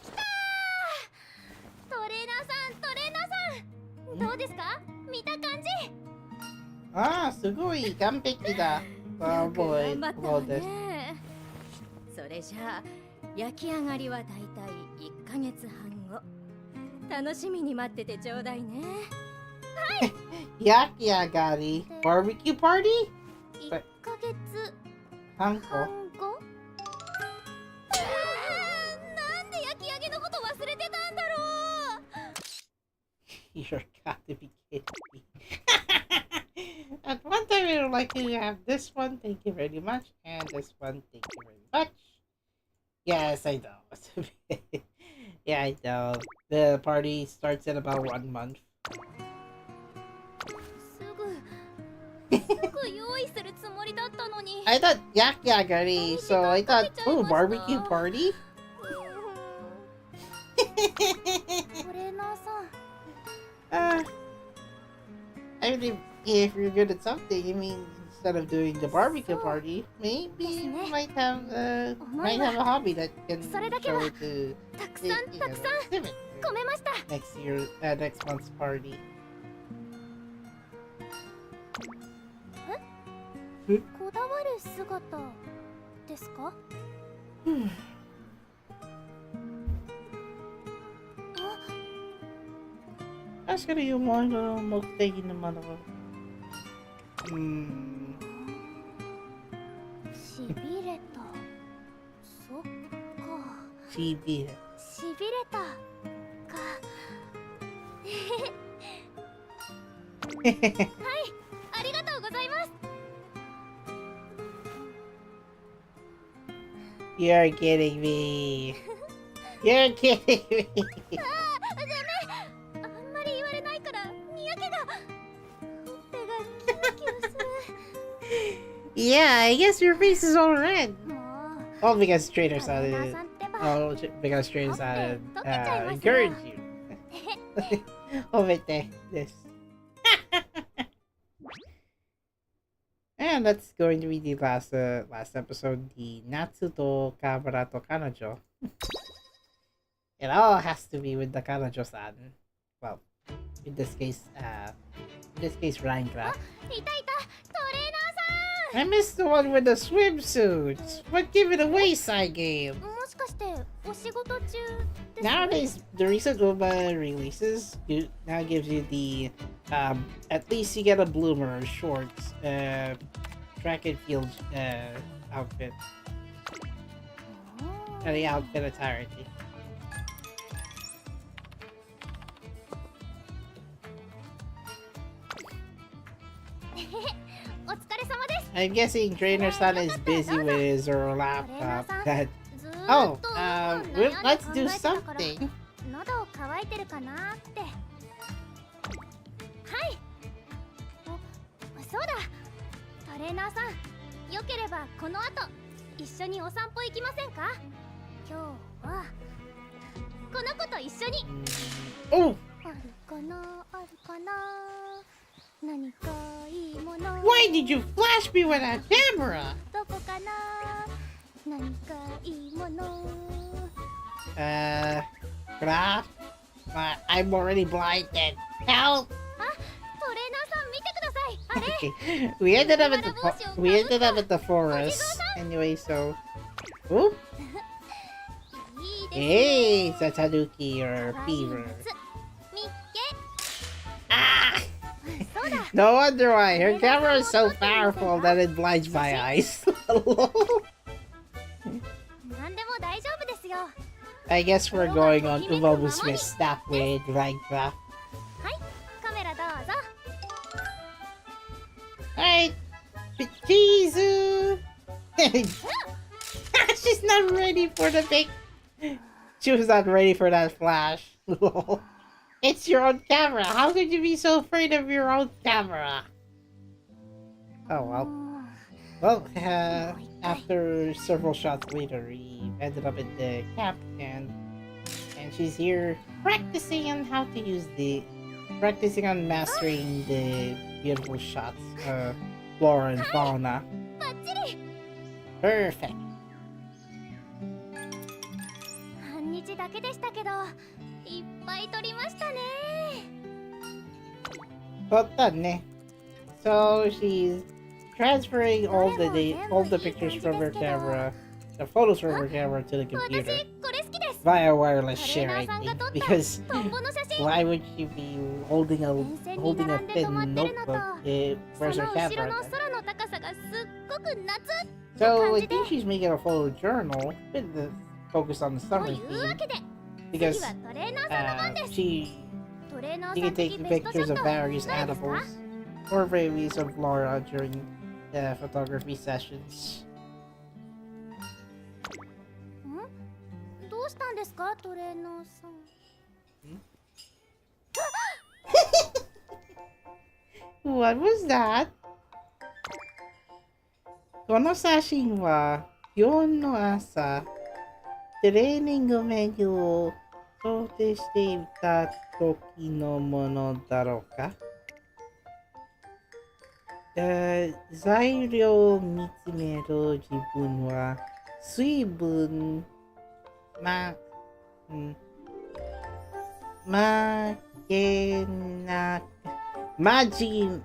きたー。トレーナーさん、どうですか？見た感じ。
Ah, すごい完璧だ。Oh boy,
頑張った
all
わ
this.
ね。それじゃあ焼き上がりはだいたい1ヶ月半後。楽しみに待っててちょうだいね。
Yakiagari barbecue party?
1ヶ月
Hanko.
半後。なんで焼き上げのこと忘れてたんだろう。
You're got to be kidding me. At one time we were like, you have this one, thank you very much, and this one, thank you very much. Yes, I know. Yeah, I know. The party starts in about 1 month.
すぐ用意するつもりだったのに。
I thought yakiagari, so I thought, oh, barbecue party?
トレーナーさん。
I mean, if you're good at something, I mean, instead of doing the barbecue party, maybe you might have a hobby that can show to
たくさん
exhibit
込めました。
next month's party.
こだわる姿ですか？
Actually, yung mga magtegi naman ako.
しびれた。そっか。
Chibi.
しびれたか。はい、ありがとうございます。
You're kidding me. You're kidding me.
あんまり言われないからにやけが。ほっぺがキュンキュンする。
Yeah, I guess your face is all red.
もう
Oh, because trainer
トレーナー
started.
さんってば。
Oh, because trainer started
Okay,
encourage you. Omete this. And that's going to be the last episode, the Natsu to Kabara to Kanojo. It all has to be with the Kanojo-san. Well, in this case, Rhein Kraft.
いたいた、トレーナーさん。
I missed the one with the swimsuits. What give it away, side game?
もしかしてお仕事中です？
Nowadays, the recent Uma releases now gives you the at least you get a bloomer or shorts track and field outfit. The outfit entirety.
お疲れ様です。
I'm guessing Trainer-san is busy with his or laptop. That
ずーっ
oh,
と悩んで
let's
考
do
えてたから
something.
喉乾いてるかなーって。はい。そうだ。トレーナーさん、よければこの後一緒にお散歩行きませんか？今日はこの子と一緒に。
Oh,
あるかな、あるかな。何かいいもの。
why did you flash me with that camera?
どこかな。何かいいもの。
Kraft? I'm already blinded. Help!
あ、トレーナーさん見てください。あれ
Okay, we ended up at the forest. Anyway, so. Ooh.
いいですね。
Hey, Satanuki or
ライ
Fever.
ズ見っ
Ah!
け。そうだ。
No wonder why. Her camera is so powerful that it blinds my eyes. Hello?
なんでも大丈夫ですよ。
I guess we're going on Umamusume snap with Rhein Kraft.
はい、カメラどうぞ。
Alright. Jesus! She's not ready for the big... She was not ready for that flash. It's your own camera. How could you be so afraid of your own camera? Oh well. Well, after several shots later, we ended up at the camp and she's here practicing on how to use practicing on mastering the beautiful shots, flora and fauna.
バッチリ。
Perfect.
半日だけでしたけど、いっぱい撮りましたね。
Well done, eh? So she's transferring all the pictures from her camera, the photos from her camera to the computer
私これ好きです。
via wireless sharing. Because
トンボの写真。
why would she be holding a thin notebook? Where's
そ
her
の後ろ
camera?
の空の高さがすっごく夏。
So I think she's making a photo journal with the focus on the
と
summer
いうわ
theme
けで、
because
次はトレーナーさんの番です。
she
トレーナー
can
さん的
take
ベストショ
pictures
ッ
of
ト
various
ないですか？
animals or various of flora during the photography sessions.
どうしたんですか、トレーナーさん。
What was that? この写真は今日の朝トレーニングメニューを想定していた時のものだろうか？材料を見つめる自分は水分負けなく真面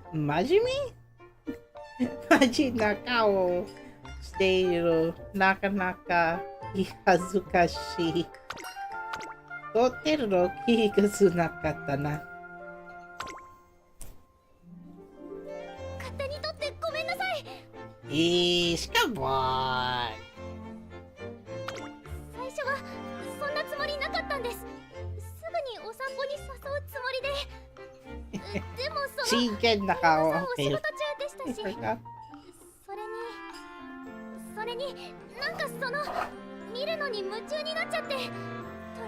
目な顔している。なかなか恥ずかしい。撮ってるの気がつなかったな。
勝手に撮ってごめんなさい。
しかも
最初はそんなつもりなかったんです。すぐにお散歩に誘うつもりで。でもその
真剣な顔を
お
している。
仕事中でしたし、それになんかその見るのに夢中になっちゃって、ト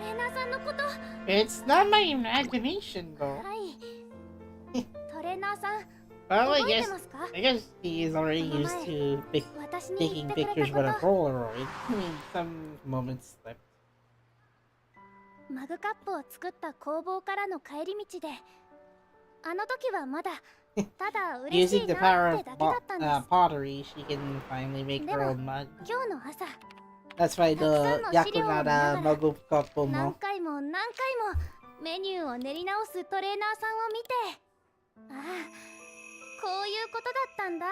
レーナーさんのこと。
It's not my imagination though.
はい。トレーナーさん
Well,
覚えてますか？
I guess he is already used to
私に
taking
言ってくれ
pictures
た
with
こ
a Polaroid. I mean, some moments slip.
と。マグカップを作った工房からの帰り道で、あの時はまだただ嬉し
Using
い
the
な
power
っ
of
てだけだったんです。
pottery, she can finally make her own mug.
今日の朝、
That's why the Yakunara Magukapo
何
mo.
回もメニューを練り直すトレーナーさんを見て、ああ、こういうことだったんだ。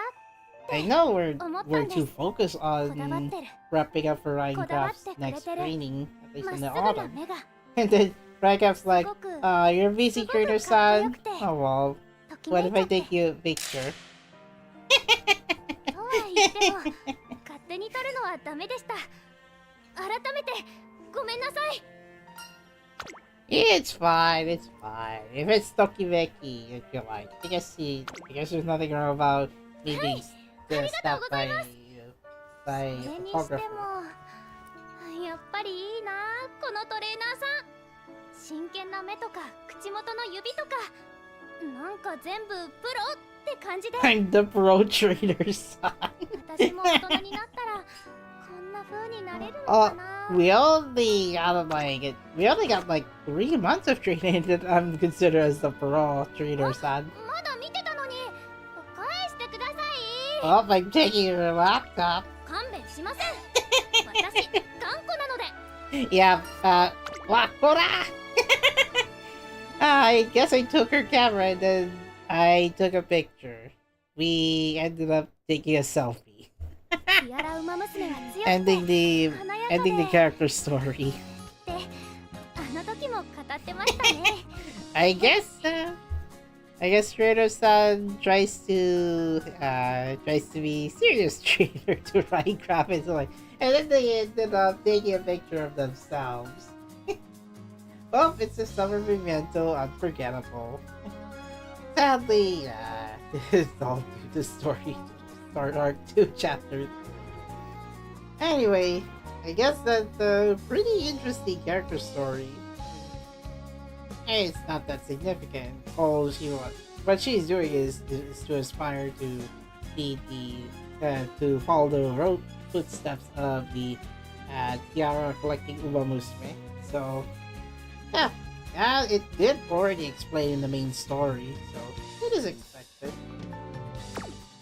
I know we're too focused
こだわっ
on
てる。
wrapping up for Rhein
こだわっ
Kraft's
てくれ
next
てる。
training, at least
まっ
in
す
the
ぐな
autumn.
目が
And then Rhein Kraft's like,
すごく
you're busy, trainer-san.
すごくかっこよくて
Oh well,
とき
what
め
if
いちゃ
I
って。
take you a picture?
とは言っても勝手に撮るのはダメでした。改めてごめんなさい。
It's fine, it's fine. If it's Tokimeki, if you like. I guess there's nothing wrong about me being stopped by
それにして
a
も
photographer.
やっぱりいいな、このトレーナーさん。真剣な目とか口元の指とか、なんか全部プロって感じで。
I'm the pro trainer son.
私も大人になったらこんな風になれるのかな。
We only got like 3 months of training that I'm considered as the pro trainer son.
まだ見てたのに返してください。
Oh, I'm taking your laptop.
勘弁しません。私頑固なので。
Yeah, Wakura! I guess I took her camera and then I took a picture. We ended up taking a selfie.
ティアラウマ娘は強くて
ending the
華やか
ending the
で
character story.
ってあの時も語ってましたね
I guess Trader-san tries to be serious trader to Rhein Kraft and so like, and then they ended up taking a picture of themselves. Oh, it's a summer memento, unforgettable. Sadly, this is all due to story start arc 2 chapter 3. Anyway, I guess that's a pretty interesting character story. It's not that significant. All she wants, what she's doing is to aspire to be to follow the footsteps of the tiara collecting Umamusume. So yeah, it did already explain in the main story, so it is expected.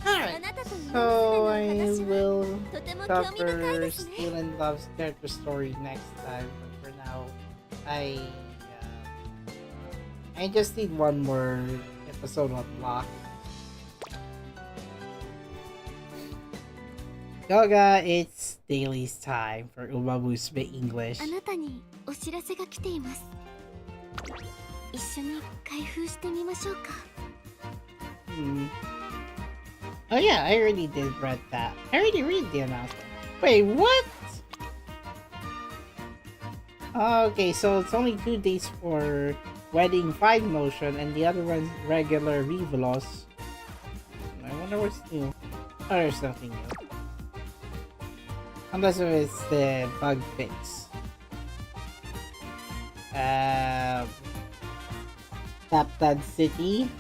Alright, so I will cover Steel and Love's character story next time. But for now, I just need one more episode unlocked. Yoga, it's Daily's time for Umamusume English.
あなたにお知らせが来ています。一緒に開封してみましょうか。
Oh yeah, I already did read that. I already read the announcement. Wait, what? Okay, so it's only 2 days for Wedding 5 motion and the other one's regular Revelos. I wonder what's new. Oh, there's nothing new. Unless it's the bug fix. Captain City.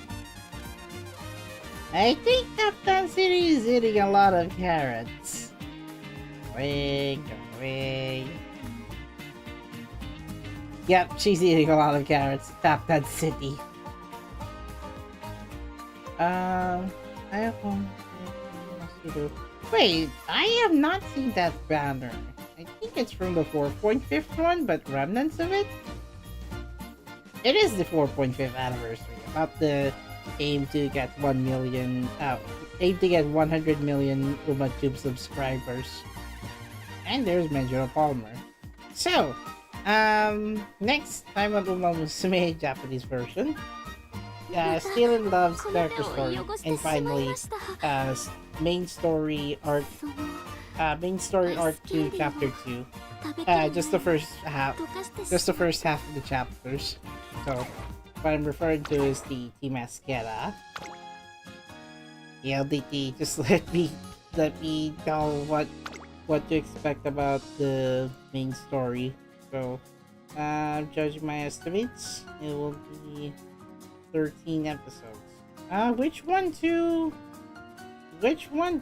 I think Captain City is eating a lot of carrots. Away, go away. Yep, she's eating a lot of carrots. Captain City. I have one. Wait, I have not seen that banner. I think it's from the 4.5th one, but remnants of it? It is the 4.5th anniversary. About the aim to get 1 million, aim to get 100 million UmaTube subscribers. And there's Major Palmer. So, next time on Umamusume Japanese version, Steel and Love's character story, and finally, main story arc 2 chapter 2. Just the first half of the chapters. So what I'm referring to is the Team Mascara. The LDT, just let me tell what to expect about the main story. So judging my estimates, it will be 13 episodes. Which one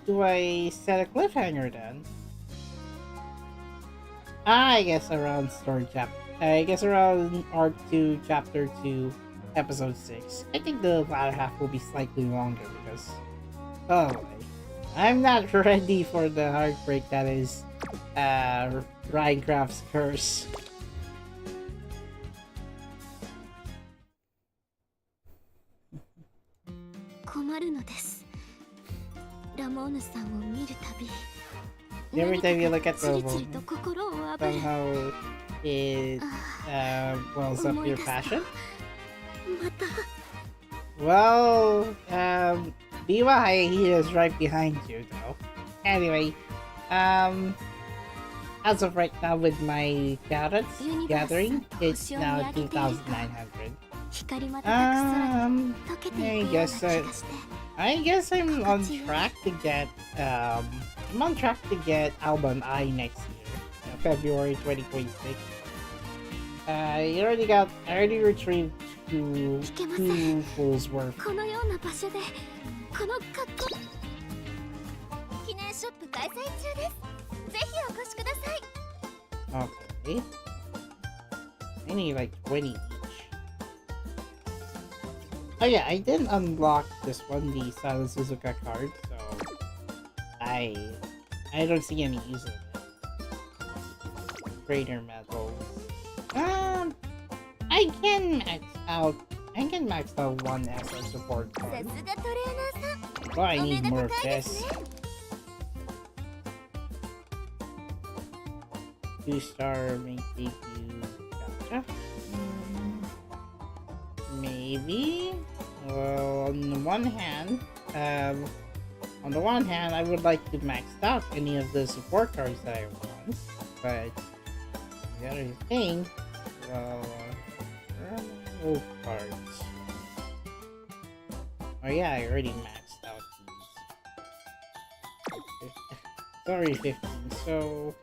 do I set a cliffhanger then? I guess around around Arc 2, Chapter 2, Episode 6. I think the latter half will be slightly longer because, oh boy, I'm not ready for the heartbreak that is Rhein Kraft's curse. Every time you look at Robo, somehow it wells up your passion. Well, Biwa Hayahi is right behind you though. Anyway, as of right now with my carrots gathering, it's now 2,900. I guess I'm on track to get album I next year, February 2026. I already retrieved two fulls worth.
このような場所でこの格好記念ショップ開催中です。ぜひお越しください。
Okay. I need like 20 each. Oh yeah, I didn't unlock this one, the Silent Suzuka card, so I don't see any use of it. Greater Metal. I can max out. I can max out one as a support
さ
card.
すがトレーナーさん
But I
お目
need
が
more
高
of
いです
this.
ね
2-star make debut. Gotcha. Maybe. Well, on the one hand, I would like to max out any of the support cards that I want, but the other thing, well, where are my old cards? Oh yeah, I already maxed out these. It's already 15, so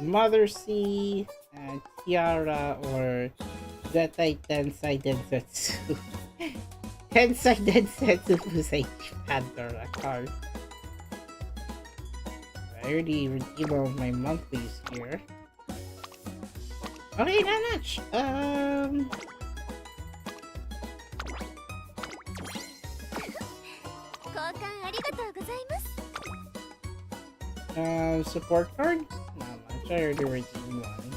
Mother C, Tiara, or Zetai Tensai Densetsu. Tensai Densetsu Fusei Pandora card. I already redeemed all of my monthlies here. Okay, not much.
交換ありがとうございます
support card? Not much. I already redeemed one.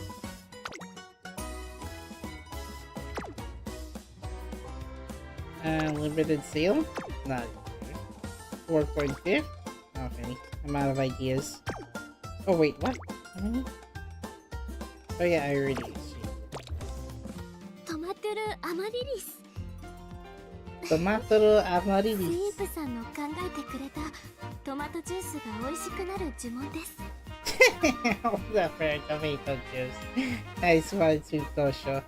Limited sale? Not here. 4.5? Okay. I'm out of ideas. Oh wait, what? Oh yeah, I already see.
トマトゥルアマリリス
Tomato
スイ
Amaryllis.
ープさんの考えてくれたトマトジュースが美味しくなる呪文です
All the fair tomato juice. Nice one, Tsutosho.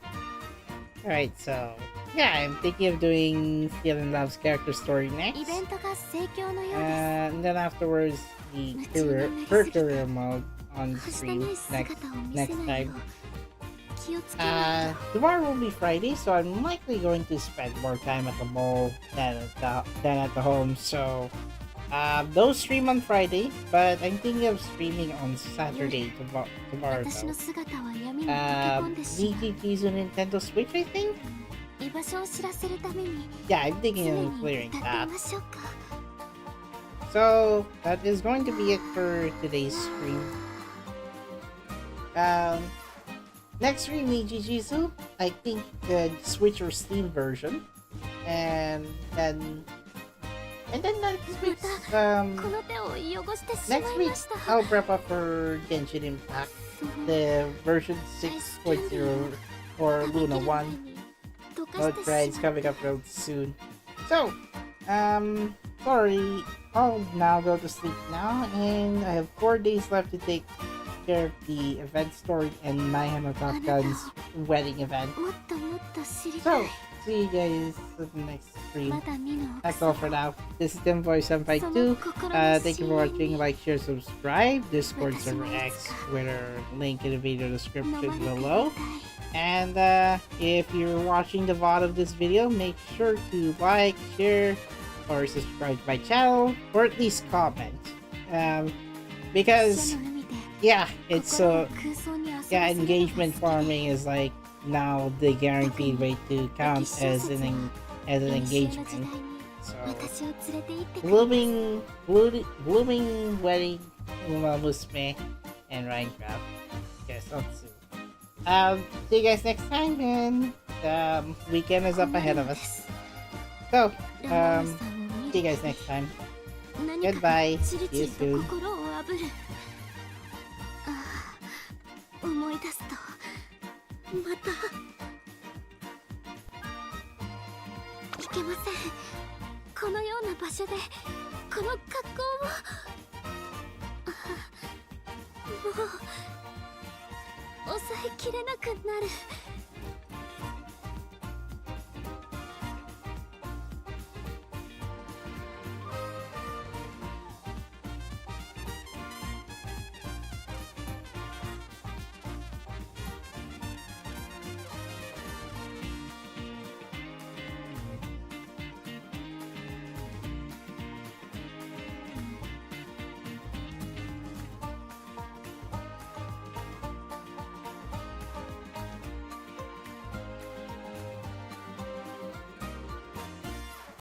Alright, so yeah, I'm thinking of doing Steel and Love's character story
イ
next.
ベントが盛況のようです
And then afterwards, the her career mode on
明日
stream
ない姿を見せ
next
ないよ
time.
う気をつけないと
Tomorrow will be Friday, so I'm likely going to spend more time at the mall than at the home. So, no stream on Friday, but I'm thinking of streaming on Saturday tomorrow
私の
though.
姿は闇に溶け込んでしまう
BGP's on Nintendo Switch, I think?
居場所を知らせるために
Yeah, I'm
常
thinking
に
of
歌
clearing
ってい
that.
ましょうか
So, that is going to be it for today's stream. Next stream, Nijijitsu, I think the Switch or Steam version. And then next week's,
この手を汚してしま
next
い
week
ました
I'll prep up for Genshin Impact, the version 6.0 or Luna 1. Note Pride's coming up real soon. So, sorry, I'll now go to sleep now, and I have 4 days left to take care of the event story and Mayhana Top Gun's wedding event.
もっともっと知りた
So,
い
see you guys in the next
ま
stream.
だ見ぬ
That's all for now. This is TimBoy752.
心の
Thank you for
深淵
watching. Like, share, subscribe. Discord server X, Twitter, link in the video description
飲まれてみ
below.
たい
And if you're watching the VOD of this video, make sure to like, share, or subscribe to my channel, or at least comment. Because
死の海で
yeah, it's
心を空想に遊ばせる
yeah,
のが
engagement
好き
farming is like now the guaranteed way to count as an
歴史の時
engagement.
代に
So
私を連れて行ってくれます
blooming wedding, Umamusume and Rhein Kraft. Yes, that's soon. See you guys next time, and weekend is up ahead of us. So,
ラモールさんを見
see you
る
guys next time.
何か
Goodbye.
チリ
See you
チリと
soon.
心をあぶるああ思い出すとまたいけませんこのような場所でこの格好をあもう抑えきれなくなる